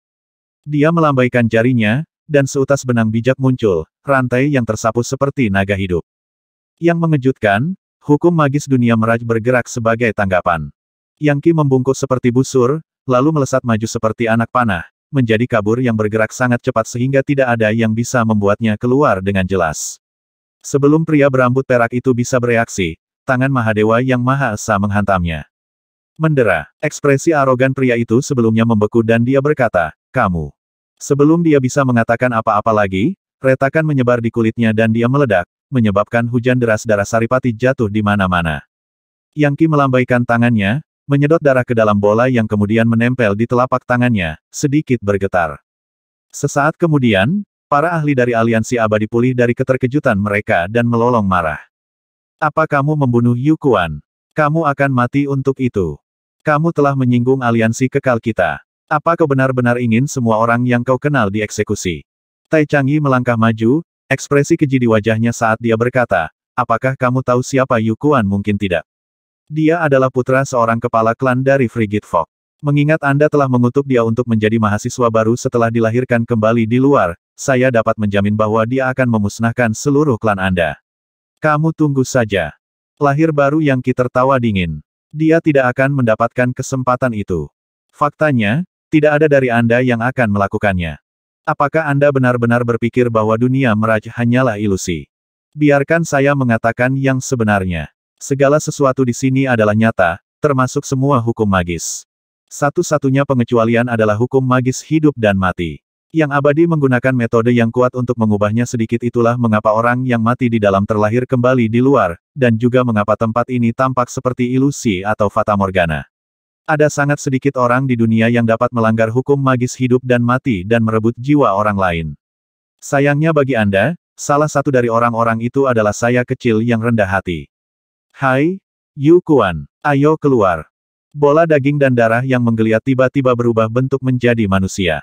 Dia melambaikan jarinya, dan seutas benang bijak muncul, rantai yang tersapu seperti naga hidup. Yang mengejutkan, hukum magis dunia Mirage bergerak sebagai tanggapan. Yang Qi membungkuk seperti busur, lalu melesat maju seperti anak panah, menjadi kabur yang bergerak sangat cepat sehingga tidak ada yang bisa membuatnya keluar dengan jelas. Sebelum pria berambut perak itu bisa bereaksi, tangan Mahadewa yang Maha Esa menghantamnya. Mendera, ekspresi arogan pria itu sebelumnya membeku dan dia berkata, "Kamu." Sebelum dia bisa mengatakan apa-apa lagi, retakan menyebar di kulitnya dan dia meledak, menyebabkan hujan deras darah Saripati jatuh di mana-mana. Yang Qi melambaikan tangannya, menyedot darah ke dalam bola yang kemudian menempel di telapak tangannya, sedikit bergetar. Sesaat kemudian, para ahli dari aliansi abadi pulih dari keterkejutan mereka dan melolong marah. Apa kamu membunuh Yu Kuan? Kamu akan mati untuk itu. Kamu telah menyinggung aliansi kekal kita. Apa kau benar-benar ingin semua orang yang kau kenal dieksekusi? Tai Chang'e melangkah maju, ekspresi keji di wajahnya saat dia berkata, apakah kamu tahu siapa Yu Kuan? Mungkin tidak. Dia adalah putra seorang kepala klan dari Frigid Folk. Mengingat Anda telah mengutuk dia untuk menjadi mahasiswa baru setelah dilahirkan kembali di luar, saya dapat menjamin bahwa dia akan memusnahkan seluruh klan Anda. Kamu tunggu saja. Lahir baru yang tertawa dingin. Dia tidak akan mendapatkan kesempatan itu. Faktanya, tidak ada dari Anda yang akan melakukannya. Apakah Anda benar-benar berpikir bahwa dunia Mirage hanyalah ilusi? Biarkan saya mengatakan yang sebenarnya. Segala sesuatu di sini adalah nyata, termasuk semua hukum magis. Satu-satunya pengecualian adalah hukum magis hidup dan mati. Yang abadi menggunakan metode yang kuat untuk mengubahnya sedikit, itulah mengapa orang yang mati di dalam terlahir kembali di luar, dan juga mengapa tempat ini tampak seperti ilusi atau fatamorgana. Ada sangat sedikit orang di dunia yang dapat melanggar hukum magis hidup dan mati dan merebut jiwa orang lain. Sayangnya bagi Anda, salah satu dari orang-orang itu adalah saya kecil yang rendah hati. Hai, Yu Kuan, ayo keluar. Bola daging dan darah yang menggeliat tiba-tiba berubah bentuk menjadi manusia.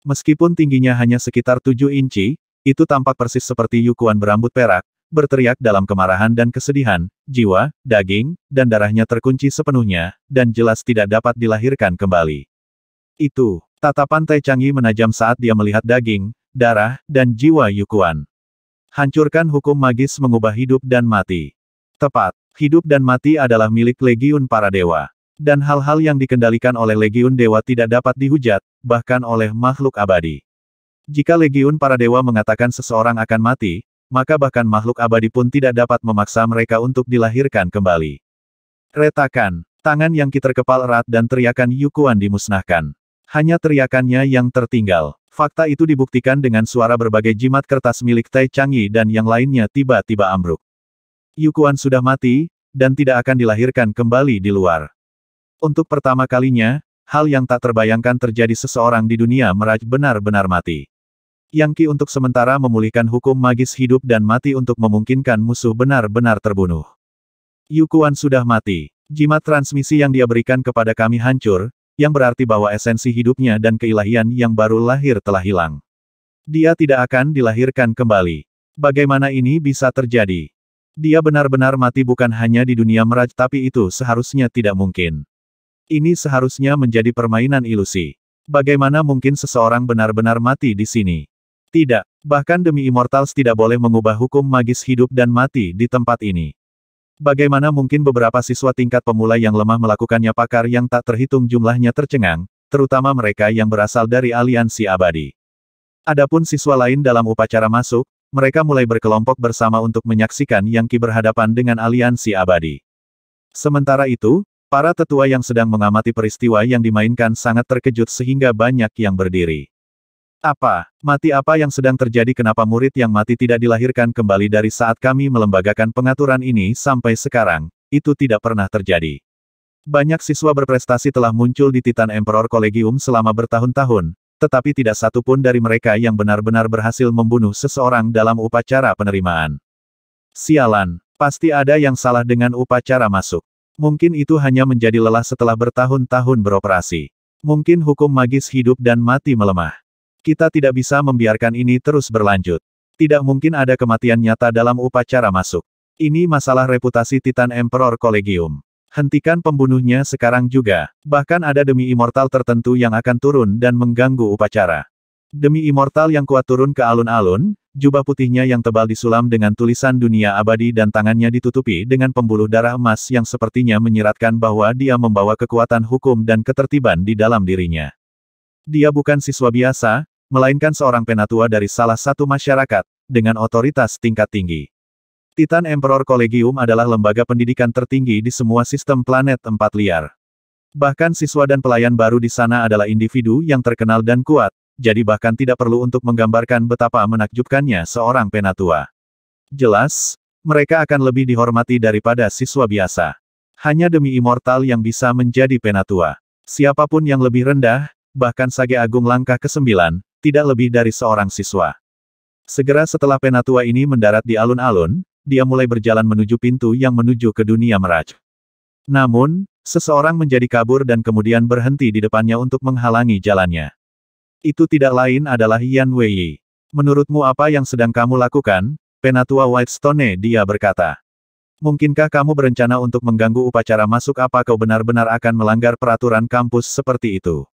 Meskipun tingginya hanya sekitar 7 inci, itu tampak persis seperti Yu Kuan berambut perak, berteriak dalam kemarahan dan kesedihan, jiwa, daging, dan darahnya terkunci sepenuhnya, dan jelas tidak dapat dilahirkan kembali. Itu, tatapan Tai Chang'e menajam saat dia melihat daging, darah, dan jiwa Yu Kuan. Hancurkan hukum magis mengubah hidup dan mati. Tepat, hidup dan mati adalah milik Legiun para dewa. Dan hal-hal yang dikendalikan oleh Legiun Dewa tidak dapat dihujat, bahkan oleh makhluk abadi. Jika Legiun para dewa mengatakan seseorang akan mati, maka bahkan makhluk abadi pun tidak dapat memaksa mereka untuk dilahirkan kembali. Retakan, tangan yang terkepal erat dan teriakan Yu Kuan dimusnahkan. Hanya teriakannya yang tertinggal. Fakta itu dibuktikan dengan suara berbagai jimat kertas milik Tai Chang'e dan yang lainnya tiba-tiba ambruk. Yu Kuan sudah mati, dan tidak akan dilahirkan kembali di luar. Untuk pertama kalinya, hal yang tak terbayangkan terjadi, seseorang di dunia Mirage benar-benar mati. Yang Qi untuk sementara memulihkan hukum magis hidup dan mati untuk memungkinkan musuh benar-benar terbunuh. Yu Kuan sudah mati. Jimat transmisi yang dia berikan kepada kami hancur, yang berarti bahwa esensi hidupnya dan keilahian yang baru lahir telah hilang. Dia tidak akan dilahirkan kembali. Bagaimana ini bisa terjadi? Dia benar-benar mati bukan hanya di dunia Mirage, tapi itu seharusnya tidak mungkin. Ini seharusnya menjadi permainan ilusi. Bagaimana mungkin seseorang benar-benar mati di sini? Tidak, bahkan demi Immortals tidak boleh mengubah hukum magis hidup dan mati di tempat ini. Bagaimana mungkin beberapa siswa tingkat pemula yang lemah melakukannya? Pakar yang tak terhitung jumlahnya tercengang, terutama mereka yang berasal dari aliansi abadi. Adapun siswa lain dalam upacara masuk, mereka mulai berkelompok bersama untuk menyaksikan Yang Qi berhadapan dengan aliansi abadi. Sementara itu, para tetua yang sedang mengamati peristiwa yang dimainkan sangat terkejut sehingga banyak yang berdiri. Mati apa yang sedang terjadi? Kenapa murid yang mati tidak dilahirkan kembali? Dari saat kami melembagakan pengaturan ini sampai sekarang, itu tidak pernah terjadi. Banyak siswa berprestasi telah muncul di Titan Emperor Collegium selama bertahun-tahun, tetapi tidak satu pun dari mereka yang benar-benar berhasil membunuh seseorang dalam upacara penerimaan. Sialan, pasti ada yang salah dengan upacara masuk. Mungkin itu hanya menjadi lelah setelah bertahun-tahun beroperasi. Mungkin hukum magis hidup dan mati melemah. Kita tidak bisa membiarkan ini terus berlanjut. Tidak mungkin ada kematian nyata dalam upacara masuk. Ini masalah reputasi Titan Emperor Collegium. Hentikan pembunuhnya sekarang juga. Bahkan ada demi immortal tertentu yang akan turun dan mengganggu upacara. Demi immortal yang kuat turun ke alun-alun, jubah putihnya yang tebal disulam dengan tulisan dunia abadi dan tangannya ditutupi dengan pembuluh darah emas yang sepertinya menyiratkan bahwa dia membawa kekuatan hukum dan ketertiban di dalam dirinya. Dia bukan siswa biasa, melainkan seorang penatua dari salah satu masyarakat, dengan otoritas tingkat tinggi. Titan Emperor Collegium adalah lembaga pendidikan tertinggi di semua sistem planet 4 liar. Bahkan siswa dan pelayan baru di sana adalah individu yang terkenal dan kuat, jadi bahkan tidak perlu untuk menggambarkan betapa menakjubkannya seorang penatua. Jelas, mereka akan lebih dihormati daripada siswa biasa. Hanya demi immortal yang bisa menjadi penatua. Siapapun yang lebih rendah, bahkan Sage Agung langkah ke-9, tidak lebih dari seorang siswa. Segera setelah penatua ini mendarat di alun-alun, dia mulai berjalan menuju pintu yang menuju ke dunia Mirage. Namun, seseorang menjadi kabur dan kemudian berhenti di depannya untuk menghalangi jalannya. Itu tidak lain adalah Yan Weiyi. Menurutmu apa yang sedang kamu lakukan, Penatua Whitestone? Dia berkata. Mungkinkah kamu berencana untuk mengganggu upacara masuk? Apa kau benar-benar akan melanggar peraturan kampus seperti itu?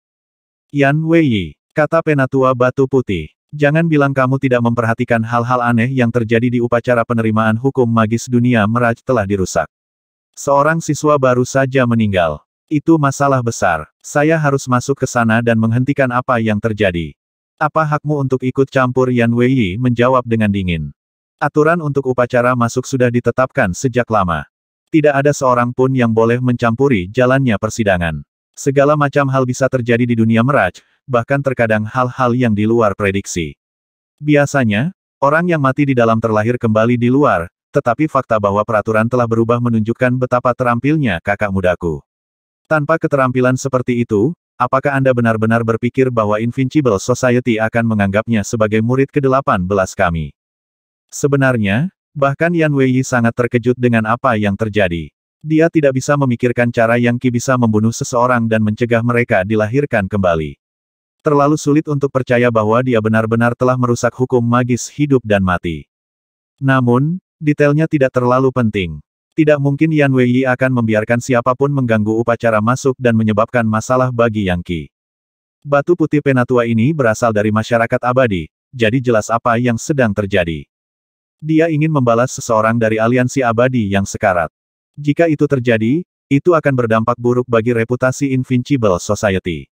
Yan Weiyi, kata Penatua Batu Putih. Jangan bilang kamu tidak memperhatikan hal-hal aneh yang terjadi di upacara penerimaan hukum magis dunia Mirage telah dirusak. Seorang siswa baru saja meninggal. Itu masalah besar. Saya harus masuk ke sana dan menghentikan apa yang terjadi. Apa hakmu untuk ikut campur? Yan Weiyi menjawab dengan dingin. Aturan untuk upacara masuk sudah ditetapkan sejak lama. Tidak ada seorang pun yang boleh mencampuri jalannya persidangan. Segala macam hal bisa terjadi di dunia Mirage, bahkan terkadang hal-hal yang di luar prediksi. Biasanya, orang yang mati di dalam terlahir kembali di luar, tetapi fakta bahwa peraturan telah berubah menunjukkan betapa terampilnya kakak mudaku. Tanpa keterampilan seperti itu, apakah Anda benar-benar berpikir bahwa Invincible Society akan menganggapnya sebagai murid ke-18 kami? Sebenarnya, bahkan Yan Weiyi sangat terkejut dengan apa yang terjadi. Dia tidak bisa memikirkan cara Yang Qi bisa membunuh seseorang dan mencegah mereka dilahirkan kembali. Terlalu sulit untuk percaya bahwa dia benar-benar telah merusak hukum magis hidup dan mati. Namun, detailnya tidak terlalu penting. Tidak mungkin Yan Weiyi akan membiarkan siapapun mengganggu upacara masuk dan menyebabkan masalah bagi Yang Qi. Batu putih penatua ini berasal dari masyarakat abadi, jadi jelas apa yang sedang terjadi. Dia ingin membalas seseorang dari aliansi abadi yang sekarat. Jika itu terjadi, itu akan berdampak buruk bagi reputasi Invincible Society.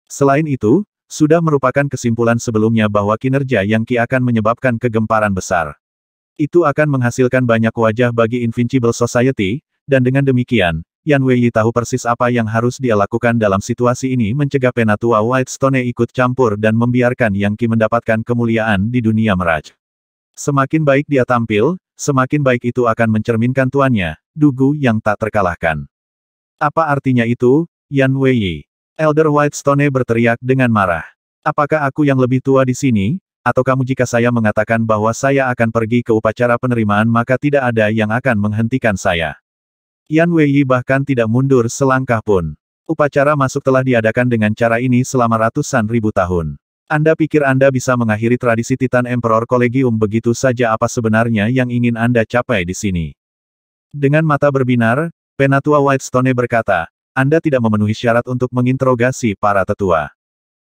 Selain itu, sudah merupakan kesimpulan sebelumnya bahwa kinerja Yang Qi akan menyebabkan kegemparan besar. Itu akan menghasilkan banyak wajah bagi Invincible Society, dan dengan demikian, Yan Weiyi tahu persis apa yang harus dia lakukan dalam situasi ini, mencegah Penatua Whitestone ikut campur dan membiarkan Yang Qi mendapatkan kemuliaan di dunia Mirage. Semakin baik dia tampil, semakin baik itu akan mencerminkan tuannya, Dugu yang tak terkalahkan. Apa artinya itu, Yan Weiyi? Elder Whitestone berteriak dengan marah. Apakah aku yang lebih tua di sini? Atau kamu? Jika saya mengatakan bahwa saya akan pergi ke upacara penerimaan maka tidak ada yang akan menghentikan saya. Yan Weiyi bahkan tidak mundur selangkah pun. Upacara masuk telah diadakan dengan cara ini selama ratusan ribu tahun. Anda pikir Anda bisa mengakhiri tradisi Titan Emperor Collegium begitu saja? Apa sebenarnya yang ingin Anda capai di sini? Dengan mata berbinar, Penatua Whitestone berkata, Anda tidak memenuhi syarat untuk menginterogasi para tetua.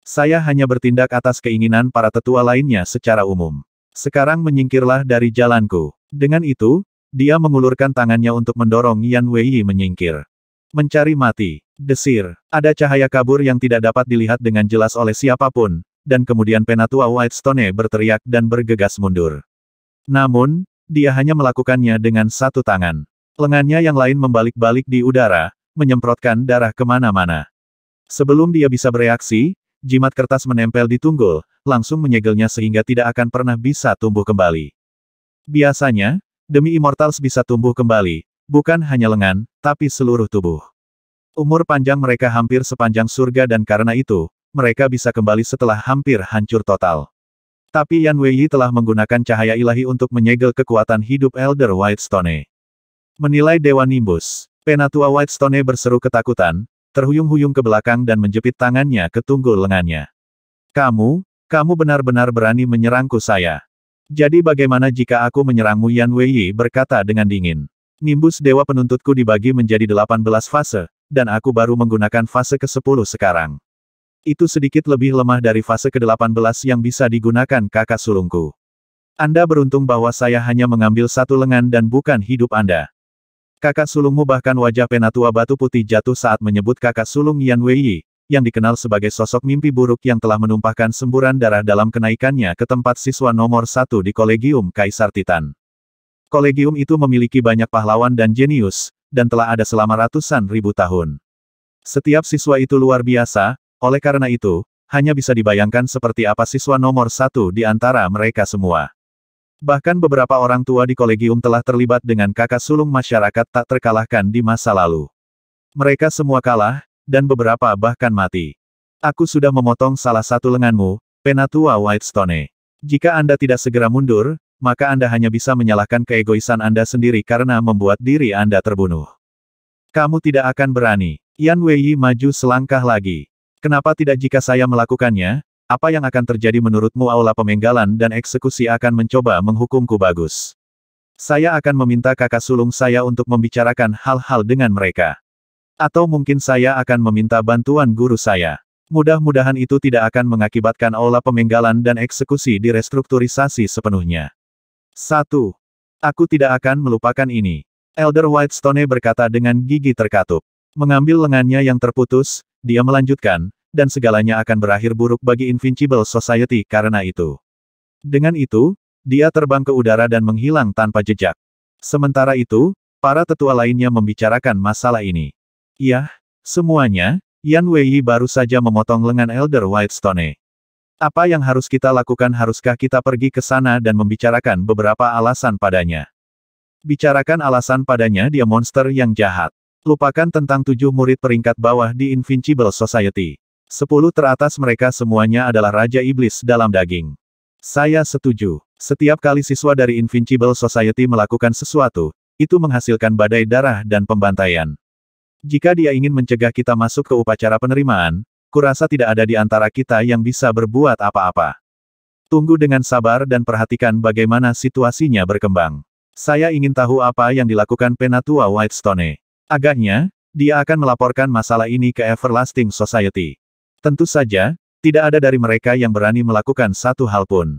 Saya hanya bertindak atas keinginan para tetua lainnya secara umum. Sekarang menyingkirlah dari jalanku. Dengan itu, dia mengulurkan tangannya untuk mendorong Yan Weiyi menyingkir. Mencari mati. Desir. Ada cahaya kabur yang tidak dapat dilihat dengan jelas oleh siapapun. Dan kemudian Penatua Whitestone berteriak dan bergegas mundur. Namun, dia hanya melakukannya dengan satu tangan. Lengannya yang lain membalik-balik di udara, menyemprotkan darah kemana-mana. Sebelum dia bisa bereaksi, jimat kertas menempel di tunggul, langsung menyegelnya sehingga tidak akan pernah bisa tumbuh kembali. Biasanya, demi Immortals bisa tumbuh kembali, bukan hanya lengan, tapi seluruh tubuh. Umur panjang mereka hampir sepanjang surga dan karena itu, mereka bisa kembali setelah hampir hancur total. Tapi Yan Weiyi telah menggunakan cahaya ilahi untuk menyegel kekuatan hidup Elder Whitestone. Menilai Dewa Nimbus. Penatua Whitestone berseru ketakutan, terhuyung-huyung ke belakang dan menjepit tangannya ke tunggul lengannya. Kamu benar-benar berani menyerangku saya. Jadi bagaimana jika aku menyerangmu? Yan Weiyi berkata dengan dingin. Nimbus Dewa Penuntutku dibagi menjadi 18 fase, dan aku baru menggunakan fase ke-10 sekarang. Itu sedikit lebih lemah dari fase ke-18 yang bisa digunakan kakak sulungku. Anda beruntung bahwa saya hanya mengambil satu lengan dan bukan hidup Anda. Kakak sulungmu. Bahkan wajah Penatua Batu Putih jatuh saat menyebut kakak sulung Yan Weiyi, yang dikenal sebagai sosok mimpi buruk yang telah menumpahkan semburan darah dalam kenaikannya ke tempat siswa nomor 1 di Kolegium Kaisar Titan. Kolegium itu memiliki banyak pahlawan dan jenius, dan telah ada selama ratusan ribu tahun. Setiap siswa itu luar biasa. Oleh karena itu, hanya bisa dibayangkan seperti apa siswa nomor 1 di antara mereka semua. Bahkan beberapa orang tua di kolegium telah terlibat dengan kakak sulung masyarakat tak terkalahkan di masa lalu. Mereka semua kalah, dan beberapa bahkan mati. Aku sudah memotong salah satu lenganmu, Penatua Whitestone. Jika Anda tidak segera mundur, maka Anda hanya bisa menyalahkan keegoisan Anda sendiri karena membuat diri Anda terbunuh. Kamu tidak akan berani. Yan Weiyi maju selangkah lagi. Kenapa tidak jika saya melakukannya? Apa yang akan terjadi menurutmu? Aula pemenggalan dan eksekusi akan mencoba menghukumku. Bagus. Saya akan meminta kakak sulung saya untuk membicarakan hal-hal dengan mereka. Atau mungkin saya akan meminta bantuan guru saya. Mudah-mudahan itu tidak akan mengakibatkan aula pemenggalan dan eksekusi direstrukturisasi sepenuhnya. 1. Aku tidak akan melupakan ini. Elder Whitestone berkata dengan gigi terkatup. Mengambil lengannya yang terputus, dia melanjutkan, dan segalanya akan berakhir buruk bagi Invincible Society karena itu. Dengan itu, dia terbang ke udara dan menghilang tanpa jejak. Sementara itu, para tetua lainnya membicarakan masalah ini. Iya, semuanya. Yan Weiyi baru saja memotong lengan Elder Whitestone. Apa yang harus kita lakukan? Haruskah kita pergi ke sana dan membicarakan beberapa alasan padanya? Bicarakan alasan padanya, dia monster yang jahat. Lupakan tentang 7 murid peringkat bawah di Invincible Society. 10 teratas mereka semuanya adalah Raja Iblis dalam daging. Saya setuju. Setiap kali siswa dari Invincible Society melakukan sesuatu, itu menghasilkan badai darah dan pembantaian. Jika dia ingin mencegah kita masuk ke upacara penerimaan, kurasa tidak ada di antara kita yang bisa berbuat apa-apa. Tunggu dengan sabar dan perhatikan bagaimana situasinya berkembang. Saya ingin tahu apa yang dilakukan Penatua Whitestone. Agaknya, dia akan melaporkan masalah ini ke Everlasting Society. Tentu saja, tidak ada dari mereka yang berani melakukan satu hal pun.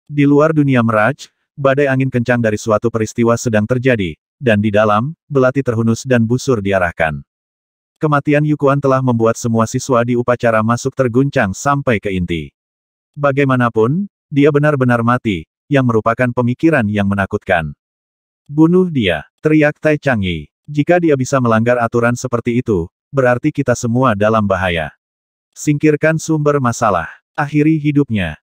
Di luar dunia Mirage, badai angin kencang dari suatu peristiwa sedang terjadi, dan di dalam, belati terhunus dan busur diarahkan. Kematian Yukuan telah membuat semua siswa di upacara masuk terguncang sampai ke inti. Bagaimanapun, dia benar-benar mati, yang merupakan pemikiran yang menakutkan. Bunuh dia, teriak Tai Chang'e. Jika dia bisa melanggar aturan seperti itu, berarti kita semua dalam bahaya. Singkirkan sumber masalah. Akhiri hidupnya.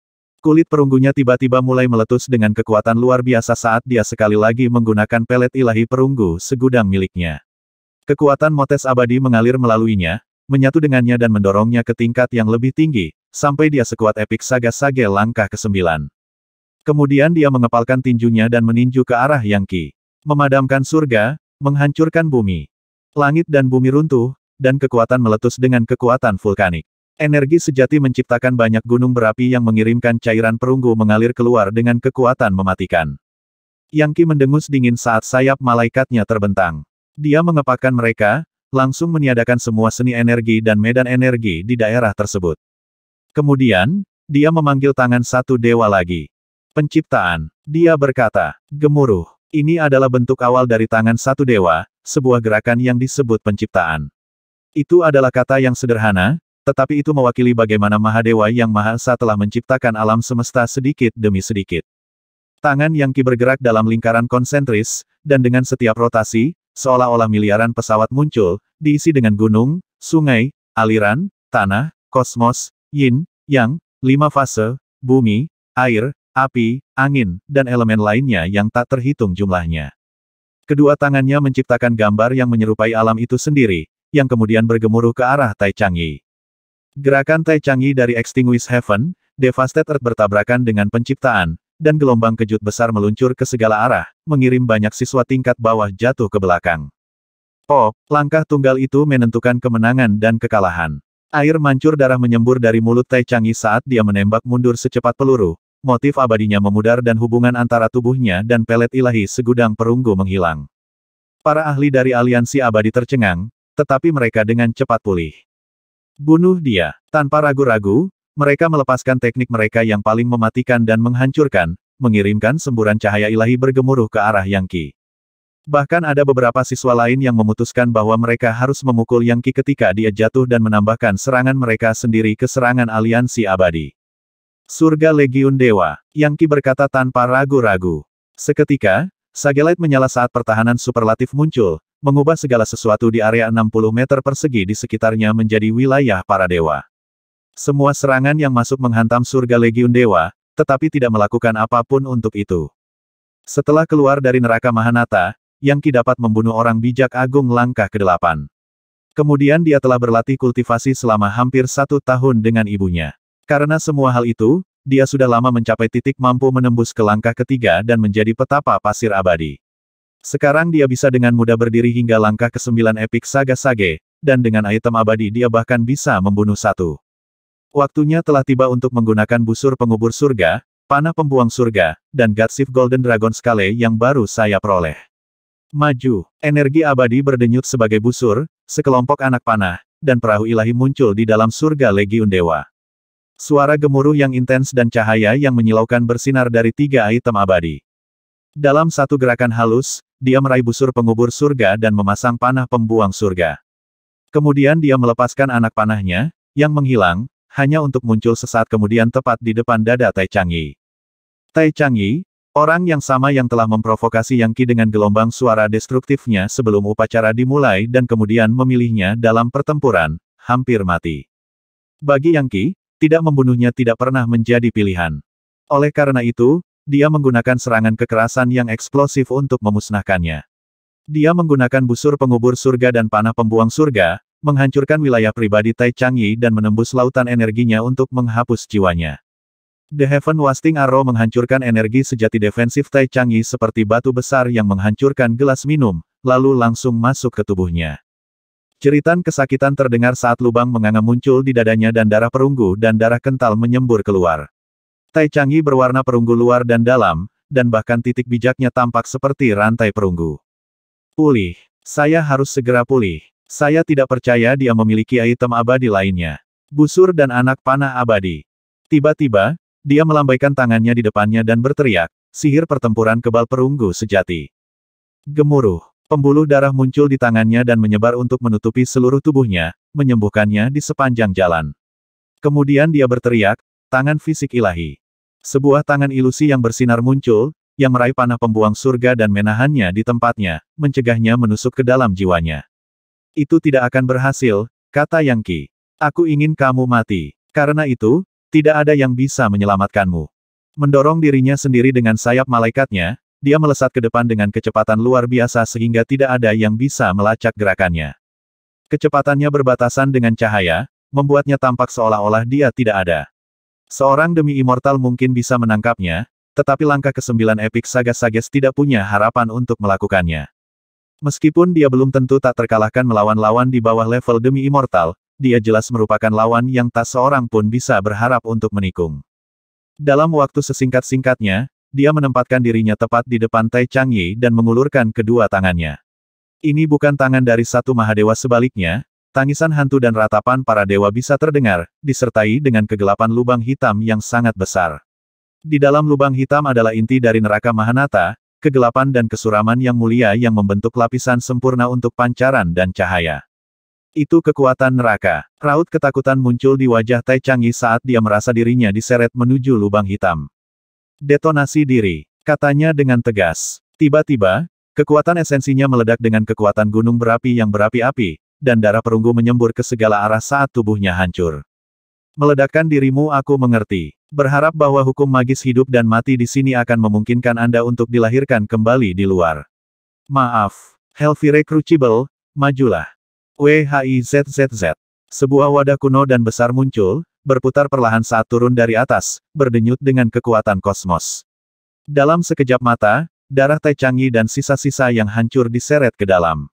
Kulit perunggunya tiba-tiba mulai meletus dengan kekuatan luar biasa saat dia sekali lagi menggunakan pelet ilahi perunggu segudang miliknya. Kekuatan motes abadi mengalir melaluinya, menyatu dengannya dan mendorongnya ke tingkat yang lebih tinggi, sampai dia sekuat epik Saga Sage langkah ke-9. Kemudian dia mengepalkan tinjunya dan meninju ke arah Yang Qi. Memadamkan surga, menghancurkan bumi. Langit dan bumi runtuh, dan kekuatan meletus dengan kekuatan vulkanik. Energi sejati menciptakan banyak gunung berapi yang mengirimkan cairan perunggu mengalir keluar dengan kekuatan mematikan. Yang Qi mendengus dingin saat sayap malaikatnya terbentang. Dia mengepakkan mereka, langsung meniadakan semua seni energi dan medan energi di daerah tersebut. Kemudian, dia memanggil tangan satu dewa lagi. Penciptaan. Dia berkata, gemuruh. Ini adalah bentuk awal dari tangan satu dewa, sebuah gerakan yang disebut penciptaan. Itu adalah kata yang sederhana, tetapi itu mewakili bagaimana Mahadewa yang Maha Esa telah menciptakan alam semesta sedikit demi sedikit. Tangan Yang Qi bergerak dalam lingkaran konsentris, dan dengan setiap rotasi, seolah-olah miliaran pesawat muncul, diisi dengan gunung, sungai, aliran, tanah, kosmos, yin, yang, 5 fase, bumi, air, api, angin, dan elemen lainnya yang tak terhitung jumlahnya. Kedua tangannya menciptakan gambar yang menyerupai alam itu sendiri, yang kemudian bergemuruh ke arah Tai Chang'e. Gerakan Tai Chang'e dari Extinguished Heaven, Devastated Earth bertabrakan dengan penciptaan, dan gelombang kejut besar meluncur ke segala arah, mengirim banyak siswa tingkat bawah jatuh ke belakang. Pop, langkah tunggal itu menentukan kemenangan dan kekalahan. Air mancur darah menyembur dari mulut Tai Chang'e saat dia menembak mundur secepat peluru, motif abadinya memudar dan hubungan antara tubuhnya dan pelet ilahi segudang perunggu menghilang. Para ahli dari aliansi abadi tercengang, tetapi mereka dengan cepat pulih. Bunuh dia. Tanpa ragu-ragu, mereka melepaskan teknik mereka yang paling mematikan dan menghancurkan, mengirimkan semburan cahaya ilahi bergemuruh ke arah Yang Qi. Bahkan ada beberapa siswa lain yang memutuskan bahwa mereka harus memukul Yang Qi ketika dia jatuh dan menambahkan serangan mereka sendiri ke serangan aliansi abadi. Surga Legiun Dewa, Yang Qi berkata tanpa ragu-ragu. Seketika, Sagelite menyala saat pertahanan superlatif muncul, mengubah segala sesuatu di area 60 meter persegi di sekitarnya menjadi wilayah para dewa. Semua serangan yang masuk menghantam surga Legiun Dewa, tetapi tidak melakukan apapun untuk itu. Setelah keluar dari neraka Mahanata, Yang Qi dapat membunuh orang bijak agung langkah ke-8. Kemudian dia telah berlatih kultivasi selama hampir 1 tahun dengan ibunya. Karena semua hal itu, dia sudah lama mencapai titik mampu menembus ke langkah ketiga dan menjadi petapa pasir abadi. Sekarang dia bisa dengan mudah berdiri hingga langkah ke-9 Epic Saga Sage, dan dengan item abadi dia bahkan bisa membunuh satu. Waktunya telah tiba untuk menggunakan busur pengubur surga, panah pembuang surga, dan Godshift Golden Dragon Scale yang baru saya peroleh. Maju, energi abadi berdenyut sebagai busur, sekelompok anak panah, dan perahu ilahi muncul di dalam surga Legiun Dewa. Suara gemuruh yang intens dan cahaya yang menyilaukan bersinar dari 3 item abadi. Dalam satu gerakan halus, dia meraih busur pengubur surga dan memasang panah pembuang surga. Kemudian dia melepaskan anak panahnya, yang menghilang, hanya untuk muncul sesaat kemudian tepat di depan dada Tai Chang'e. Tai Chang'e, orang yang sama yang telah memprovokasi Yang Qi dengan gelombang suara destruktifnya sebelum upacara dimulai dan kemudian memilihnya dalam pertempuran, hampir mati. Bagi Yang Qi, tidak membunuhnya tidak pernah menjadi pilihan. Oleh karena itu, dia menggunakan serangan kekerasan yang eksplosif untuk memusnahkannya. Dia menggunakan busur pengubur surga dan panah pembuang surga, menghancurkan wilayah pribadi Tai Chang'e dan menembus lautan energinya untuk menghapus jiwanya. The Heaven Wasting Arrow menghancurkan energi sejati defensif Tai Chang'e seperti batu besar yang menghancurkan gelas minum, lalu langsung masuk ke tubuhnya. Jeritan kesakitan terdengar saat lubang menganga muncul di dadanya dan darah perunggu dan darah kental menyembur keluar. Tai Chang'e berwarna perunggu luar dan dalam, dan bahkan titik bijaknya tampak seperti rantai perunggu. Pulih. Saya harus segera pulih. Saya tidak percaya dia memiliki item abadi lainnya. Busur dan anak panah abadi. Tiba-tiba, dia melambaikan tangannya di depannya dan berteriak, sihir pertempuran kebal perunggu sejati. Gemuruh. Pembuluh darah muncul di tangannya dan menyebar untuk menutupi seluruh tubuhnya, menyembuhkannya di sepanjang jalan. Kemudian dia berteriak, tangan fisik ilahi. Sebuah tangan ilusi yang bersinar muncul, yang meraih panah pembuang surga dan menahannya di tempatnya, mencegahnya menusuk ke dalam jiwanya. Itu tidak akan berhasil, kata Yang Qi. Aku ingin kamu mati. Karena itu, tidak ada yang bisa menyelamatkanmu. Mendorong dirinya sendiri dengan sayap malaikatnya, dia melesat ke depan dengan kecepatan luar biasa sehingga tidak ada yang bisa melacak gerakannya. Kecepatannya berbatasan dengan cahaya, membuatnya tampak seolah-olah dia tidak ada. Seorang demi immortal mungkin bisa menangkapnya, tetapi langkah ke-9 Epic Saga Sages tidak punya harapan untuk melakukannya. Meskipun dia belum tentu tak terkalahkan melawan lawan di bawah level demi immortal, dia jelas merupakan lawan yang tak seorang pun bisa berharap untuk menikung. Dalam waktu sesingkat-singkatnya, dia menempatkan dirinya tepat di depan Tai Chang'e dan mengulurkan kedua tangannya. Ini bukan tangan dari satu Mahadewa, sebaliknya, tangisan hantu dan ratapan para dewa bisa terdengar, disertai dengan kegelapan lubang hitam yang sangat besar. Di dalam lubang hitam adalah inti dari neraka Mahanata, kegelapan dan kesuraman yang mulia yang membentuk lapisan sempurna untuk pancaran dan cahaya. Itu kekuatan neraka. Raut ketakutan muncul di wajah Tai Chang'e saat dia merasa dirinya diseret menuju lubang hitam. Detonasi diri, katanya dengan tegas. Tiba-tiba, kekuatan esensinya meledak dengan kekuatan gunung berapi yang berapi-api, dan darah perunggu menyembur ke segala arah saat tubuhnya hancur. Meledakkan dirimu, aku mengerti. Berharap bahwa hukum magis hidup dan mati di sini akan memungkinkan Anda untuk dilahirkan kembali di luar. Maaf, Hellfire Crucible, majulah. WHIZZZ. Sebuah wadah kuno dan besar muncul, berputar perlahan saat turun dari atas, berdenyut dengan kekuatan kosmos. Dalam sekejap mata, darah Tai Chang'e dan sisa-sisa yang hancur diseret ke dalam.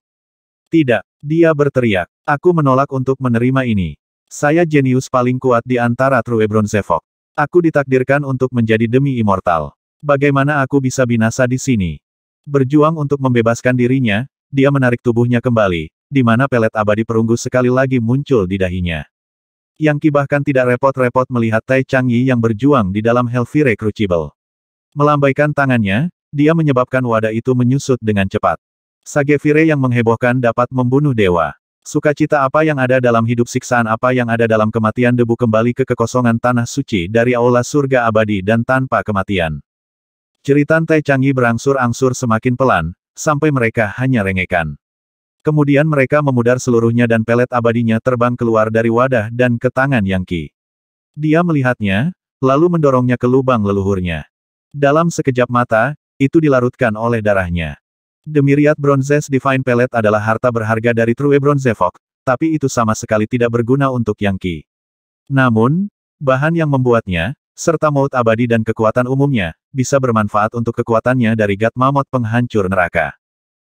Tidak, dia berteriak. Aku menolak untuk menerima ini. Saya jenius paling kuat di antara True Bronzevok. Aku ditakdirkan untuk menjadi demi immortal. Bagaimana aku bisa binasa di sini? Berjuang untuk membebaskan dirinya, dia menarik tubuhnya kembali, di mana pelet abadi perunggu sekali lagi muncul di dahinya. Yang Qi bahkan tidak repot-repot melihat Tai Chang'e yang berjuang di dalam Hellfire Crucible. Melambaikan tangannya, dia menyebabkan wadah itu menyusut dengan cepat. Sagefire yang menghebohkan dapat membunuh dewa. Sukacita apa yang ada dalam hidup, siksaan apa yang ada dalam kematian, debu kembali ke kekosongan tanah suci dari aula surga abadi dan tanpa kematian. Jeritan Tai Chang'e berangsur-angsur semakin pelan, sampai mereka hanya rengekan. Kemudian mereka memudar seluruhnya dan pelet abadinya terbang keluar dari wadah dan ke tangan Yang Qi. Dia melihatnya, lalu mendorongnya ke lubang leluhurnya. Dalam sekejap mata, itu dilarutkan oleh darahnya. The Myriad Bronzes Divine Pellet adalah harta berharga dari True Bronzevok, tapi itu sama sekali tidak berguna untuk Yang Qi. Namun, bahan yang membuatnya, serta maut abadi dan kekuatan umumnya, bisa bermanfaat untuk kekuatannya dari God Mammoth penghancur neraka.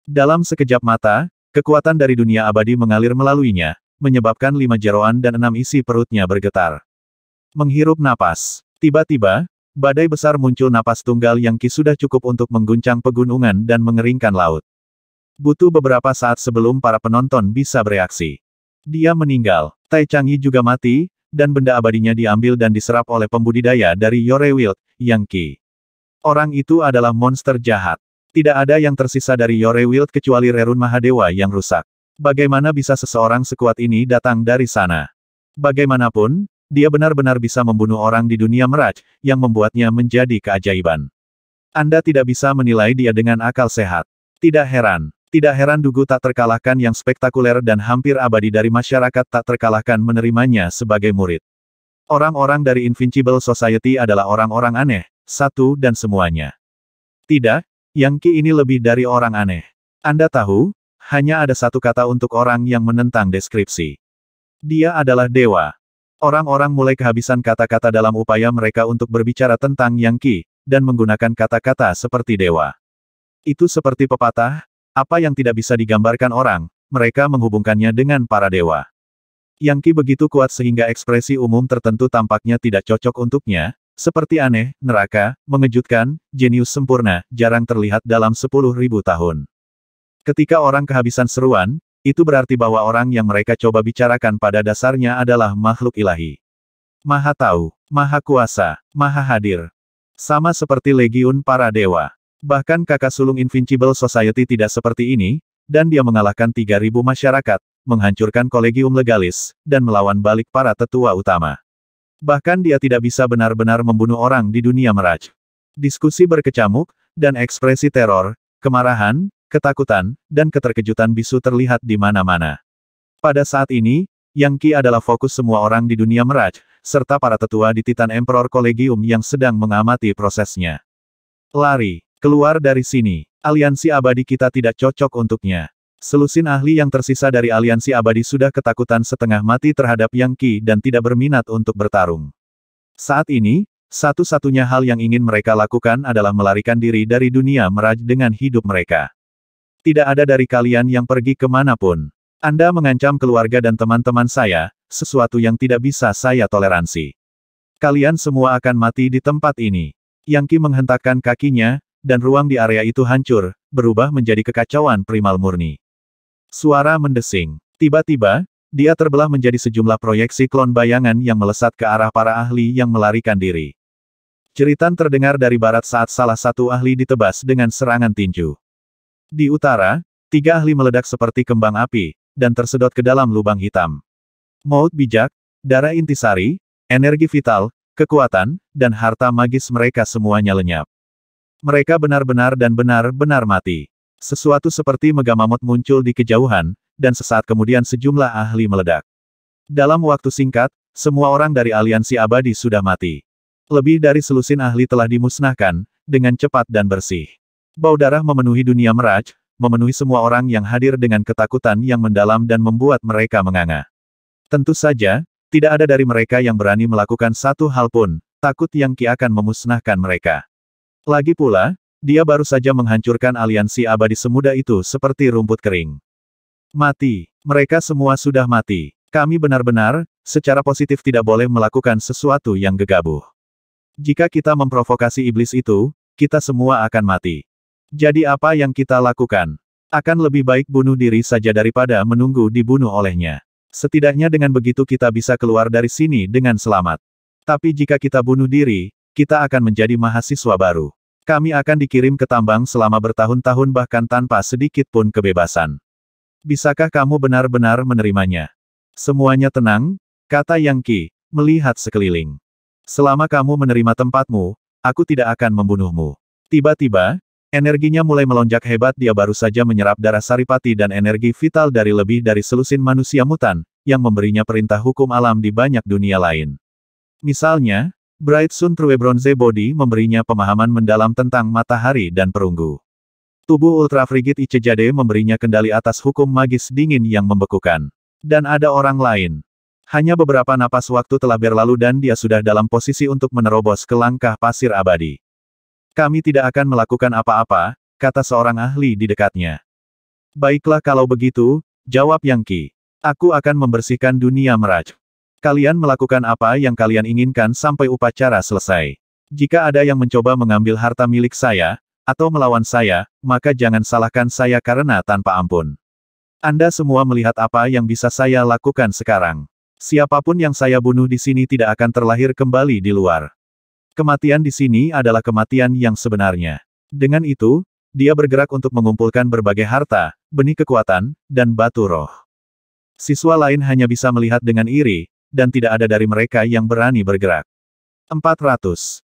Dalam sekejap mata, kekuatan dari dunia abadi mengalir melaluinya, menyebabkan 5 jeroan dan 6 isi perutnya bergetar. Menghirup napas. Tiba-tiba, badai besar muncul. Napas tunggal Yang Qi sudah cukup untuk mengguncang pegunungan dan mengeringkan laut. Butuh beberapa saat sebelum para penonton bisa bereaksi. Dia meninggal. Tai Chang'e juga mati, dan benda abadinya diambil dan diserap oleh pembudidaya dari Yorewild, Yang Qi. Orang itu adalah monster jahat. Tidak ada yang tersisa dari Yorewild kecuali Rerun Mahadewa yang rusak. Bagaimana bisa seseorang sekuat ini datang dari sana? Bagaimanapun, dia benar-benar bisa membunuh orang di dunia Mirage, yang membuatnya menjadi keajaiban. Anda tidak bisa menilai dia dengan akal sehat. Tidak heran Dugu tak terkalahkan yang spektakuler dan hampir abadi dari masyarakat tak terkalahkan menerimanya sebagai murid. Orang-orang dari Invincible Society adalah orang-orang aneh, satu dan semuanya. Tidak, Yang Qi ini lebih dari orang aneh. Anda tahu, hanya ada satu kata untuk orang yang menentang deskripsi. Dia adalah dewa. Orang-orang mulai kehabisan kata-kata dalam upaya mereka untuk berbicara tentang Yang Qi, dan menggunakan kata-kata seperti dewa. Itu seperti pepatah, apa yang tidak bisa digambarkan orang, mereka menghubungkannya dengan para dewa. Yang Qi begitu kuat sehingga ekspresi umum tertentu tampaknya tidak cocok untuknya, seperti aneh, neraka, mengejutkan, jenius sempurna, jarang terlihat dalam 10.000 tahun. Ketika orang kehabisan seruan, itu berarti bahwa orang yang mereka coba bicarakan pada dasarnya adalah makhluk ilahi. Maha tahu, maha kuasa, maha hadir. Sama seperti legiun para dewa. Bahkan kakak sulung Invincible Society tidak seperti ini, dan dia mengalahkan 3.000 masyarakat, menghancurkan Kolegium Legalis, dan melawan balik para tetua utama. Bahkan dia tidak bisa benar-benar membunuh orang di dunia Mirage. Diskusi berkecamuk, dan ekspresi teror, kemarahan, ketakutan, dan keterkejutan bisu terlihat di mana-mana. Pada saat ini, Yang Qi adalah fokus semua orang di dunia Mirage, serta para tetua di Titan Emperor Collegium yang sedang mengamati prosesnya. Lari. Keluar dari sini. Aliansi abadi kita tidak cocok untuknya. Selusin ahli yang tersisa dari aliansi abadi sudah ketakutan setengah mati terhadap Yang Qi dan tidak berminat untuk bertarung. Saat ini, satu-satunya hal yang ingin mereka lakukan adalah melarikan diri dari dunia Mirage dengan hidup mereka. Tidak ada dari kalian yang pergi kemanapun. Anda mengancam keluarga dan teman-teman saya, sesuatu yang tidak bisa saya toleransi. Kalian semua akan mati di tempat ini. Yang Qi menghentakkan kakinya, dan ruang di area itu hancur, berubah menjadi kekacauan primal murni. Suara mendesing. Tiba-tiba, dia terbelah menjadi sejumlah proyeksi klon bayangan yang melesat ke arah para ahli yang melarikan diri. Jeritan terdengar dari barat saat salah satu ahli ditebas dengan serangan tinju. Di utara, 3 ahli meledak seperti kembang api, dan tersedot ke dalam lubang hitam. Maut bijak, darah intisari, energi vital, kekuatan, dan harta magis mereka semuanya lenyap. Mereka benar-benar dan benar-benar mati. Sesuatu seperti mega mamut muncul di kejauhan, dan sesaat kemudian sejumlah ahli meledak. Dalam waktu singkat, semua orang dari aliansi abadi sudah mati. Lebih dari selusin ahli telah dimusnahkan, dengan cepat dan bersih. Bau darah memenuhi dunia Mirage, memenuhi semua orang yang hadir dengan ketakutan yang mendalam dan membuat mereka menganga. Tentu saja, tidak ada dari mereka yang berani melakukan satu hal pun, takut Yang Qi akan memusnahkan mereka. Lagi pula, dia baru saja menghancurkan aliansi abadi semudah itu seperti rumput kering. Mati. Mereka semua sudah mati. Kami benar-benar, secara positif tidak boleh melakukan sesuatu yang gegabah. Jika kita memprovokasi iblis itu, kita semua akan mati. Jadi apa yang kita lakukan? Akan lebih baik bunuh diri saja daripada menunggu dibunuh olehnya. Setidaknya dengan begitu kita bisa keluar dari sini dengan selamat. Tapi jika kita bunuh diri, kita akan menjadi mahasiswa baru. Kami akan dikirim ke tambang selama bertahun-tahun bahkan tanpa sedikit pun kebebasan. Bisakah kamu benar-benar menerimanya? Semuanya tenang, kata Yang Qi, melihat sekeliling. Selama kamu menerima tempatmu, aku tidak akan membunuhmu. Tiba-tiba, energinya mulai melonjak hebat. Dia baru saja menyerap darah saripati dan energi vital dari lebih dari selusin manusia mutan, yang memberinya perintah hukum alam di banyak dunia lain. Misalnya, Bright Sun True Bronze Body memberinya pemahaman mendalam tentang matahari dan perunggu. Tubuh Ultra Frigid Ichejade memberinya kendali atas hukum magis dingin yang membekukan. Dan ada orang lain. Hanya beberapa napas waktu telah berlalu dan dia sudah dalam posisi untuk menerobos ke langkah pasir abadi. Kami tidak akan melakukan apa-apa, kata seorang ahli di dekatnya. Baiklah kalau begitu, jawab Yang Qi. Aku akan membersihkan dunia meraj. Kalian melakukan apa yang kalian inginkan sampai upacara selesai. Jika ada yang mencoba mengambil harta milik saya, atau melawan saya, maka jangan salahkan saya karena tanpa ampun. Anda semua melihat apa yang bisa saya lakukan sekarang. Siapapun yang saya bunuh di sini tidak akan terlahir kembali di luar. Kematian di sini adalah kematian yang sebenarnya. Dengan itu, dia bergerak untuk mengumpulkan berbagai harta, benih kekuatan, dan batu roh. Siswa lain hanya bisa melihat dengan iri, dan tidak ada dari mereka yang berani bergerak. 400.